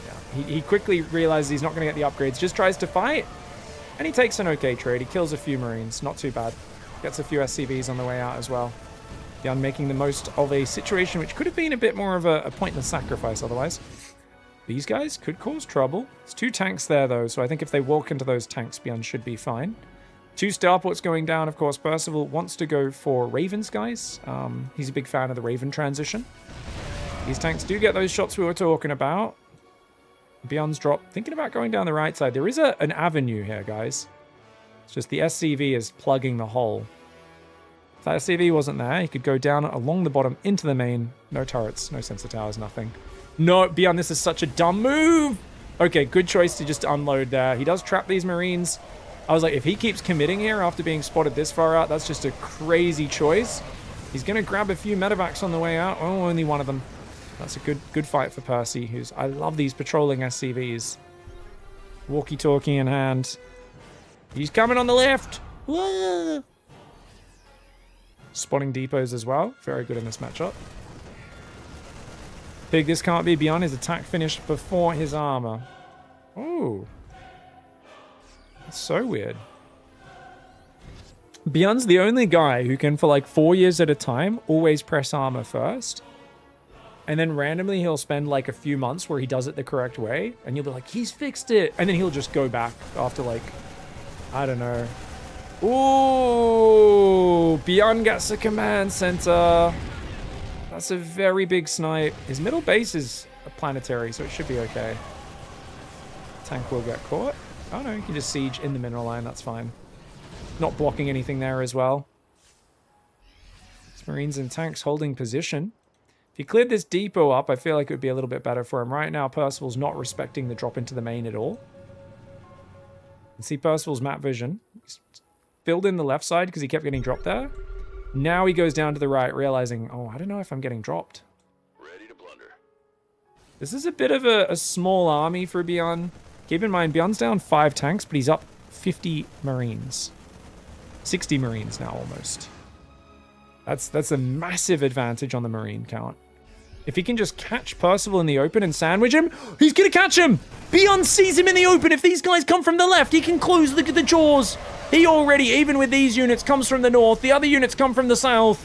Yeah, he quickly realizes he's not going to get the upgrades. Just tries to fight. And he takes an okay trade. He kills a few Marines. Not too bad. Gets a few SCVs on the way out as well. Beyond making the most of a situation which could have been a bit more of a pointless sacrifice otherwise. These guys could cause trouble. There's 2 tanks there, though, so I think if they walk into those tanks, Beyond should be fine. 2 starports going down, of course. Percival wants to go for Ravens, guys. He's a big fan of the Raven transition. These tanks do get those shots we were talking about. Beyond's drop. Thinking about going down the right side. There is an avenue here, guys. It's just the SCV is plugging the hole. If that SCV wasn't there, he could go down along the bottom into the main. No turrets, no sensor towers, nothing. No, Beyond, this is such a dumb move. Okay, good choice to just unload there. He does trap these Marines. I was like, if he keeps committing here after being spotted this far out, that's just a crazy choice. He's going to grab a few medevacs on the way out. Oh, only one of them. That's a good fight for Percy, who's... I love these patrolling SCVs. Walkie-talkie in hand. He's coming on the left. Whoa. Spotting depots as well. Very good in this matchup. Pig, this can't be Beyond. His attack finished before his armor. Oh. That's so weird. Beyond's the only guy who can, for like 4 years at a time, always press armor first. And then randomly he'll spend like a few months where he does it the correct way. And you'll be like, he's fixed it. And then he'll just go back after like, I don't know. Ooh. Beyond gets a command center. That's a very big snipe. His middle base is a planetary, so it should be okay. Tank will get caught. Oh no, you can just siege in the mineral line, that's fine. Not blocking anything there as well. It's Marines and tanks holding position. If he cleared this depot up, I feel like it would be a little bit better for him. Right now, Percival's not respecting the drop into the main at all. You can see Percival's map vision. He's filled in the left side because he kept getting dropped there. Now he goes down to the right, realizing, oh, I don't know if I'm getting dropped. Ready to blunder. This is a bit of a small army for Beyond. Keep in mind, Beyond's down 5 tanks, but he's up 50 Marines. 60 Marines now, almost. That's a massive advantage on the Marine count. If he can just catch Percival in the open and sandwich him, he's going to catch him! Beyond sees him in the open. If these guys come from the left, he can close the jaws. He already, even with these units, comes from the north. The other units come from the south.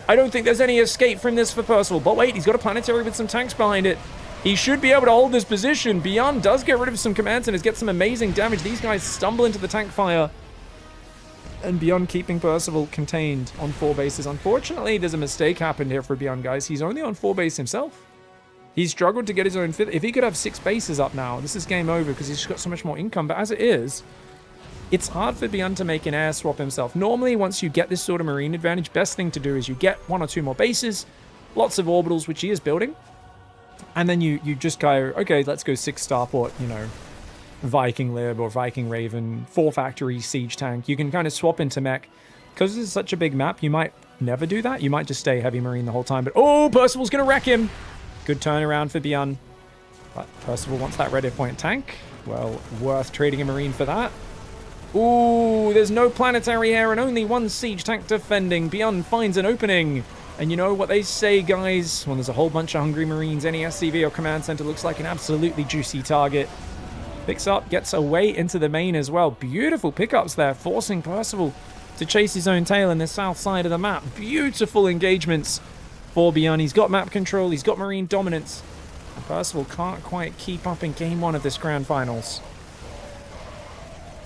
I don't think there's any escape from this for Percival. But wait, he's got a planetary with some tanks behind it. He should be able to hold this position. Beyond does get rid of some command centers, get some amazing damage. These guys stumble into the tank fire. And Beyond keeping Percival contained on 4 bases. Unfortunately, there's a mistake happened here for Beyond, guys. He's only on 4 base himself. He's struggled to get his own 5th. If he could have 6 bases up now, this is game over because he's got so much more income. But as it is, it's hard for Beyond to make an air swap himself. Normally, once you get this sort of marine advantage, best thing to do is you get 1 or 2 more bases, lots of orbitals, which he is building. And then you just go, okay, let's go 6 starport, you know, Viking Lib or Viking Raven, 4 factory siege tank. You can kind of swap into mech. Because this is such a big map, you might never do that. You might just stay heavy marine the whole time. But, oh, Percival's going to wreck him. Good turnaround for Beyond. But Percival wants that red point tank. Well, worth trading a marine for that. Ooh, there's no planetary here and only 1 siege tank defending. Beyond finds an opening. And you know what they say, guys? When there's a whole bunch of hungry marines, any SCV or command center looks like an absolutely juicy target. Picks up, gets away into the main as well. Beautiful pickups there, forcing Percival to chase his own tail in the south side of the map. Beautiful engagements for Beyond. He's got map control, he's got marine dominance. And Percival can't quite keep up in game 1 of this grand finals.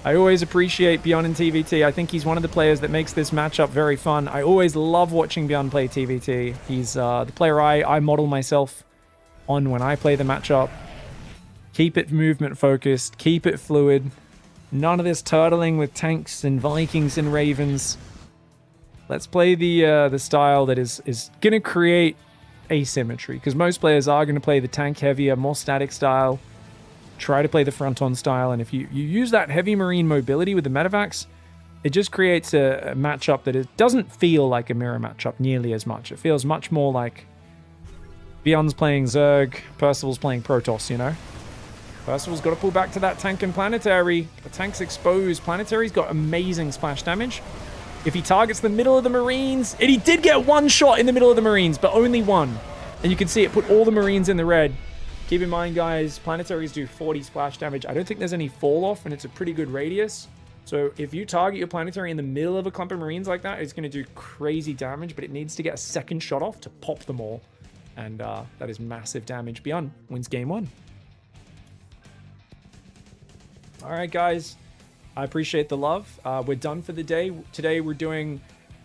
I always appreciate Beyond in TVT. I think he's one of the players that makes this matchup very fun. I always love watching Beyond play TVT. He's the player I model myself on when I play the matchup. Keep it movement focused, keep it fluid. None of this turtling with tanks and Vikings and Ravens. Let's play the style that is going to create asymmetry, because most players are going to play the tank heavier, more static style. Try to play the front-on style, and if you use that heavy marine mobility with the medevacs, it just creates a matchup that it doesn't feel like a mirror matchup nearly as much. It feels much more like Beyond's playing Zerg, Percival's playing Protoss, you know? Percival's got to pull back to that tank and planetary. The tank's exposed. Planetary's got amazing splash damage. If he targets the middle of the marines, and he did get 1 shot in the middle of the marines, but only 1. And you can see it put all the marines in the red. Keep in mind, guys, planetaries do 40 splash damage. I don't think there's any fall off, and it's a pretty good radius. So if you target your planetary in the middle of a clump of marines like that, it's going to do crazy damage, but it needs to get a 2nd shot off to pop them all. And that is massive damage. Beyond wins game 1. All right, guys. I appreciate the love. We're done for the day. Today we're doing...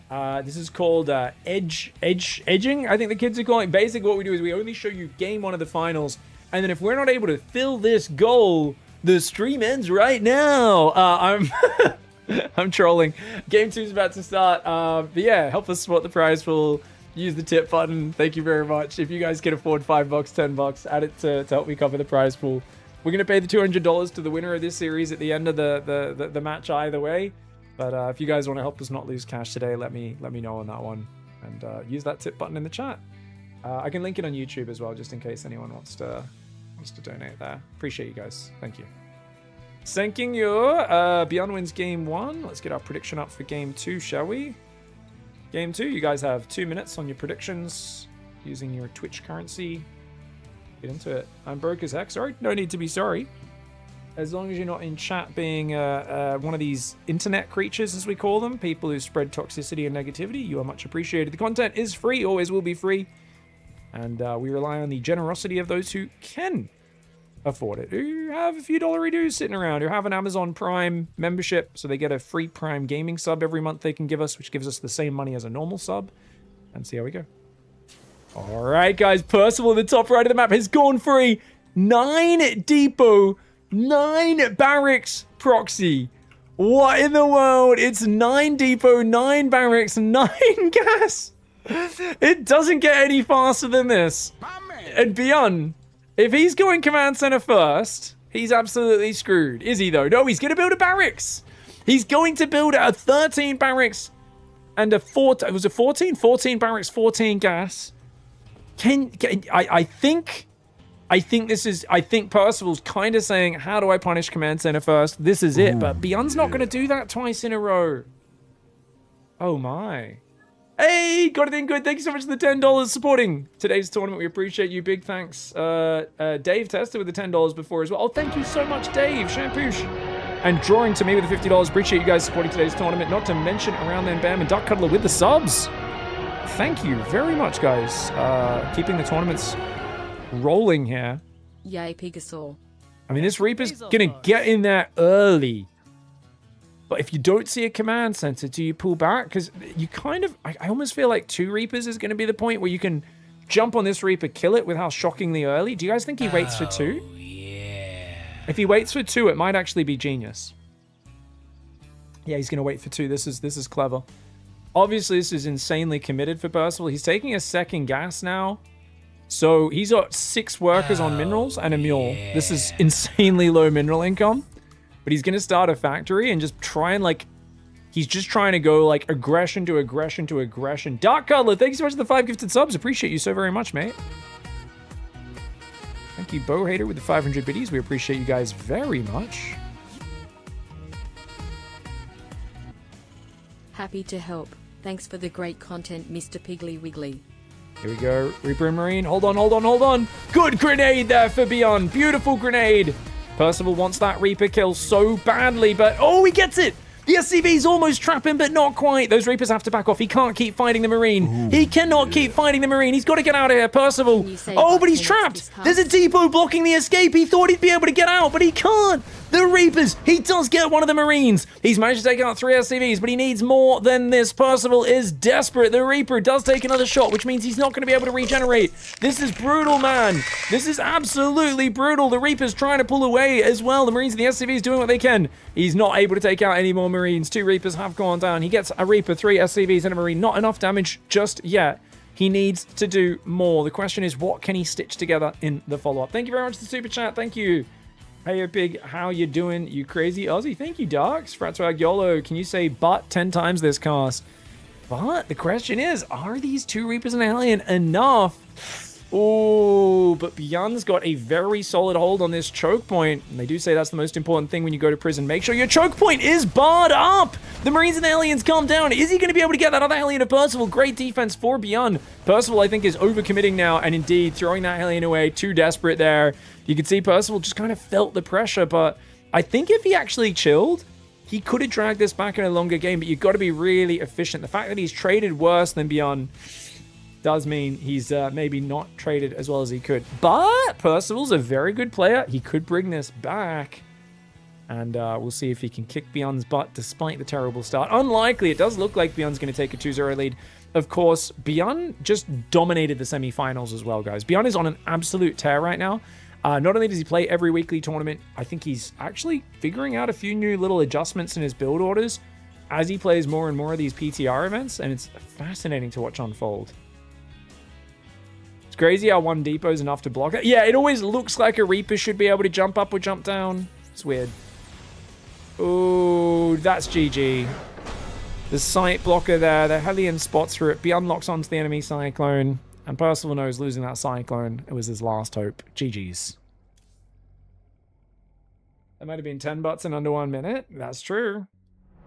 this is called edging, I think the kids are calling it. Basically what we do is we only show you game 1 of the finals, and then if we're not able to fill this goal, the stream ends right now. I'm trolling. Game 2 is about to start. But yeah, help us support the prize pool. Use the tip button. Thank you very much. If you guys can afford $5, $10, add it to help me cover the prize pool. We're going to pay the $200 to the winner of this series at the end of the match either way. But if you guys want to help us not lose cash today, let me know on that one. And use that tip button in the chat. I can link it on YouTube as well, just in case anyone wants to donate there. Appreciate you guys. Thank you. Thanking you. Beyond wins game 1. Let's get our prediction up for game 2, shall we? Game 2, you guys have 2 minutes on your predictions using your Twitch currency. Get into it. I'm broke as heck. Sorry. No need to be sorry. As long as you're not in chat being one of these internet creatures, as we call them, people who spread toxicity and negativity, you are much appreciated. The content is free, always will be free. And we rely on the generosity of those who can afford it, who have a few dollary dues sitting around, who have an Amazon Prime membership, so they get a free Prime gaming sub every month they can give us, which gives us the same money as a normal sub. And see how we go. All right, guys. Percival in the top right of the map has gone for a 9 depot, 9 barracks proxy. What in the world? It's 9 depot, 9 barracks, 9 gas. It doesn't get any faster than this. And Beyond, if he's going command center first, he's absolutely screwed. Is he, though? No, he's going to build a barracks. He's going to build a 13 barracks and a 14. Was it 14? 14 barracks, 14 gas. I think Percival's kind of saying, how do I punish command center first? This is it. But Beyond's not going to do that twice in a row. Oh, my. Hey, got it in good. Thank you so much for the $10 supporting today's tournament. We appreciate you. Big thanks. Dave tested with the $10 before as well. Oh, thank you so much, Dave. Shampoosh. And drawing to me with the $50. Appreciate you guys supporting today's tournament. Not to mention Around Then Bam and Duck Cuddler with the subs. Thank you very much, guys. Keeping the tournaments rolling here. Yay, PiGosaur. I mean, this Reaper's gonna get in there early. But if you don't see a command center, do you pull back? Because you kind of, I almost feel like 2 Reapers is going to be the point where you can jump on this Reaper, kill it with how shockingly early. Do you guys think he waits for 2? Yeah. If he waits for 2, it might actually be genius. Yeah, he's going to wait for 2. This is clever. Obviously, this is insanely committed for Percival. He's taking a second gas now. So he's got 6 workers on minerals and a mule. Yeah. This is insanely low mineral income. But he's going to start a factory and just try and, like, he's just trying to go, like, aggression to aggression to aggression. Dark Cutler, thank you so much for the 5 gifted subs. Appreciate you so very much, mate. Thank you, Bo Hater, with the 500 biddies. We appreciate you guys very much. Happy to help. Thanks for the great content, Mr. Piggly Wiggly. Here we go. Reaper and Marine. Hold on, hold on, hold on. Good grenade there for Beyond. Beautiful grenade. Percival wants that Reaper kill so badly, but oh, he gets it. The SCV's almost trapping, but not quite. Those Reapers have to back off. He can't keep fighting the Marine. He cannot keep fighting the Marine. He's got to get out of here. Percival. Oh, but he's trapped. There's a depot blocking the escape. He thought he'd be able to get out, but he can't. The Reapers. He does get one of the Marines. He's managed to take out 3 SCVs, but he needs more than this. Percival is desperate. The Reaper does take another shot, which means he's not going to be able to regenerate. This is brutal, man. This is absolutely brutal. The Reaper's trying to pull away as well. The Marines and the SCVs doing what they can. He's not able to take out any more Marines. 2 Reapers have gone down. He gets a Reaper, 3 SCVs, and a Marine. Not enough damage just yet. He needs to do more. The question is, what can he stitch together in the follow-up? Thank you very much for the super chat. Thank you. Hey, Pig, how you doing, you crazy Aussie? Thank you, Darks. Fratswag YOLO, can you say but 10 times this cast? But the question is, are these 2 Reapers and Alien enough? Oh, but Beyond's got a very solid hold on this choke point. And they do say that's the most important thing when you go to prison. Make sure your choke point is barred up. The Marines and the Aliens calm down. Is he going to be able to get that other Alien of Percival? Great defense for Beyond. Percival, I think, is overcommitting now. And indeed, throwing that Alien away. Too desperate there. You can see Percival just kind of felt the pressure. But I think if he actually chilled, he could have dragged this back in a longer game. But you've got to be really efficient. The fact that he's traded worse than Beyond does mean he's maybe not traded as well as he could. But Percival's a very good player. He could bring this back. And we'll see if he can kick Beyond's butt despite the terrible start. Unlikely. It does look like Beyond's going to take a 2-0 lead. Of course, Beyond just dominated the semifinals as well, guys. Beyond is on an absolute tear right now. Not only does he play every weekly tournament, I think he's actually figuring out a few new little adjustments in his build orders as he plays more and more of these PTR events. And it's fascinating to watch unfold. Crazy how 1 depot is enough to block it. Yeah, it always looks like a Reaper should be able to jump up or jump down. It's weird. Oh, that's GG. The sight blocker there. The Hellion spots through it. Beyond locks onto the enemy Cyclone. And Percival knows losing that Cyclone, it was his last hope. GG's. That might have been 10 butts in under 1 minute. That's true.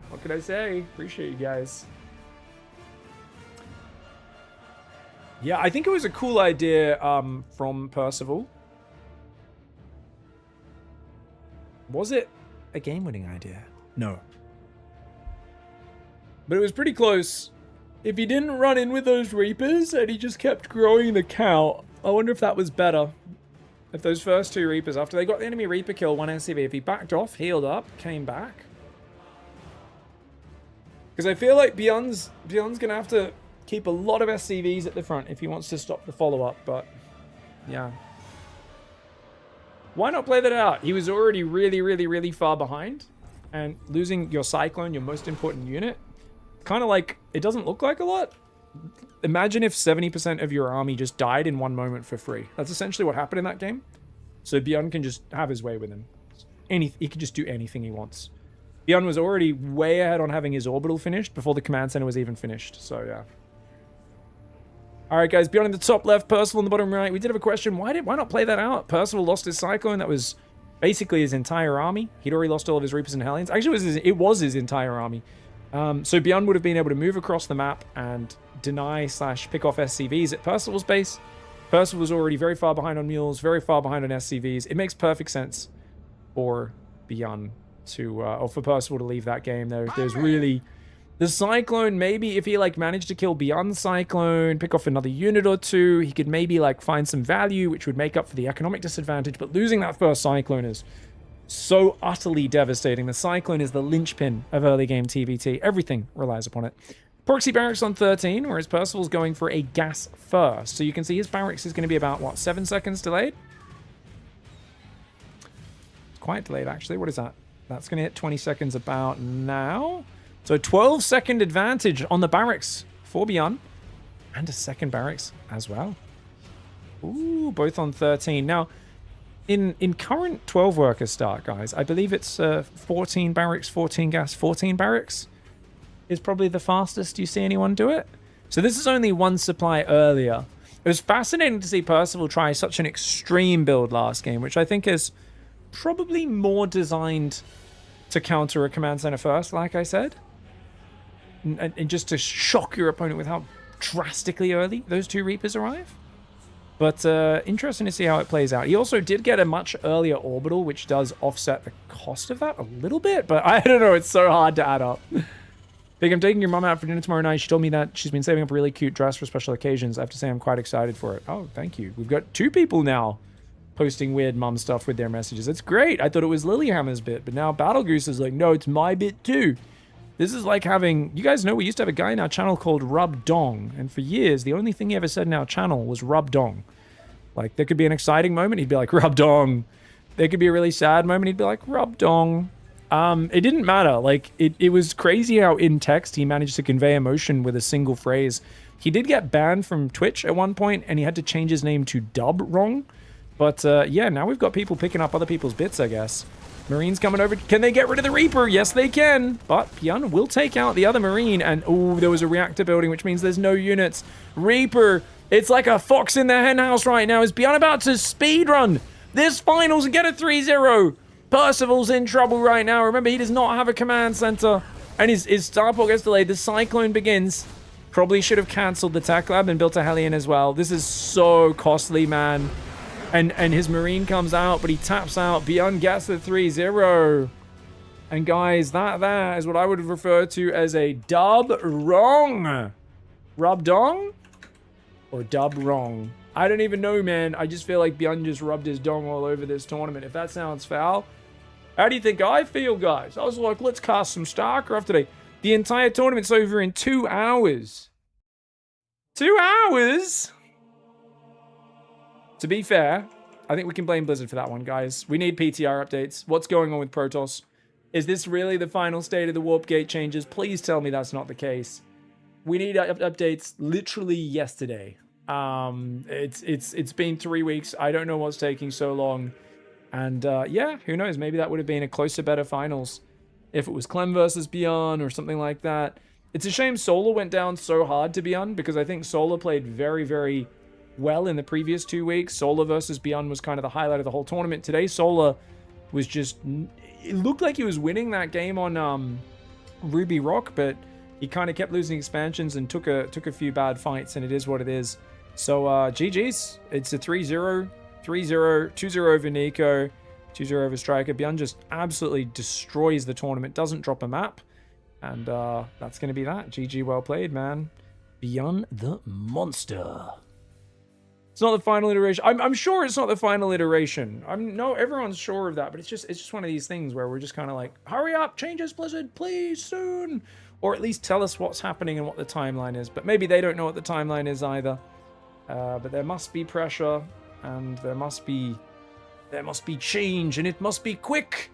What could I say? Appreciate you guys. Yeah, I think it was a cool idea from Percival. Was it a game-winning idea? No. But it was pretty close. If he didn't run in with those Reapers and he just kept growing the count, I wonder if that was better. If those first 2 Reapers, after they got the enemy Reaper kill, 1 SCV, if he backed off, healed up, came back. Because I feel like Beyond's going to have to keep a lot of SCVs at the front if he wants to stop the follow-up, but yeah. Why not play that out? He was already really, really, really far behind, and losing your Cyclone, your most important unit, kind of like, it doesn't look like a lot. Imagine if 70% of your army just died in 1 moment for free. That's essentially what happened in that game. So Beyond can just have his way with him. He can just do anything he wants. Beyond was already way ahead on having his orbital finished before the command center was even finished, so yeah. Alright guys, Beyond in the top left, Percival in the bottom right. We did have a question, why not play that out? Percival lost his Cyclone, that was basically his entire army. He'd already lost all of his Reapers and Hellions. Actually, it was his entire army. So Beyond would have been able to move across the map and deny/pick off SCVs at Percival's base. Percival was already very far behind on mules, very far behind on SCVs. It makes perfect sense for Beyond to, or for Percival to leave that game. There's really... The Cyclone, maybe if he like managed to kill Beyond Cyclone, pick off another unit or 2, he could maybe like find some value, which would make up for the economic disadvantage. But losing that first Cyclone is so utterly devastating. The Cyclone is the linchpin of early game TVT. Everything relies upon it. Proxy Barracks on 13, whereas Percival's going for a gas first. So you can see his Barracks is going to be about, what, 7 seconds delayed? It's quite delayed, actually. What is that? That's going to hit 20 seconds about now. So 12-second advantage on the Barracks for Beyond. And a second Barracks as well. Ooh, both on 13. Now, in current 12-worker start, guys, I believe it's 14 Barracks, 14 gas, 14 Barracks is probably the fastest you see anyone do it. So this is only one supply earlier. It was fascinating to see Percival try such an extreme build last game, which I think is probably more designed to counter a command center first, like I said. And just to shock your opponent with how drastically early those two Reapers arrive. But interesting to see how it plays out. He also did get a much earlier orbital, which does offset the cost of that a little bit. But I don't know, it's so hard to add up. Big, I'm taking your mom out for dinner tomorrow night. She told me that she's been saving up a really cute dress for special occasions. I have to say I'm quite excited for it. Oh, thank you. We've got 2 people now posting weird mom stuff with their messages. It's great. I thought it was Lilyhammer's bit, but now Battle Goose is like, no, it's my bit too. This is like having... You guys know we used to have a guy in our channel called Rub Dong, and for years, the only thing he ever said in our channel was Rub Dong. Like, there could be an exciting moment, he'd be like, Rub Dong. There could be a really sad moment, he'd be like, Rub Dong. It didn't matter. Like, it was crazy how in text he managed to convey emotion with a single phrase. He did get banned from Twitch at one point, and he had to change his name to Dub Wrong. But, yeah, now we've got people picking up other people's bits, I guess. Marines coming over. Can they get rid of the Reaper? Yes, they can. But Pyun will take out the other Marine. And, oh, there was a reactor building, which means there's no units. Reaper, it's like a fox in the henhouse right now. Is Pyun about to speedrun this finals and get a 3-0? Percival's in trouble right now. Remember, he does not have a command center. And his starport gets delayed. The Cyclone begins. Probably should have cancelled the tech lab and built a Hellion as well. This is so costly, man. And his Marine comes out, but he taps out. Beyond gets the 3-0. And guys, that is what I would refer to as a dub wrong. Rub dong? Or dub wrong? I don't even know, man. I just feel like Beyond just rubbed his dong all over this tournament. If that sounds foul, how do you think I feel, guys? I was like, let's cast some StarCraft today. The entire tournament's over in 2 hours. 2 hours? To be fair, I think we can blame Blizzard for that one, guys. We need PTR updates. What's going on with Protoss? Is this really the final state of the warp gate changes? Please tell me that's not the case. We need updates literally yesterday. It's been 3 weeks. I don't know what's taking so long. And yeah, who knows? Maybe that would have been a closer, better finals if it was Clem versus Beyond or something like that. It's a shame Solar went down so hard to Beyond, because I think Solar played very, very well in the previous 2 weeks. Solar versus Beyond was kind of the highlight of the whole tournament. Today, Solar was just... It looked like he was winning that game on Ruby Rock, but he kind of kept losing expansions and took a few bad fights, and it is what it is. So, GG's. It's a 3-0, 3-0, 2-0 over Nico, 2-0 over Striker. Beyond just absolutely destroys the tournament, doesn't drop a map. And that's going to be that. GG, well played, man. Beyond the monster. It's not the final iteration. I'm sure it's not the final iteration. No, everyone's sure of that, but it's just one of these things where we're just kind of like, hurry up, changes Blizzard, please, soon. Or at least tell us what's happening and what the timeline is. But maybe they don't know what the timeline is either. But there must be pressure, and there must be change, and it must be quick.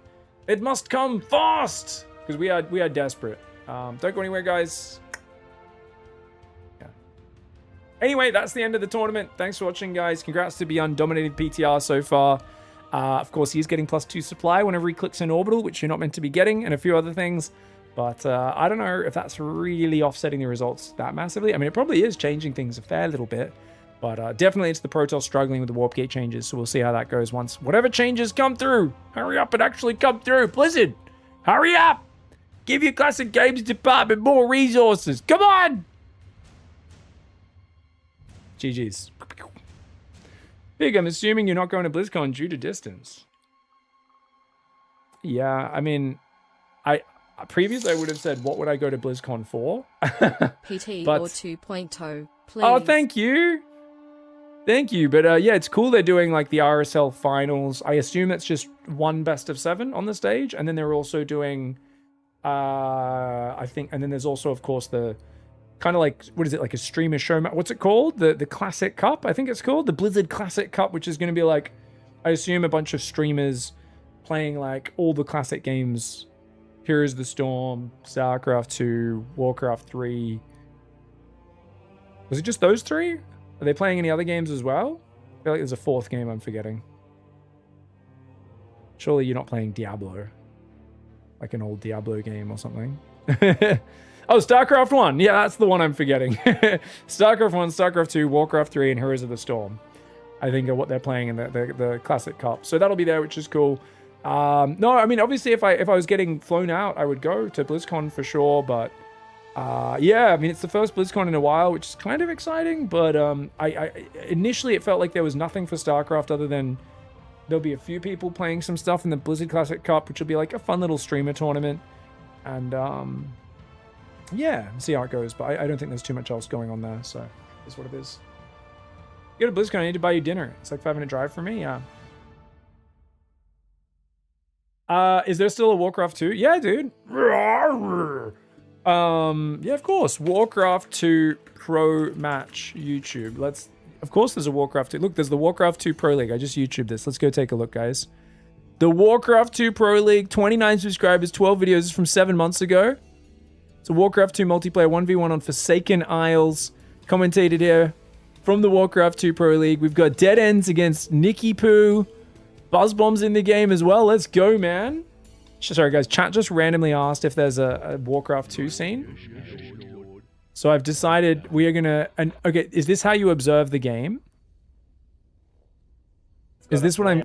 It must come fast, because we are desperate. Don't go anywhere, guys. Yeah. Anyway, that's the end of the tournament. Thanks for watching, guys. Congrats to Beyond dominating PTR so far. Of course, he's getting +2 supply whenever he clicks an orbital, which you're not meant to be getting, and a few other things. But I don't know if that's really offsetting the results that massively. I mean, it probably is changing things a fair little bit. But definitely it's the Protoss struggling with the warp gate changes, so we'll see how that goes once whatever changes come through. Hurry up and actually come through. Blizzard, hurry up! Give your classic games department more resources. Come on! GG's. Big, I'm assuming you're not going to BlizzCon due to distance. Yeah, I mean, previously I would have said, what would I go to BlizzCon for? PT But- or 2.0, please. Oh, thank you. Thank you, but yeah, it's cool they're doing like the RSL finals. I assume that's just one best of 7 on the stage, and then they're also doing, I think, and then there's also, of course, the kind of like, what is it, like a streamer show? What's it called? The Classic Cup, I think it's called, the Blizzard Classic Cup, which is going to be like, I assume a bunch of streamers playing like all the classic games. Heroes of the Storm, StarCraft 2, Warcraft 3. Was it just those 3? Are they playing any other games as well? I feel like there's a 4th game I'm forgetting. Surely you're not playing Diablo. Like an old Diablo game or something. Oh, StarCraft 1. Yeah, that's the one I'm forgetting. StarCraft 1, StarCraft 2, Warcraft 3, and Heroes of the Storm, I think, are what they're playing in the Classic Cup. So that'll be there, which is cool. No, I mean, obviously, if I was getting flown out, I would go to BlizzCon for sure. But yeah, I mean, it's the first BlizzCon in a while, which is kind of exciting. But I initially, it felt like there was nothing for StarCraft other than there'll be a few people playing some stuff in the Blizzard Classic Cup, which will be like a fun little streamer tournament. And yeah, see how it goes. But I don't think there's too much else going on there. So it's what it is. You go to BlizzCon, I need to buy you dinner. It's like 5-minute drive for me. Yeah. Is there still a Warcraft 2? Yeah, dude. Yeah, of course. Warcraft 2 Pro Match YouTube. Of course there's a Warcraft 2. Look, there's the Warcraft 2 Pro League. I just YouTubed this. Let's go take a look, guys. The Warcraft 2 Pro League, 29 subscribers, 12 videos. This is from 7 months ago. It's a Warcraft 2 multiplayer 1v1 on Forsaken Isles. Commentated here from the Warcraft 2 Pro League. We've got Dead Ends against Nicky Poo. Buzzbomb's in the game as well. Let's go, man. Sorry, guys. Chat just randomly asked if there's a Warcraft 2 scene. So I've decided we are going to... Okay, is this how you observe the game? Is this what I'm...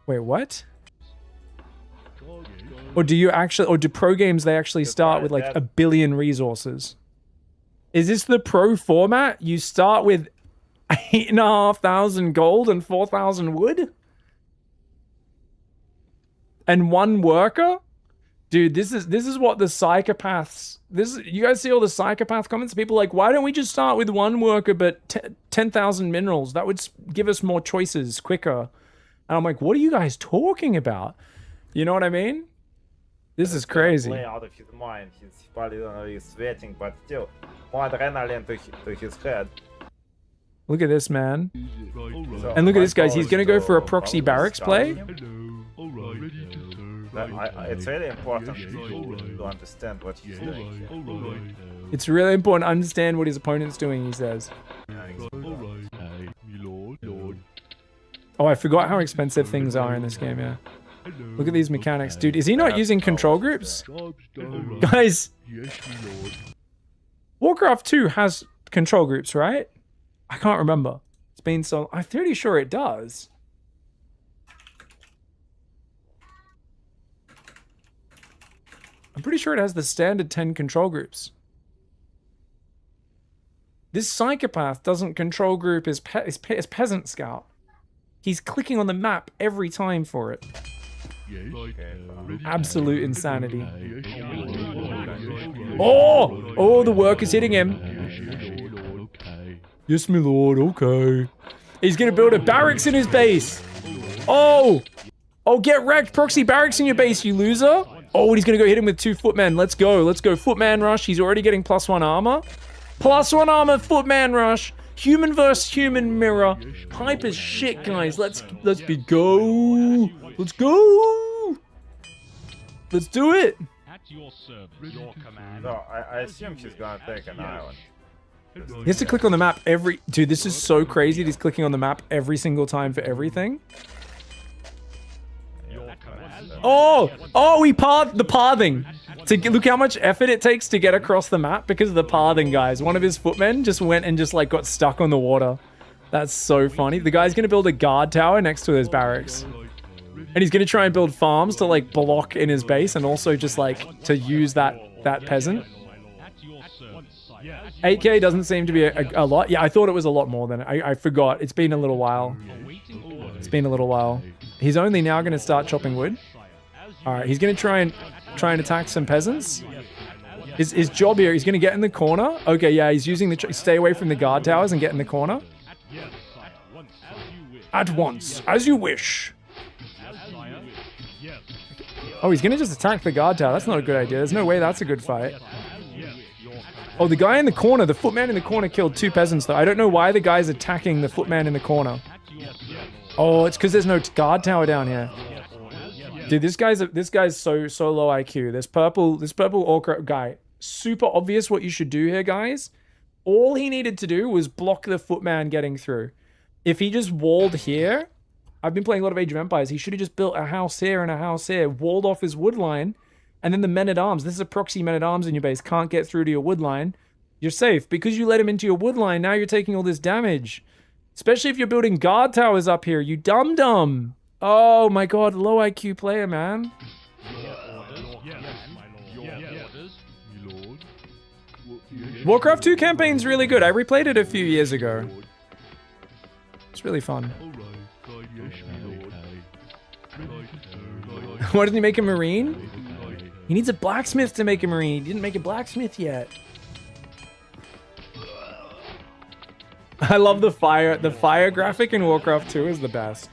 Wait, what? Or do you actually... Or do pro games, they actually start with like 1 billion resources? Is this the pro format? You start with 8,500 gold and 4,000 wood? And 1 worker? Dude, this is what the psychopaths... You guys see all the psychopath comments? People are like, why don't we just start with 1 worker but 10,000 minerals? That would give us more choices quicker. And I'm like, what are you guys talking about? You know what I mean? This is crazy. Play out of his mind. His body is sweating, but still, more adrenaline to his head. Look at this, man. And look at this, guys. He's going to go for a proxy barracks play. It's really important to understand what he's doing. It's really important to understand what his opponent's doing, he says. Oh, I forgot how expensive things are in this game, yeah. Look at these mechanics. Dude, is he not using control groups? Guys, Warcraft 2 has control groups, right? I can't remember. It's been so... I'm pretty sure it does. I'm pretty sure it has the standard 10 control groups. This psychopath doesn't control group his peasant scout. He's clicking on the map every time for it. Absolute insanity. Oh! Oh, the worker's hitting him. Yes, my lord, okay. He's gonna build a barracks in his base. Oh! Oh, get wrecked. Proxy barracks in your base, you loser. Oh, and he's gonna go hit him with 2 footmen. Let's go. Let's go. Footman rush. He's already getting +1 armor. +1 armor, footman rush. Human versus human mirror. Hype as shit, guys. Let's be go. Let's go. Let's do it. At your service, your command. So I assume he's gonna take an island. He has to click on the map every... Dude, this is so crazy. He's clicking on the map every single time for everything. Oh! Oh, he the pathing. Look how much effort it takes to get across the map because of the pathing, guys. One of his footmen just went and just like got stuck on the water. That's so funny. The guy's gonna build a guard tower next to his barracks. And he's gonna try and build farms to like block in his base and also just like to use that peasant. 8k doesn't seem to be a lot. Yeah, I thought it was a lot more than I forgot. It's been a little while. It's been a little while. He's only now going to start chopping wood. All right, he's going to try and attack some peasants. His job here, he's going to get in the corner. Okay, yeah, he's using the... Stay away from the guard towers and get in the corner. At once, as you wish. Oh, he's going to just attack the guard tower. That's not a good idea. There's no way that's a good fight. Oh, the guy in the corner, the footman in the corner killed 2 peasants, though. I don't know why the guy's attacking the footman in the corner. Oh, it's because there's no guard tower down here. Dude, this guy's so low IQ. This purple orc guy. Super obvious what you should do here, guys. All he needed to do was block the footman getting through. If he just walled here, I've been playing a lot of Age of Empires. He should have just built a house here and a house here, walled off his wood line, and then the men-at-arms. This is a proxy men-at-arms in your base. Can't get through to your wood line. You're safe. Because you let him into your wood line, now you're taking all this damage. Especially if you're building guard towers up here, you dum-dum. Oh my god, low IQ player, man. Warcraft 2 campaign's really good. I replayed it a few years ago. It's really fun. Why didn't he make a marine? He needs a blacksmith to make a marine. He didn't make a blacksmith yet. I love the fire. The fire graphic in Warcraft 2 is the best.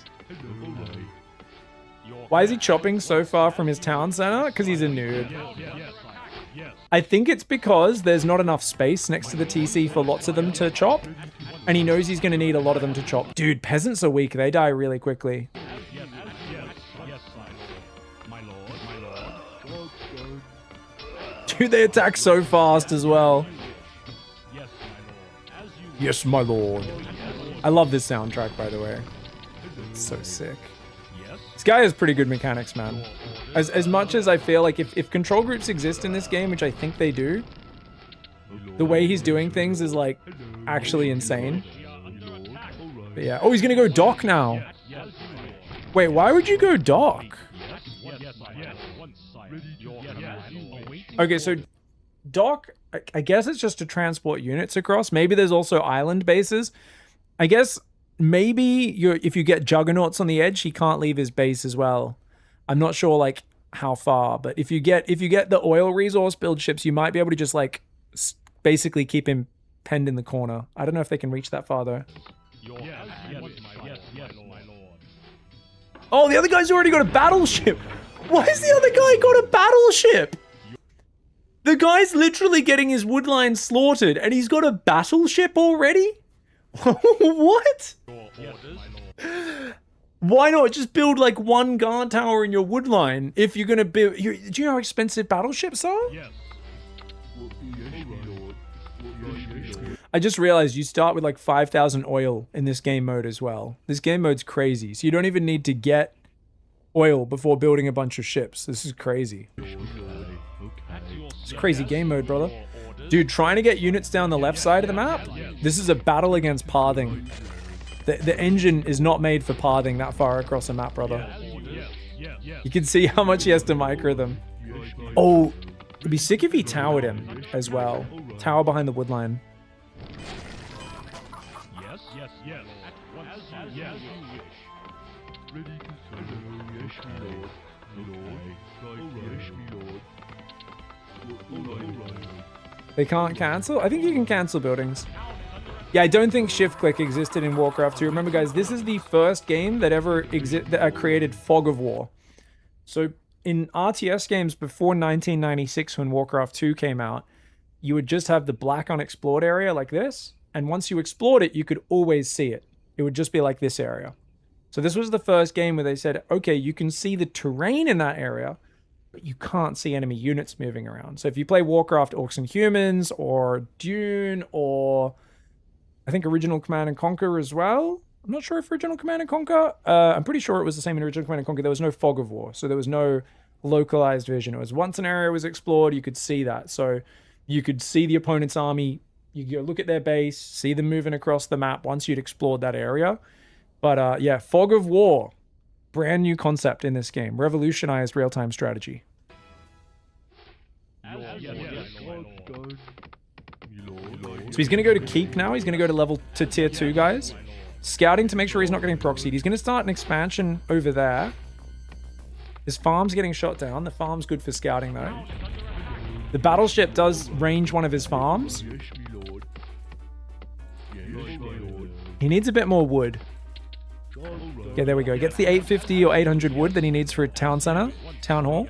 Why is he chopping so far from his town center? Because he's a noob. I think it's because there's not enough space next to the TC for lots of them to chop. And he knows he's going to need a lot of them to chop. Dude, peasants are weak. They die really quickly. Dude, they attack so fast as well. Yes, my lord. I love this soundtrack, by the way. It's so sick. This guy has pretty good mechanics, man. As much as I feel like if control groups exist in this game, which I think they do, the way he's doing things is like actually insane. But yeah. Oh, he's gonna go dock now. Wait, why would you go dock? Okay, so dock, I guess it's just to transport units across. Maybe there's also island bases. I guess maybe if you get juggernauts on the edge, he can't leave his base as well. I'm not sure like how far, but if you get the oil resource build ships, you might be able to just like basically keep him penned in the corner. I don't know if they can reach that far though. Oh, the other guy's already got a battleship. Why has the other guy got a battleship? The guy's literally getting his woodline slaughtered and he's got a battleship already? What? Why not just build like one guard tower in your woodline if you're gonna build... Do you know how expensive battleships are? Yes. I just realized you start with like 5,000 oil in this game mode as well. This game mode's crazy, so you don't even need to get oil before building a bunch of ships. This is crazy. It's a crazy game mode, brother. Dude, trying to get units down the left side of the map? This is a battle against pathing. The engine is not made for pathing that far across the map, brother. You can see how much he has to micro them. Oh, it'd be sick if he towered him as well. Tower behind the woodline. They can't cancel? I think you can cancel buildings. Yeah, I don't think shift click existed in Warcraft 2. Remember, guys, this is the first game that ever created fog of war. So in RTS games before 1996, when Warcraft 2 came out, you would just have the black unexplored area like this. And once you explored it, you could always see it. It would just be like this area. So this was the first game where they said, okay, you can see the terrain in that area, but you can't see enemy units moving around. So if you play Warcraft Orcs and Humans or Dune or I think Original Command and Conquer as well. I'm not sure if Original Command and Conquer. I'm pretty sure it was the same in Original Command and Conquer. There was no fog of war. So there was no localized vision. It was once an area was explored, you could see that. So you could see the opponent's army. You go look at their base, see them moving across the map once you'd explored that area. But yeah, fog of war. Brand new concept in this game. Revolutionized real-time strategy. So he's going to go to keep now. He's going to go to level to tier 2, guys. Scouting to make sure he's not getting proxied. He's going to start an expansion over there. His farm's getting shot down. The farm's good for scouting, though. The battleship does range one of his farms. He needs a bit more wood. Yeah, there we go. Gets the 850 or 800 wood that he needs for a town center, town hall.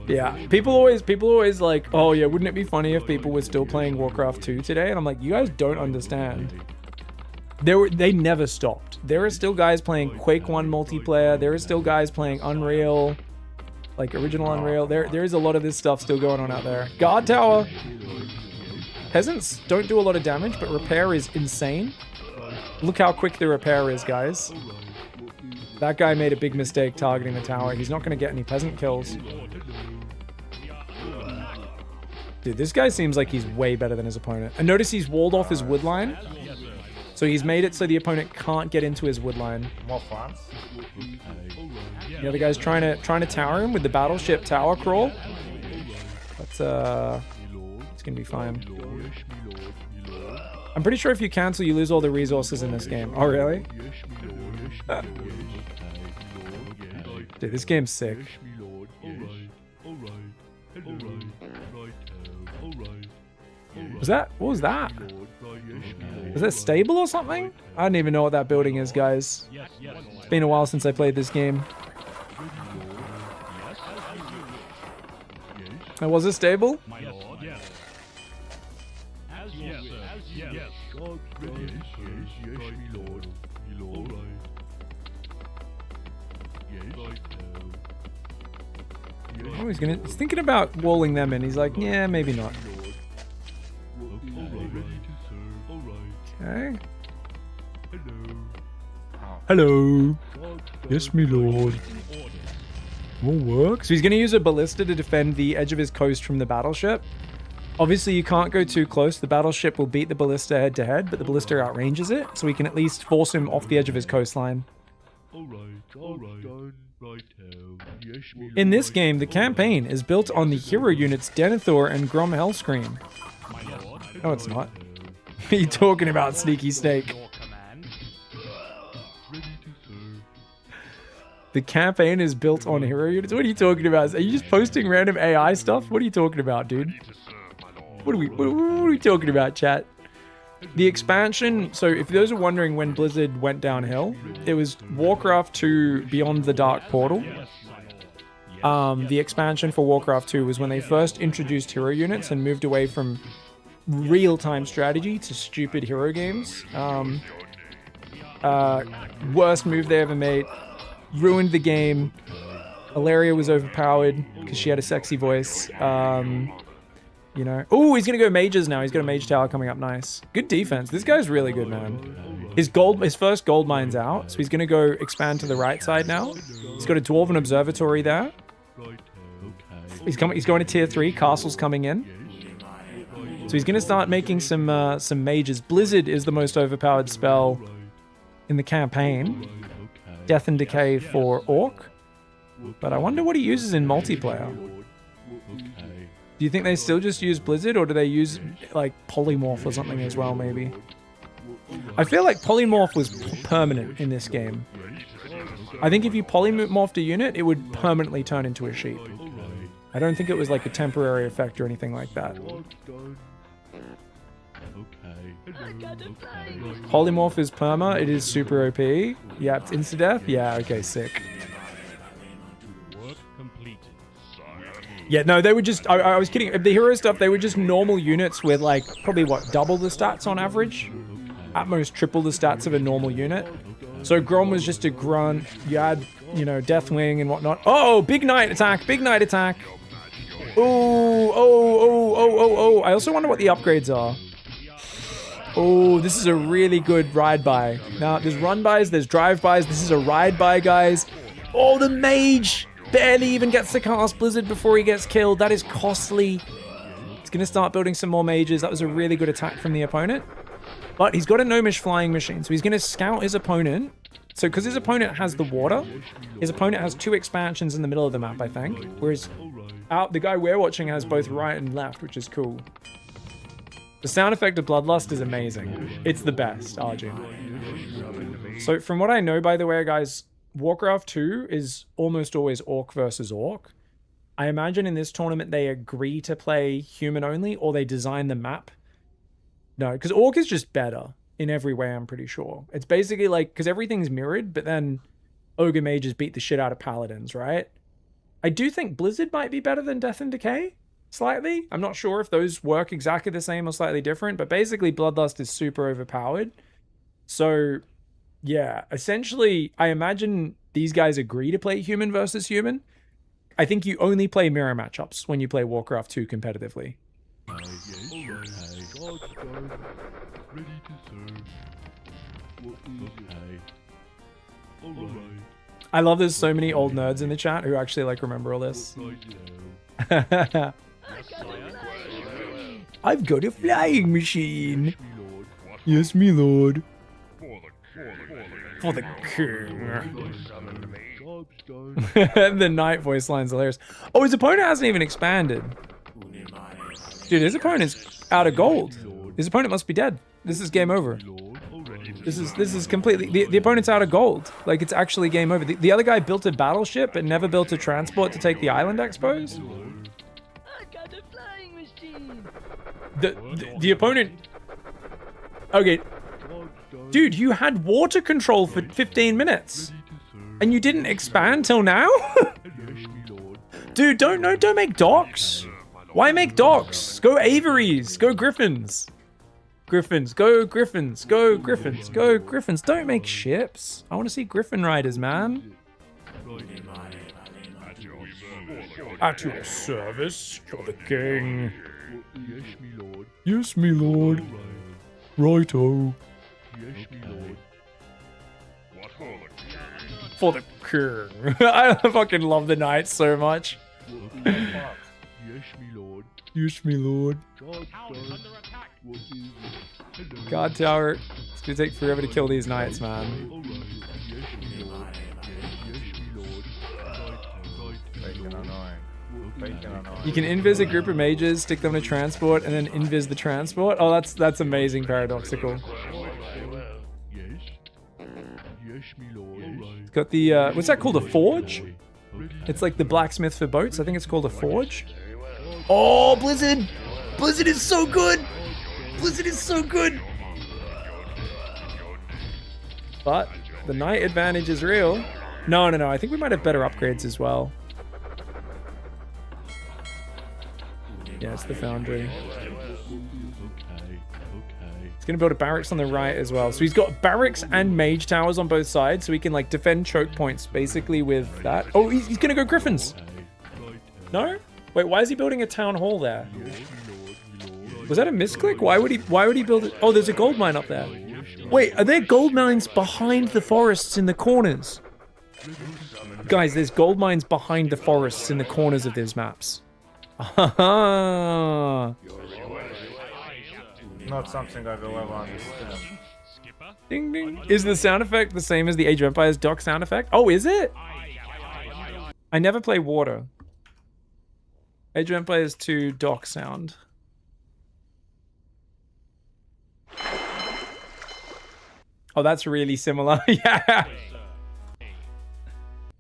Yeah, people always like, oh yeah, wouldn't it be funny if people were still playing Warcraft 2 today? And I'm like, you guys don't understand. They never stopped. There are still guys playing Quake 1 multiplayer. There are still guys playing Unreal, like original Unreal. There is a lot of this stuff still going on out there. Guard tower. Peasants don't do a lot of damage, but repair is insane. Look how quick the repair is, guys. That guy made a big mistake targeting the tower. He's not going to get any peasant kills. Dude, this guy seems like he's way better than his opponent. And notice he's walled off his wood line. So he's made it so the opponent can't get into his wood line. More farms. The other guy's trying to tower him with the battleship tower crawl. But it's gonna be fine. I'm pretty sure if you cancel, you lose all the resources in this game. Oh really? Dude, this game's sick. What was that? Was that stable or something? I don't even know what that building is, guys. It's been a while since I played this game. Was it stable? Oh, he's thinking about walling them in. He's like, yeah, maybe not. Okay. Hello. Yes, me lord. Will work. So he's going to use a ballista to defend the edge of his coast from the battleship. Obviously, you can't go too close. The battleship will beat the ballista head to head, but the ballista outranges it, so we can at least force him off the edge of his coastline. In this game, the campaign is built on the hero units Denethor and Grom Hellscream. No, it's not. What are you talking about, Sneaky Snake? The campaign is built on hero units? What are you talking about? Are you just posting random AI stuff? What are you talking about, dude? What are we talking about, chat? The expansion, so if those are wondering when Blizzard went downhill, it was Warcraft 2 Beyond the Dark Portal. The expansion for Warcraft 2 was when they first introduced hero units and moved away from real-time strategy to stupid hero games. Worst move they ever made. Ruined the game. Ilaria was overpowered because she had a sexy voice. You know. Oh, he's gonna go mages now. He's got a mage tower coming up. Nice. Good defense. This guy's really good, man. His first gold mine's out, so he's gonna go expand to the right side now. He's got a dwarven observatory there. He's going to tier 3. Castle's coming in. So he's gonna start making some mages. Blizzard is the most overpowered spell in the campaign. Death and Decay for Orc. But I wonder what he uses in multiplayer. Do you think they still just use Blizzard, or do they use like Polymorph or something as well, maybe? I feel like Polymorph was permanent in this game. I think if you polymorphed a unit, it would permanently turn into a sheep. I don't think it was like a temporary effect or anything like that. Polymorph is perma. It is super OP. Yeah, it's insta-death. Yeah, okay, sick. Yeah, no, they were just... I was kidding. The hero stuff, they were just normal units with, like, probably, what, double the stats on average? At most triple the stats of a normal unit. So Grom was just a grunt. You had, you know, Deathwing and whatnot. Oh, big knight attack. Big knight attack. Oh. I also wonder what the upgrades are. Oh, this is a really good ride-by. Now, there's run-bys, there's drive-bys. This is a ride-by, guys. Oh, the mage barely even gets to cast Blizzard before he gets killed. That is costly. He's going to start building some more mages. That was a really good attack from the opponent. But he's got a gnomish flying machine, so he's going to scout his opponent. So, because his opponent has the water, his opponent has 2 expansions in the middle of the map, I think. Whereas the guy we're watching has both right and left, which is cool. The sound effect of Bloodlust is amazing. It's the best, Arjun. So from what I know, by the way, guys, Warcraft 2 is almost always orc versus orc. I imagine in this tournament they agree to play human only, or they design the map. No, because orc is just better in every way, I'm pretty sure. It's basically like, because everything's mirrored, but then ogre mages beat the shit out of paladins, right? I do think Blizzard might be better than Death and Decay, slightly. I'm not sure if those work exactly the same or slightly different, but basically Bloodlust is super overpowered. So, yeah, essentially, I imagine these guys agree to play human versus human. I think you only play mirror matchups when you play Warcraft 2 competitively. I love there's so many old nerds in the chat who actually like remember all this. I've got a flying machine. Yes, me lord. For the king. The knight voice line's hilarious. Oh, his opponent hasn't even expanded. Dude, his opponent's out of gold. His opponent must be dead. This is game over. This is completely... The opponent's out of gold. Like, it's actually game over. The other guy built a battleship but never built a transport to take the island expos. The opponent... Okay. Dude, you had water control for 15 minutes. And you didn't expand till now? Dude, don't make docks. Why make docks? Go Averys. Go Griffins. Griffins. Go Griffins. Go Griffins. Go Griffins. Don't make ships. I want to see Griffin riders, man. At your service, for the king. Yes, me lord. Yes, me lord. Righto. Yes, me lord. What For the king. I fucking love the knights so much. Yes, me lord. Yes, me lord. God tower. It's gonna take forever to kill these knights, man. You can invis a group of mages, stick them in a transport, and then invis the transport. Oh, that's amazing, paradoxical. It's got the what's that called? A forge? It's like the blacksmith for boats. I think it's called a forge. Oh, Blizzard! Blizzard is so good! Blizzard is so good! But the knight advantage is real. No. I think we might have better upgrades as well. Yeah, it's the foundry. He's gonna build a barracks on the right as well. So he's got barracks and mage towers on both sides, so he can like defend choke points basically with that. Oh, he's gonna go Griffins. No? Wait, why is he building a town hall there? Was that a misclick? Why would he build it? Oh, there's a gold mine up there. Wait, are there gold mines behind the forests in the corners? Guys, there's gold mines behind the forests in the corners of these maps. Not something I will ever understand. Ding ding. Is the sound effect the same as the Age of Empires dock sound effect? Oh, is it? I never play water. Age of Empires 2 dock sound. Oh, that's really similar. Yeah.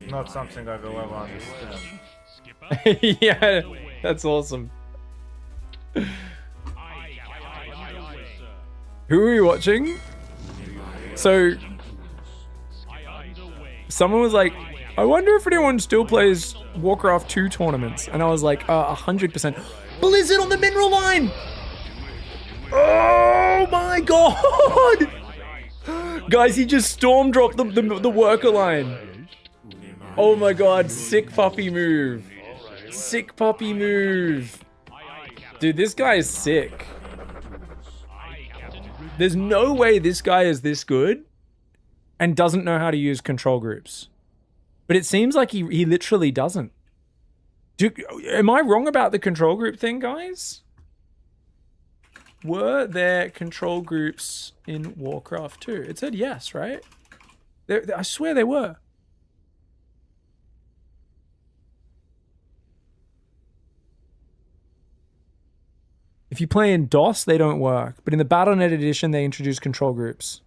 Not something I will ever understand. Yeah, that's awesome. Who are we watching? So, someone was like, I wonder if anyone still plays Warcraft 2 tournaments. And I was like, 100%. Blizzard on the mineral line! Oh my god! Guys, he just storm dropped the worker line. Oh my god, sick puppy move. Sick puppy move. Dude, this guy is sick. There's no way this guy is this good and doesn't know how to use control groups. But it seems like he literally doesn't. Dude, am I wrong about the control group thing, guys? Were there control groups in Warcraft 2? It said yes, right? I swear they were. If you play in DOS, they don't work. But in the Battle.net edition, they introduce control groups.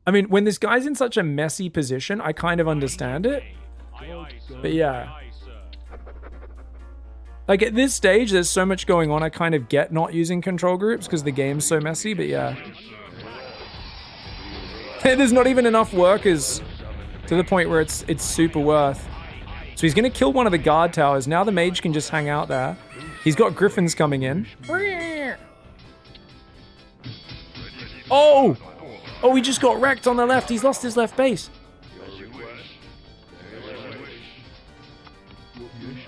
I mean, when this guy's in such a messy position, I kind of understand it. But yeah. Like at this stage, there's so much going on, I kind of get not using control groups because the game's so messy, but yeah. There's not even enough workers to the point where it's super worth. So he's going to kill one of the guard towers. Now the mage can just hang out there. He's got griffins coming in. Oh! Oh, he just got wrecked on the left. He's lost his left base.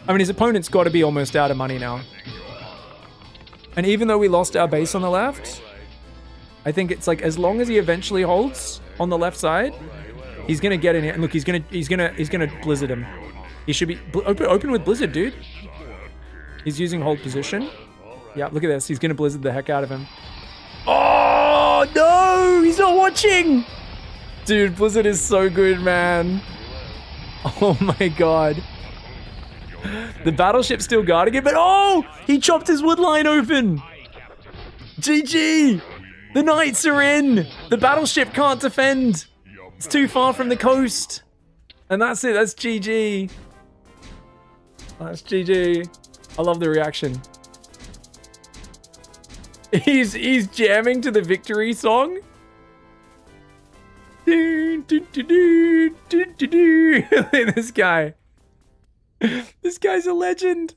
I mean, his opponent's got to be almost out of money now. And even though we lost our base on the left, I think it's like as long as he eventually holds on the left side, he's gonna get in here. And look, he's gonna blizzard him. He should be open with blizzard, dude. He's using hold position. Yeah, look at this. He's gonna blizzard the heck out of him. Oh no, he's not watching. Dude, blizzard is so good, man. Oh my god. The battleship's still guarding it, but oh! He chopped his wood line open! GG! The knights are in! The battleship can't defend! It's too far from the coast! And that's it, that's GG. That's GG. I love the reaction. He's jamming to the victory song. Look at this guy. This guy's a legend.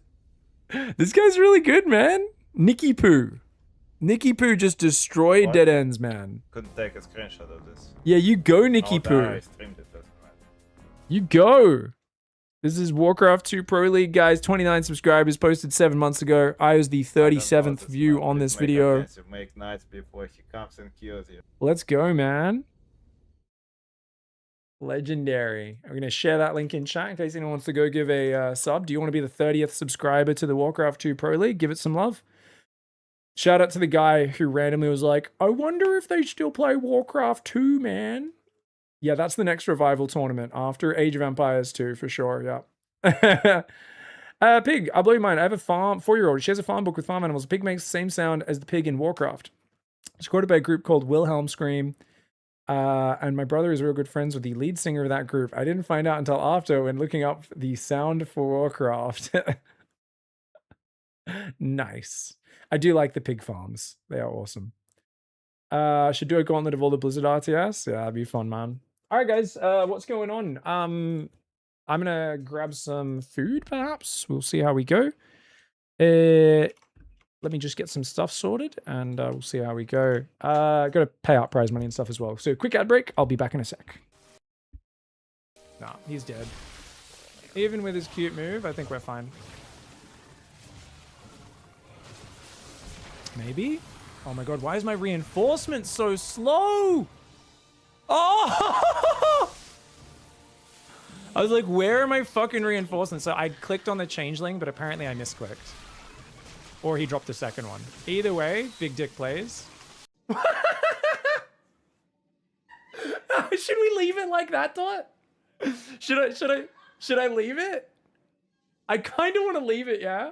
This guy's really good, man. Nicky Poo. Nicky Poo just destroyed What? Dead Ends, man. Couldn't take a screenshot of this. Yeah, you go, Nicky Oh, Poo. there, I streamed it. That's right. You go. This is Warcraft 2 Pro League, guys. 29 subscribers, posted 7 months ago. I was the I don't know, 37th this view man on will this make video. offensive, make knights before he comes and kills you. Let's go, man. Legendary. I'm going to share that link in chat in case anyone wants to go give a sub. Do you want to be the 30th subscriber to the Warcraft 2 Pro League? Give it some love. Shout out to the guy who randomly was like, I wonder if they still play Warcraft 2, man. Yeah, that's the next revival tournament after Age of Empires 2 for sure. Yeah. Pig, I'll blow your mind. I have a 4-year-old. She has a farm book with farm animals. The pig makes the same sound as the pig in Warcraft. It's quoted by a group called Wilhelm Scream. And my brother is real good friends with the lead singer of that group. I didn't find out until after when looking up the sound for Warcraft. Nice. I do like the pig farms. They are awesome. Should do a gauntlet of all the Blizzard RTS. Yeah, that'd be fun, man. All right, guys. What's going on? I'm gonna grab some food, perhaps. We'll see how we go. Let me just get some stuff sorted, and we'll see how we go. Got to pay out prize money and stuff as well. So quick ad break. I'll be back in a sec. Nah, he's dead. Even with his cute move, I think we're fine. Maybe? Oh my god, why is my reinforcement so slow? Oh! I was like, where are my fucking reinforcements? So I clicked on the changeling, but apparently I misclicked. Or he dropped the second one. Either way, big dick plays. Should we leave it like that, Dot? Should I leave it? I kind of want to leave it, yeah?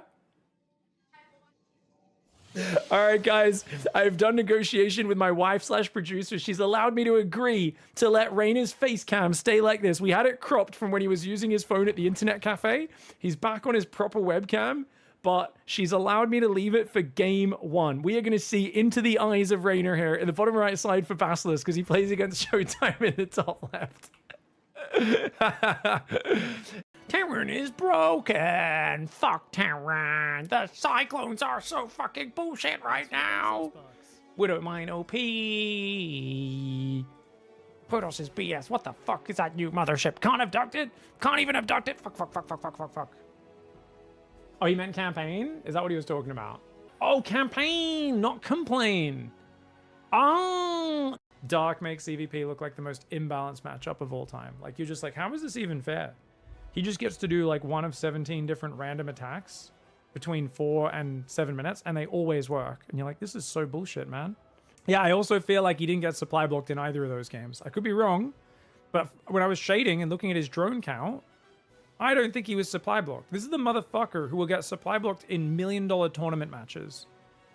All right, guys. I've done negotiation with my wife/producer. She's allowed me to agree to let Raynor's face cam stay like this. We had it cropped from when he was using his phone at the internet cafe. He's back on his proper webcam, but she's allowed me to leave it for game 1. We are going to see into the eyes of Raynor here in the bottom right side for Basilisk because he plays against Showtime in the top left. Terran is broken. Fuck Terran. The Cyclones are so fucking bullshit right now. Widow Mine OP. Protoss is BS. What the fuck is that new mothership? Can't abduct it? Can't even abduct it? Fuck. Oh, he meant campaign? Is that what he was talking about? Oh, campaign, not complain. Oh. Dark makes EVP look like the most imbalanced matchup of all time. Like, you're just like, how is this even fair? He just gets to do like 1 of 17 different random attacks between 4 and 7 minutes, and they always work. And you're like, this is so bullshit, man. Yeah, I also feel like he didn't get supply blocked in either of those games. I could be wrong, but when I was shading and looking at his drone count, I don't think he was supply blocked. This is the motherfucker who will get supply blocked in $1 million tournament matches.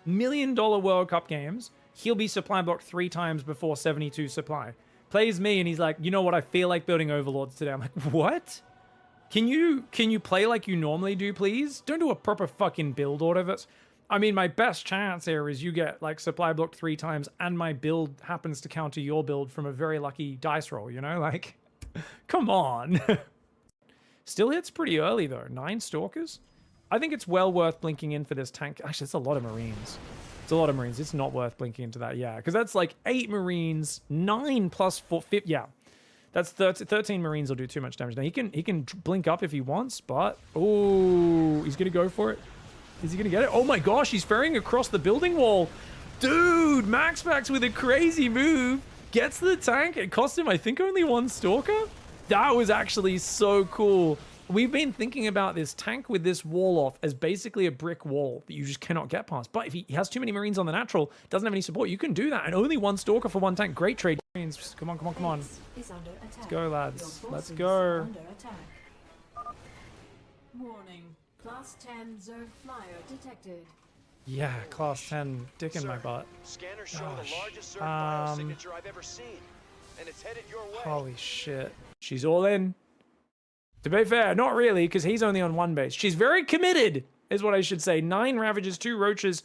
$1 million World Cup games. He'll be supply blocked 3 times before 72 supply. plays me, and he's like, you know what? I feel like building overlords today. I'm like, what? Can you play like you normally do, please? Don't do a proper fucking build order. That's, I mean, my best chance here is you get like supply blocked 3 times, and my build happens to counter your build from a very lucky dice roll. You know, like, come on. Still hits pretty early though. 9 stalkers. I think it's well worth blinking in for this tank. Actually, it's a lot of marines. It's a lot of marines. It's not worth blinking into that, yeah, because that's like 8 marines, 9 plus 4, 5, yeah. That's 13 marines will do too much damage. Now he can blink up if he wants, but oh, he's gonna go for it. Is he gonna get it? Oh my gosh, he's ferrying across the building wall, dude. Maxpax with a crazy move gets the tank. It cost him, I think, only 1 stalker. That was actually so cool. We've been thinking about this tank with this wall off as basically a brick wall that you just cannot get past. But if he has too many marines on the natural, doesn't have any support, you can do that. And only 1 stalker for 1 tank. Great trade. Come on, come on, come on. Let's go, lads. Let's go. Warning. Class 10 Zerg flyer detected. Yeah, class 10 dick in my butt. Scanner showing the largest Zerg Um, signature I've ever seen. And it's headed your way. Holy shit. She's all in. To be fair, not really, because he's only on 1 base. She's very committed, is what I should say. 9 Ravagers, 2 Roaches.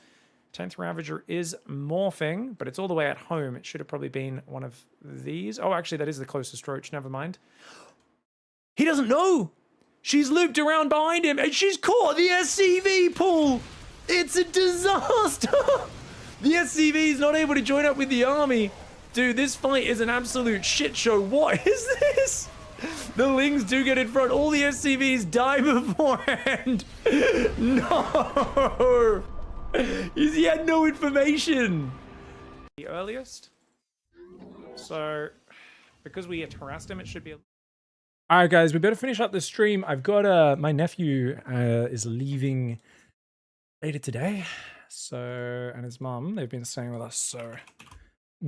10th Ravager is morphing, but it's all the way at home. It should have probably been one of these. Oh, actually, that is the closest Roach. Never mind. He doesn't know. She's looped around behind him, and she's caught the SCV pool. It's a disaster. The SCV is not able to join up with the army. Dude, this fight is an absolute shit show. What is this? The Lings do get in front. All the SCVs die beforehand. No. He had no information. The earliest. So, because we had harassed him, it should be... All right, guys, we better finish up the stream. I've got, my nephew is leaving later today. So, and his mom, they've been staying with us. So,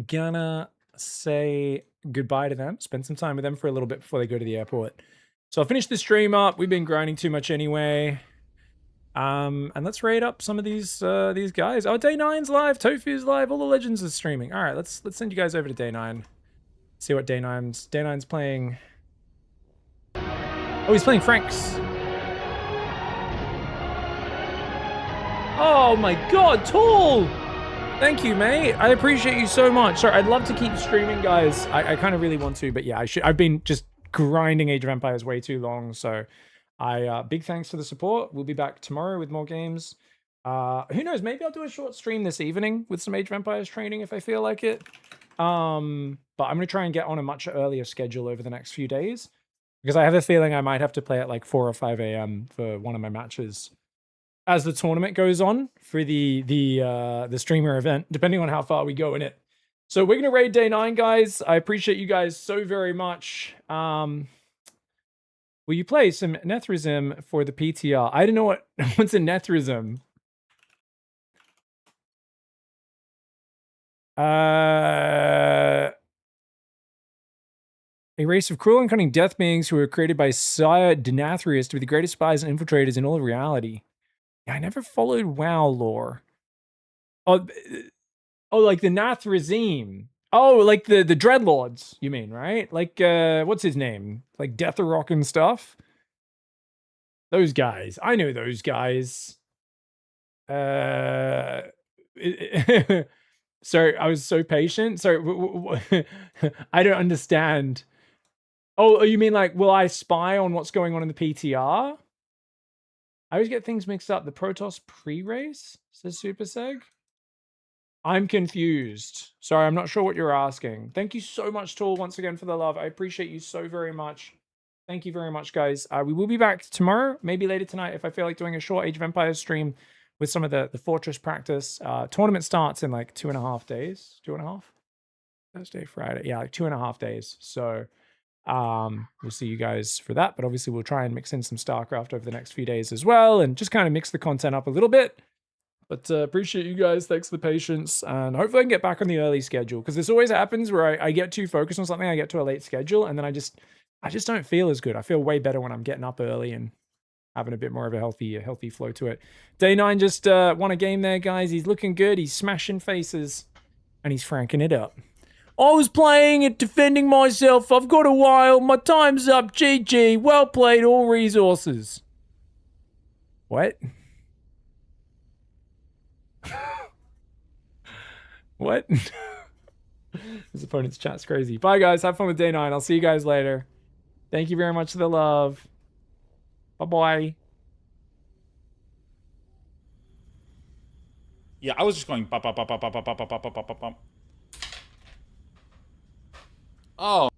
gonna say goodbye to them, spend some time with them for a little bit before they go to the airport. So I'll finish the stream up. We've been grinding too much anyway. And let's raid up some of these guys. Oh, Day 9's live, Tofu's live, all the legends are streaming. All right, let's send you guys over to Day 9. See what Day 9's playing. Oh, he's playing Franks. Oh my god, Tall! Thank you, mate. I appreciate you so much. Sorry, I'd love to keep streaming, guys. I kind of really want to, but yeah, I've been just grinding Age of Empires way too long, so big thanks for the support. We'll be back tomorrow with more games. Who knows, maybe I'll do a short stream this evening with some Age of Empires training if I feel like it. But I'm going to try and get on a much earlier schedule over the next few days, because I have a feeling I might have to play at like 4 or 5 a.m. for one of my matches as the tournament goes on for the streamer event, depending on how far we go in it. So we're gonna raid Day 9, guys. I appreciate you guys so very much. Will you play some Nethrism for the PTR? I don't know what's a Nethrism. A race of cruel and cunning death beings who were created by Sire Denathrius to be the greatest spies and infiltrators in all of reality. Yeah, I never followed WoW lore. Oh, like the Nathrazim. Oh, like the Dreadlords, you mean, right? Like, what's his name? Like Deatharok and stuff? Those guys. I know those guys. Sorry, I was so patient. Sorry, I don't understand. Oh, you mean like, will I spy on what's going on in the PTR? I always get things mixed up. The Protoss pre-race, says Super Seg. I'm confused. Sorry, I'm not sure what you're asking. Thank you so much, Tool, once again for the love. I appreciate you so very much. Thank you very much, guys. We will be back tomorrow, maybe later tonight, if I feel like doing a short Age of Empires stream with some of the Fortress practice. Tournament starts in like 2.5 days. 2.5? Thursday, Friday. Yeah, like 2.5 days. So... we'll see you guys for that, but obviously we'll try and mix in some StarCraft over the next few days as well, and just kind of mix the content up a little bit. But appreciate you guys. Thanks for the patience, and hopefully I can get back on the early schedule, because this always happens where I get too focused on something, I get to a late schedule, and then I just don't feel as good. I feel way better when I'm getting up early and having a bit more of a healthy flow to it. Day 9 just won a game there, guys. He's looking good. He's smashing faces, and he's franking it up. I was playing and defending myself. I've got a while. My time's up. GG. Well played, all resources. What? What? His opponent's chat's crazy. Bye, guys. Have fun with day 9. I'll see you guys later. Thank you very much for the love. Bye-bye. Yeah, I was just going bum, bum, bum, bum, bum, bum, bum, bum, bum, bum, bum. Oh.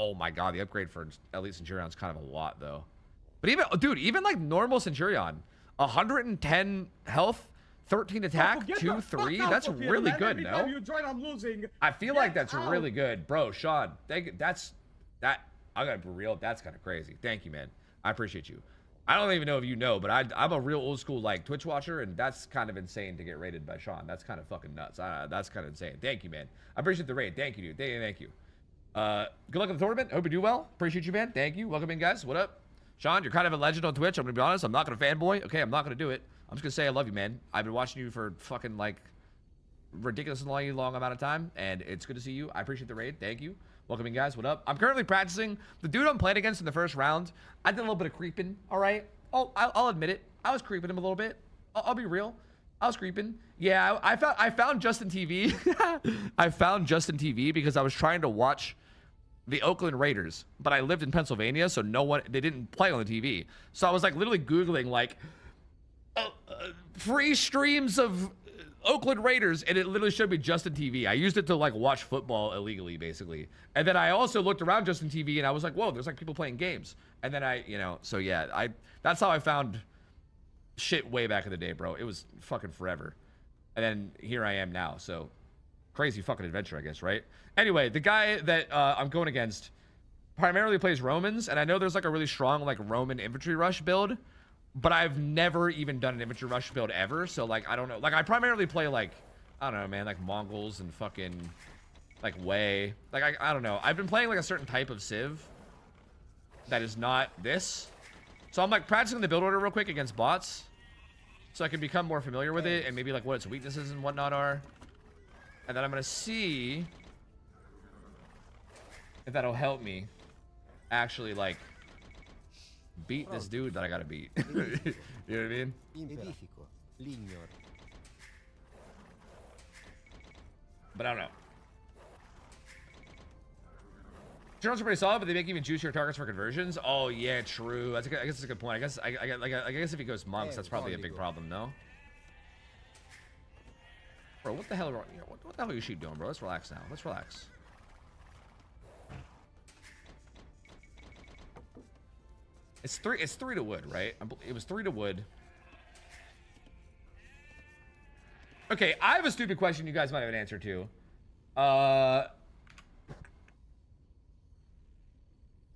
Oh my god, the upgrade for Elite Centurion's kind of a lot though. But even, dude, even like normal Centurion, 110 health, 13 attack, 2, 3. That's really good, no? I'm losing. I feel like that's really good, bro. Sean, that's that. I gotta be real. That's kind of crazy. Thank you, man. I appreciate you. I don't even know if you know, but I'm a real old school like Twitch watcher, and that's kind of insane to get rated by Sean. That's kind of fucking nuts. That's kind of insane. Thank you, man. I appreciate the raid. Thank you, dude. Thank you. Good luck in the tournament. Hope you do well. Appreciate you, man. Thank you. Welcome in, guys. What up? Sean, you're kind of a legend on Twitch. I'm gonna be honest. I'm not gonna fanboy. Okay, I'm not gonna do it. I'm just gonna say I love you, man. I've been watching you for fucking like ridiculously long amount of time, and it's good to see you. I appreciate the raid. Thank you. Welcome in, guys. What up? I'm currently practicing. The dude I'm playing against in the first round, I did a little bit of creeping. All right. I'll admit it. I was creeping him a little bit. I'll be real. I was creeping. Yeah, I found Justin TV. I found Justin TV because I was trying to watch the Oakland Raiders, but I lived in Pennsylvania, so they didn't play on the TV. So I was like literally Googling like free streams of Oakland Raiders, and it literally showed me Justin TV. I used it to like watch football illegally, basically. And then I also looked around Justin TV, and I was like, whoa, there's like people playing games. And then so yeah, that's how I found shit way back in the day, bro. It was fucking forever. And then here I am now, so crazy fucking adventure, I guess, right? Anyway, the guy that I'm going against primarily plays Romans, and I know there's like a really strong like Roman infantry rush build, but I've never even done an infantry rush build ever, so like I don't know. Like I primarily play like, I don't know, man, like Mongols and fucking like Wei. Like I don't know. I've been playing like a certain type of Civ that is not this. So I'm like practicing the build order real quick against bots, so I can become more familiar with it and maybe like what its weaknesses and whatnot are. And then I'm gonna see if that'll help me actually like beat this dude that I gotta beat. You know what I mean? But I don't know. Journals are pretty solid, but they make even juicier targets for conversions. Oh yeah, true. I guess that's a good point. I guess if he goes monks, that's probably a big problem, no? Bro, what the hell? What the hell are you sheep doing, bro? Let's relax now. Let's relax. It's three to wood, right? It was 3 to wood. Okay, I have a stupid question you guys might have an answer to.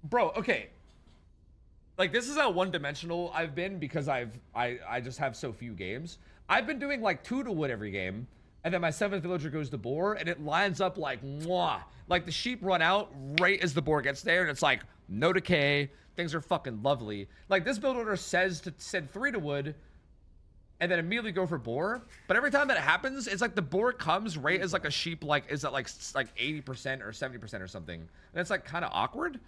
Bro, okay. Like, this is how one-dimensional I've been because I just have so few games. I've been doing like 2 to wood every game, and then my 7th villager goes to boar, and it lines up like mwah. Like the sheep run out right as the boar gets there, and it's like no decay. Things are fucking lovely. Like this build order says to send 3 to wood, and then immediately go for boar. But every time that happens, it's like the boar comes right as like a sheep like is at like 80% or 70% or something, and it's like kind of awkward.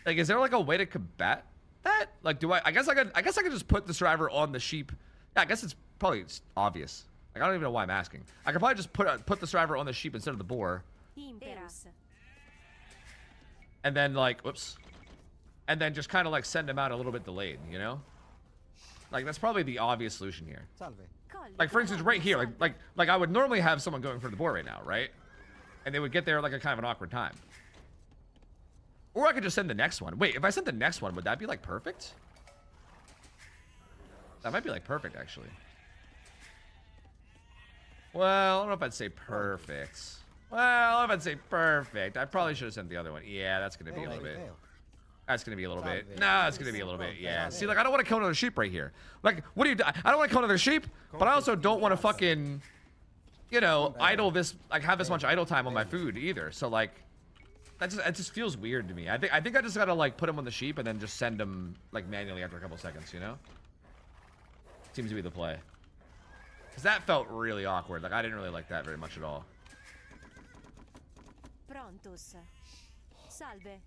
Like, is there like a way to combat that? Like, I guess I could just put the driver on the sheep. Yeah, I guess it's probably obvious. Like, I don't even know why I'm asking. I could probably just put the driver on the sheep instead of the boar. And then like, whoops. And then just kind of like send him out a little bit delayed, you know? Like, that's probably the obvious solution here. Like, for instance, right here, like I would normally have someone going for the boar right now, right? And they would get there like a kind of an awkward time. Or I could just send the next one. Wait, if I sent the next one, would that be like perfect? That might be like perfect, actually. Well, I don't know if I'd say perfect. Well, I don't know if I'd say perfect. I probably should have sent the other one. Yeah, that's going to be a little bit. That's going to be a little bit. No, that's going to be a little bit. Yeah. See, like, I don't want to kill another sheep right here. Like, what do you do? I don't want to kill another sheep, but I also don't want to fucking, you know, idle this, like, have this much idle time on my food either. So, like, it just feels weird to me. I think I just got to, like, put him on the sheep and then just send him, like, manually after a couple seconds, you know? Seems to be the play. Because that felt really awkward. Like, I didn't really like that very much at all. Prontus. Salve.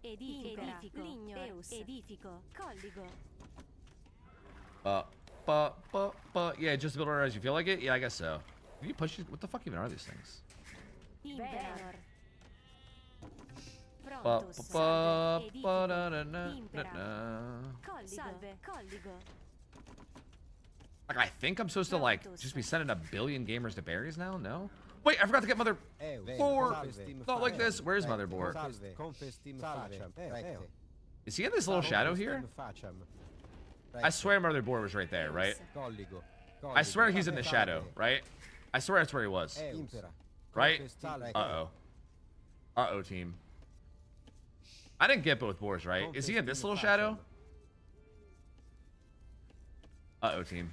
Edifico. Edifico. Colligo. Yeah, just build order as you feel like it? Yeah, I guess so. Can you push it? What the fuck even are these things? Invenor. Salve. Colligo. Like, I think I'm supposed to, like, just be sending a billion gamers to berries now? No? Wait, I forgot to get motherboard. Not like this. Where's motherboard? Is he in this little shadow here? I swear motherboard was right there, right? I swear he's in the shadow, right? I swear that's where he was. Right? Uh-oh. Uh-oh, team. I didn't get both boards, right? Is he in this little shadow? Uh-oh, team.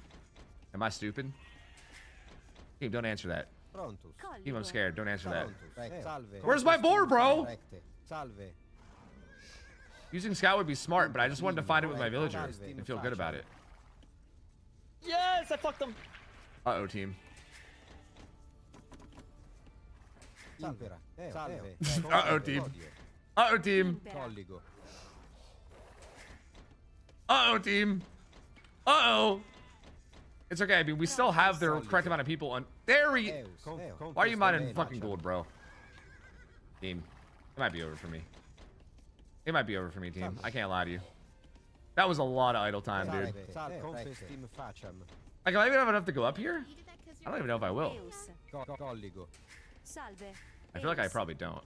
Am I stupid? Team, don't answer that. Team, I'm scared. Don't answer that. Where's my board, bro? Using scout would be smart, but I just wanted to find it with my villager and feel good about it. Yes, I fucked him. Uh-oh, team. Uh-oh, team. Uh-oh, team. Uh-oh, team. Uh-oh. It's okay. I mean, we still have the correct amount of people on. There we. Why are you mining fucking gold, bro? Team. It might be over for me. It might be over for me, team. I can't lie to you. That was a lot of idle time, dude. Like, I even have enough to go up here? I don't even know if I will. I feel like I probably don't.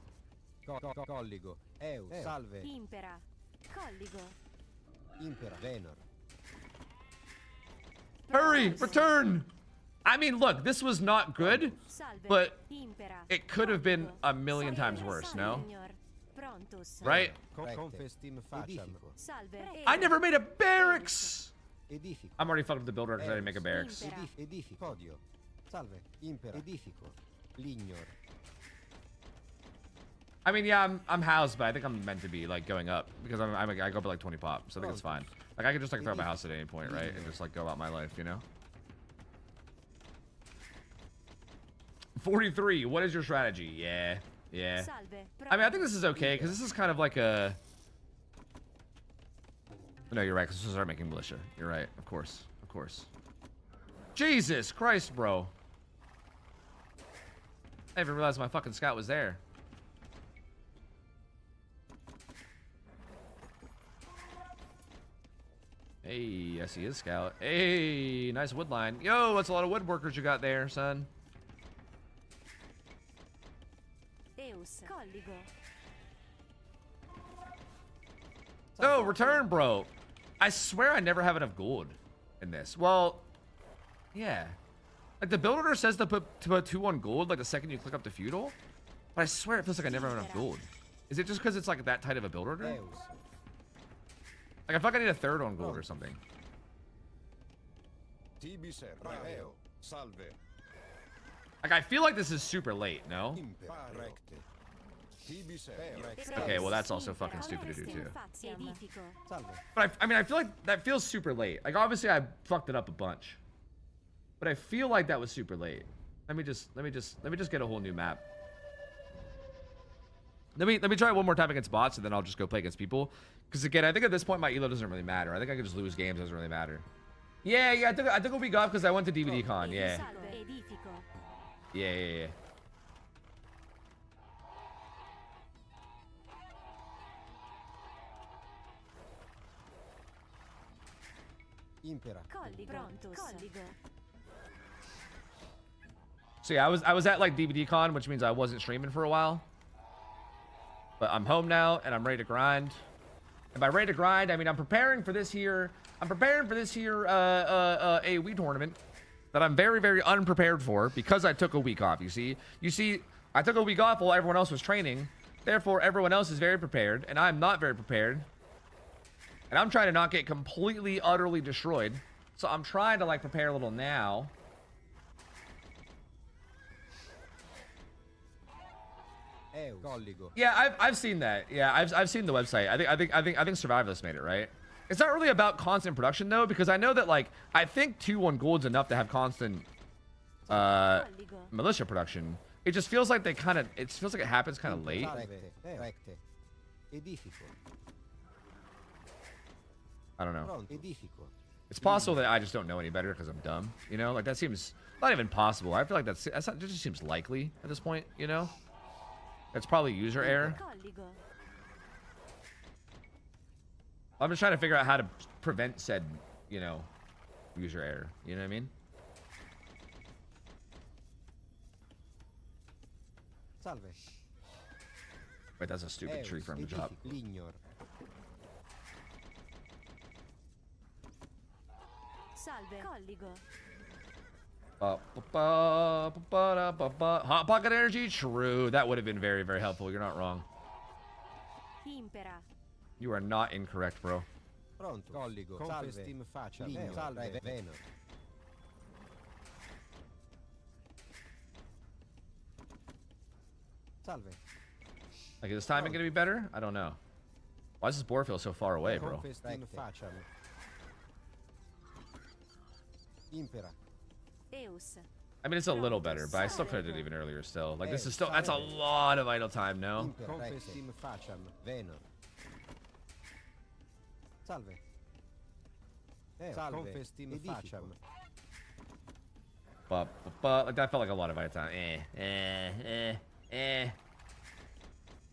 Hurry! Return! I mean, look, this was not good, but it could have been a million times worse, no? Right? I never made a barracks! I'm already fucked with the builder because I didn't make a barracks. I mean, yeah, I'm housed, but I think I'm meant to be like going up because I go up at like 20 pop, so I think it's fine. Like I could just like throw my house at any point, right, and just like go about my life, you know. 43. What is your strategy? Yeah. I mean, I think this is okay because this is kind of like a. No, you're right. Because this is start making militia. You're right. Of course. Jesus Christ, bro. I didn't even realize my fucking scout was there. Hey, I see his scout. Hey, nice wood line. Yo, that's a lot of woodworkers you got there, son. Oh, return, bro. I swear I never have enough gold in this. Well, yeah. Like the build order says to put 2 on gold like the second you click up to feudal. But I swear it feels like I never have enough gold. Is it just because it's like that tight of a build order? Like I feel like I need a 3rd on gold or something. Like I feel like this is super late, no? Okay, well that's also fucking stupid to do too. But I mean I feel like that feels super late. Like obviously I fucked it up a bunch. But I feel like that was super late. Let me just get a whole new map. Let me try it one more time against bots and then I'll just go play against people. Because again, I think at this point my elo doesn't really matter. I think I can just lose games, it doesn't really matter. Yeah, I took a week off because I went to DVD Con, yeah. Yeah. So yeah, I was at like DVD Con, which means I wasn't streaming for a while. But I'm home now and I'm ready to grind. And by ready to grind, I mean I'm preparing for this here. AoE tournament that I'm very, very unprepared for because I took a week off. You see, I took a week off while everyone else was training. Therefore, everyone else is very prepared, and I'm not very prepared. And I'm trying to not get completely, utterly destroyed. So I'm trying to like prepare a little now. Yeah, I've seen that. Yeah, I've seen the website. I think Survivalist made it, right? It's not really about constant production though, because I know that like I think 2-1 gold's enough to have constant militia production. It just feels like it feels like it happens kind of late. I don't know. It's possible that I just don't know any better because I'm dumb. You know, like that seems not even possible. I feel like that just seems likely at this point. You know, that's probably user error. I'm just trying to figure out how to prevent said, you know, user error. You know what I mean? Salve. Wait, that's a stupid tree for him to drop. Salve. Colligo. Hot pocket energy? True. That would have been very, very helpful. You're not wrong. Impera. You are not incorrect, bro. Pronto. Colligo. Salve. Steam faccia. Salve. Venor. Salve. Like, is this timing going to be better? I don't know. Why does this board feel so far away, bro? Impera. Eus. I mean, it's a little better, but I still could have did it even earlier still. Like, this is still... That's a lot of idle time, no? Confestim facciam. Venor. Salve. Salve. Confestim facciam. Like, that felt like a lot of idle time.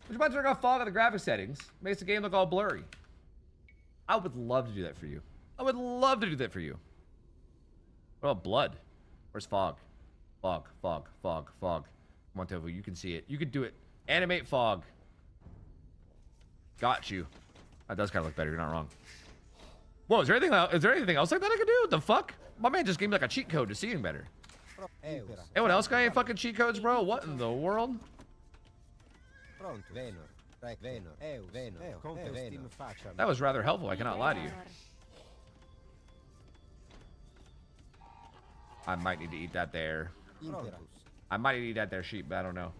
Would you mind turning off fog on the graphic settings? Makes the game look all blurry. I would love to do that for you. I would love to do that for you. What about blood? Where's fog? Fog. Come on, Tofu, you can see it. You could do it. Animate fog. Got you. That does kind of look better. You're not wrong. Whoa, is there anything else like that I could do? What the fuck? My man just gave me like a cheat code to seeing better. Anyone else got any fucking cheat codes, bro? What in the world? That was rather helpful. I cannot lie to you. I might need to eat that there. I might need to eat that there, sheep, but I don't know.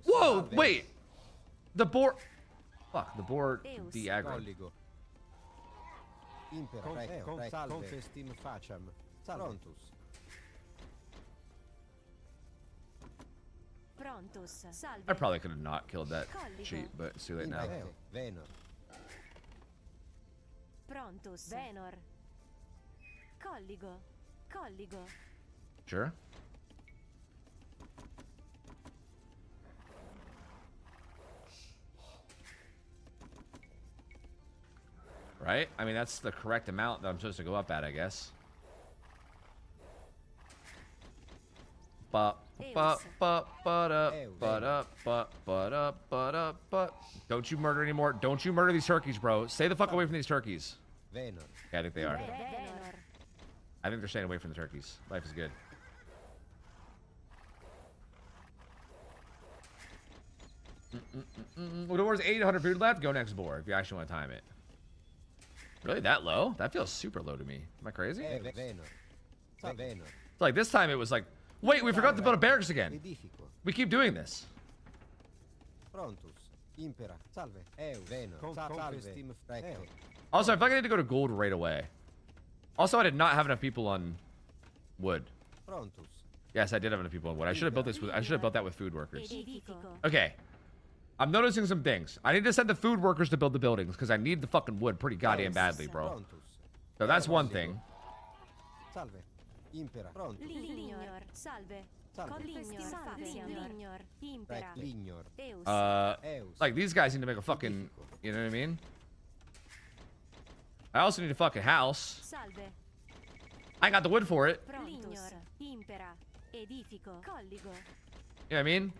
Whoa, wait! The board... Fuck, the board de-aggroed. Confestim facciam. Prontus. Prontus. Salve. I probably could have not killed that sheep, but it's too late now. Venor. Prontus. Venor. Colligo. Sure. Right? I mean, that's the correct amount that I'm supposed to go up at, I guess. Don't you murder anymore. Don't you murder these turkeys, bro. Stay the fuck away from these turkeys. Yeah, I think they are. I think they're staying away from the turkeys. Life is good. Well, there's 800 food left. Go next board if you actually want to time it. Really that low? That feels super low to me. Am I crazy? Like this time it was like, wait, we forgot to build a barracks again. We keep doing this. Also, I feel like I need to go to gold right away. Also, I did not have enough people on wood. Yes, I did have enough people on wood. I should have built this with. I should have built that with food workers. Okay. I'm noticing some things. I need to send the food workers to build the buildings because I need the fucking wood pretty goddamn badly, bro. So that's one thing. Like these guys need to make a fucking, you know what I mean? I also need a fucking house. I got the wood for it. You know what I mean?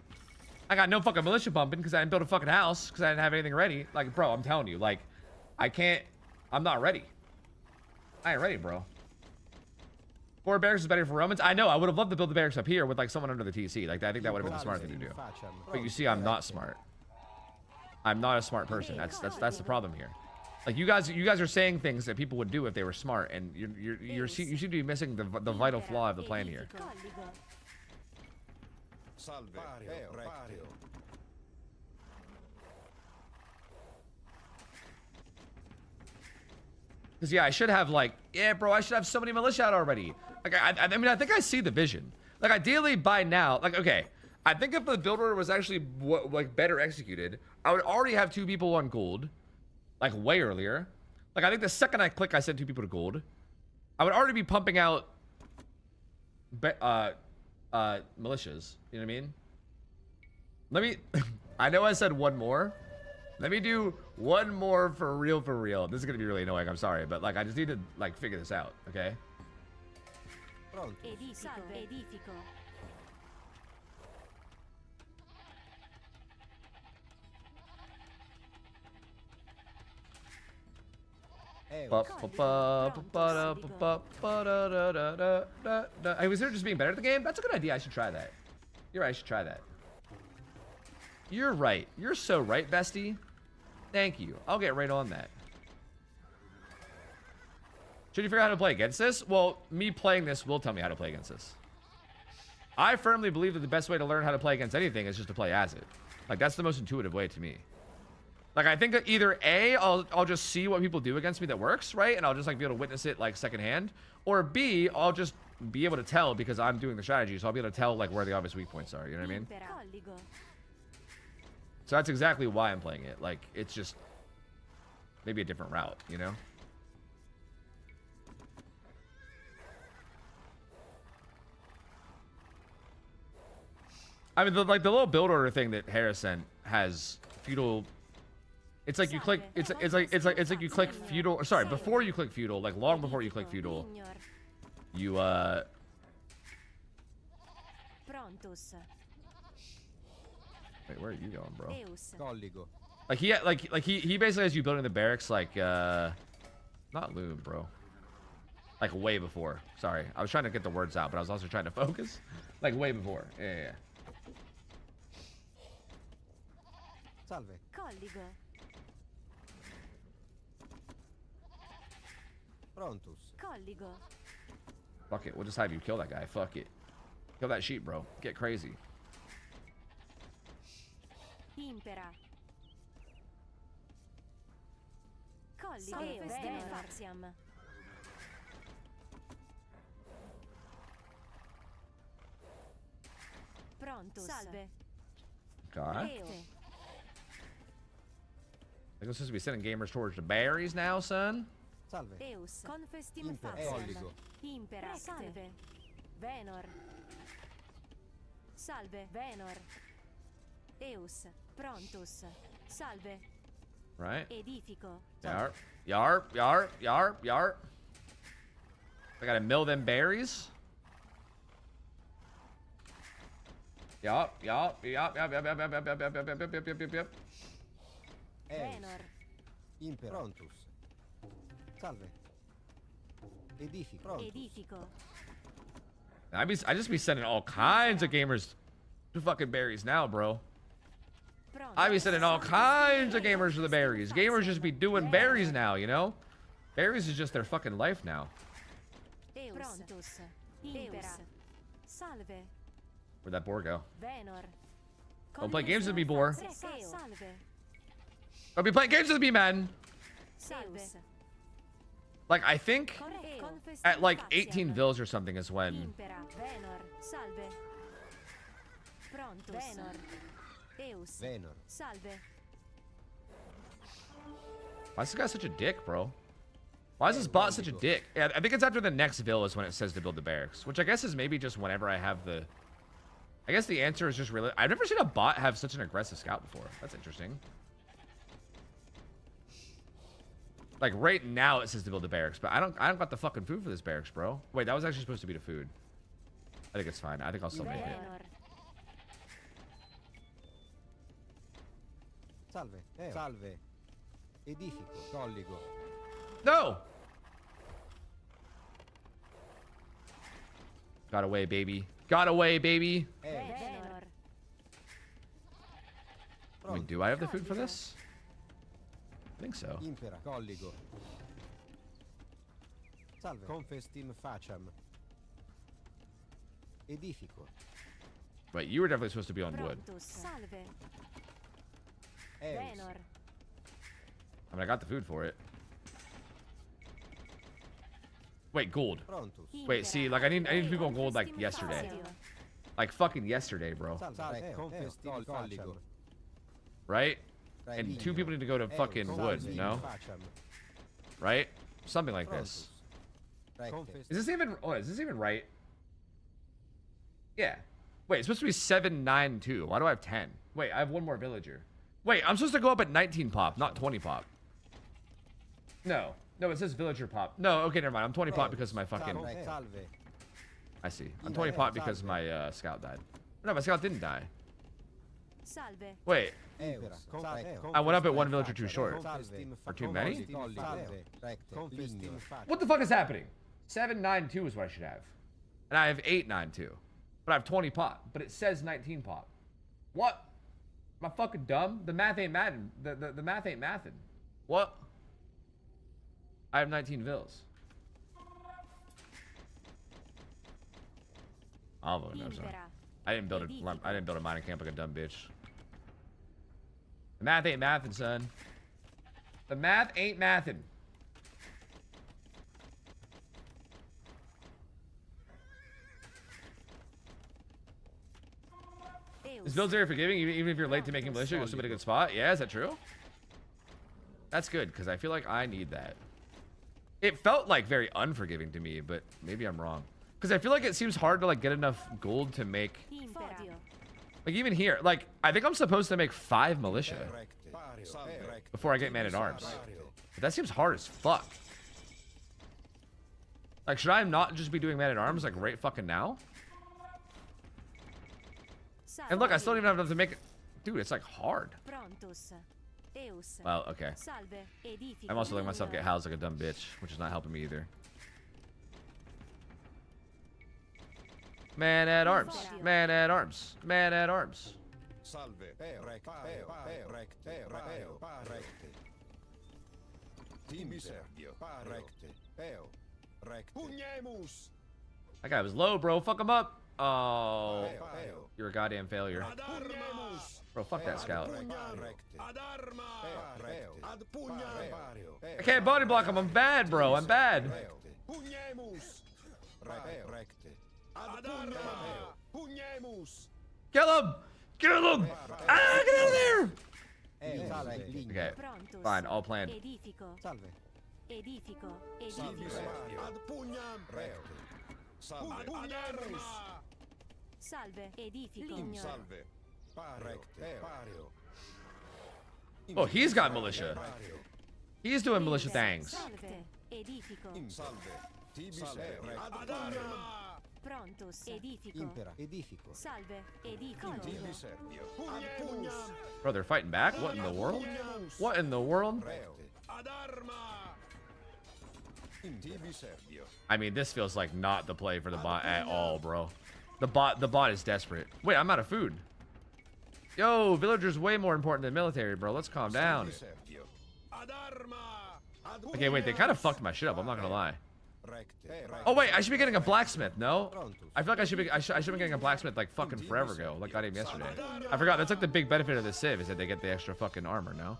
I got no fucking militia pumping because I didn't build a fucking house because I didn't have anything ready. Like, bro, I'm telling you, like, I can't. I'm not ready. I ain't ready, bro. 4 barracks is better for Romans. I know. I would have loved to build the barracks up here with like someone under the TC. Like, I think that would have been the smart thing to do. But you see, I'm not smart. I'm not a smart person. That's the problem here. Like, you guys are saying things that people would do if they were smart, and you seem to be missing the vital flaw of the plan here. Salve. Because, yeah, I should have, like, yeah, bro, I should have so many militia out already. Like, I mean, I think I see the vision. Like, ideally, by now, like, okay, I think if the build order was actually, like, better executed, I would already have 2 people on gold, like, way earlier. Like, I think the second I click, I send 2 people to gold. I would already be pumping out militias. You know what I mean? Let me... I know I said one more. Let me do one more for real, for real. This is going to be really annoying. I'm sorry. But, like, I just need to, like, figure this out. Okay? Pronto. Edifico. Eos. I was there just being better at the game. That's a good idea. I should try that. You're right. I should try that. You're right. You're so right, bestie. Thank you. I'll get right on that. Should you figure out how to play against this? Well, me playing this will tell me how to play against this. I firmly believe that the best way to learn how to play against anything is just to play as it. Like, that's the most intuitive way to me. Like, I think that either A, I'll just see what people do against me that works, right? And I'll just, like, be able to witness it, like, secondhand. Or B, I'll just be able to tell because I'm doing the strategy. So I'll be able to tell, like, where the obvious weak points are. You know what I mean? So that's exactly why I'm playing it. Like, it's just maybe a different route, you know? I mean, the little build order thing that Harris sent has feudal. It's like you click. It's like you click feudal. Or sorry, before you click feudal, like long before you click feudal, you Wait, where are you going, bro? Colligo. Like he basically has you building the barracks like not loom, bro. Like way before. Sorry, I was trying to get the words out, but I was also trying to focus. Like way before. Yeah. Salve. Colligo. Prontus. Colligo. Fuck it, we'll just have you kill that guy. Fuck it. Kill that sheep, bro. Get crazy. Impera. Colligo. Faziam. Prontus. Salve. God. I guess supposed to be sending gamers towards the berries now, son. Salve. Eus. Confestim Colligo. Impera. Salve. Venor. Salve. Venor. Eus. Prontus. Salve. Right. Edifico. Yarp. I gotta mill them berries. Yup. Venor. Impera. Prontus. Salve. Edifico. Edifico. I just be sending all kinds of gamers to fucking berries now, bro. I be sending all kinds of gamers to the berries. Gamers just be doing berries now, you know? Berries is just their fucking life now. Prontus. Impera. Salve. Where'd that boar go? Venor. Don't play games with me, boar. Salve. Don't be playing games with me, man. Salve. Like, I think at like 18 vills or something is when. Impera. Venor. Salve. Prontus. Venor. Eus. Venor. Salve. Why is this guy such a dick, bro? Why is this bot such a dick? Yeah, I think it's after the next vill is when it says to build the barracks, which I guess is maybe just whenever I have the. I guess the answer is just really. I've never seen a bot have such an aggressive scout before. That's interesting. Like right now it says to build the barracks, but I don't got the fucking food for this barracks, bro. Wait, that was actually supposed to be the food. I think it's fine. I think I'll still make it. Salve. Salve. Edifico. Colligo. No! Got away, baby. Got away, baby. Wait, do I have the food for this? I think so. Impera. Colligo. Salve. Confestim facem. Edifico. Wait, you were definitely supposed to be on wood. Salve. Eus. Venor. I mean, I got the food for it. Wait, gold. Prontus. Wait, see, like I need people on gold like yesterday. Like fucking yesterday, bro. Salve. Confestim colligo. Right? And 2 people need to go to fucking wood, no? Right? Something like this. Is this even right? Yeah. Wait, it's supposed to be 792. Why do I have 10? Wait, I have 1 more villager. Wait, I'm supposed to go up at 19 pop, not 20 pop. No, it says villager pop. No, okay, never mind. I'm 20 pop because of my fucking. I see. I'm 20 pot because my scout died. No, my scout didn't die. Salve. Wait. Salve. I went up at one villager too short. Or too many? What the fuck is happening? 792 is what I should have. And I have 892. But I have 20 pot. But it says 19 pot. What? Am I fucking dumb? The math ain't mathin'. The math ain't mathin'. What? I have 19 vills. I'll vote no, son. I didn't build a mining camp like a dumb bitch. The math ain't mathin', son. The math ain't mathin'. Is builds very forgiving, even if you're late to making militia, you'll still be in a good spot? Yeah, is that true? That's good, because I feel like I need that. It felt like very unforgiving to me, but maybe I'm wrong. Because I feel like it seems hard to like get enough gold to make... Like even here, like, I think I'm supposed to make 5 militia before I get man-at-arms. But that seems hard as fuck. Like, should I not just be doing man-at-arms like right fucking now? And look, I still don't even have enough to make it. Dude, it's like hard. Well, okay. I'm also letting myself get housed like a dumb bitch, which is not helping me either. Man at arms. Man at arms. Man at arms. That guy was low, bro. Fuck him up. Oh, you're a goddamn failure. Bro, fuck that scout. I can't body block him. I'm bad, bro. I'm bad. Kill him! Kill him! Ah, get out of there! Okay, fine. All planned. Oh, he's got militia. He's doing militia things. Bro, they're fighting back? What in the world? What in the world? I mean, this feels like not the play for the bot at all, bro. The bot is desperate. Wait, I'm out of food. Yo, villagers way more important than military, bro. Let's calm down. Okay, wait, they kind of fucked my shit up. I'm not gonna lie. Oh wait, I should be getting a blacksmith. No, I feel like I should be getting a blacksmith like fucking forever ago. Like I got him yesterday. I forgot. That's like the big benefit of this civ is that they get the extra fucking armor. No.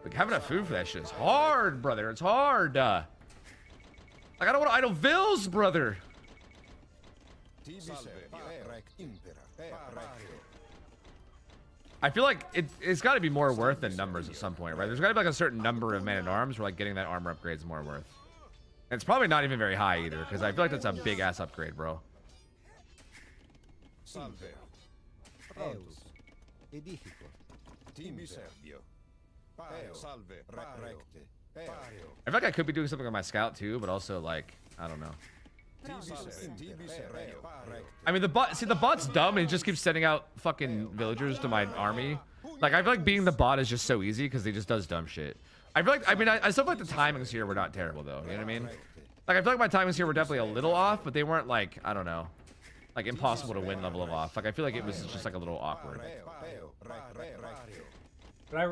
Like having enough food for that shit is hard, brother. It's hard. Like I don't want idle vills, brother. I feel like it's got to be more worth than numbers at some point, right? There's got to be like a certain number of man-at-arms where like getting that armor upgrade is more worth. And it's probably not even very high either, because I feel like that's a big ass upgrade, bro. I feel like I could be doing something on my scout too, but also like, I don't know. I mean, the bot's dumb and he just keeps sending out fucking villagers to my army. Like, I feel like being the bot is just so easy because he just does dumb shit. I feel like, I still feel like the timings here were not terrible though, you know what I mean? Like, I feel like my timings here were definitely a little off, but they weren't like, I don't know, like impossible to win level of off. Like, I feel like it was just like a little awkward. But I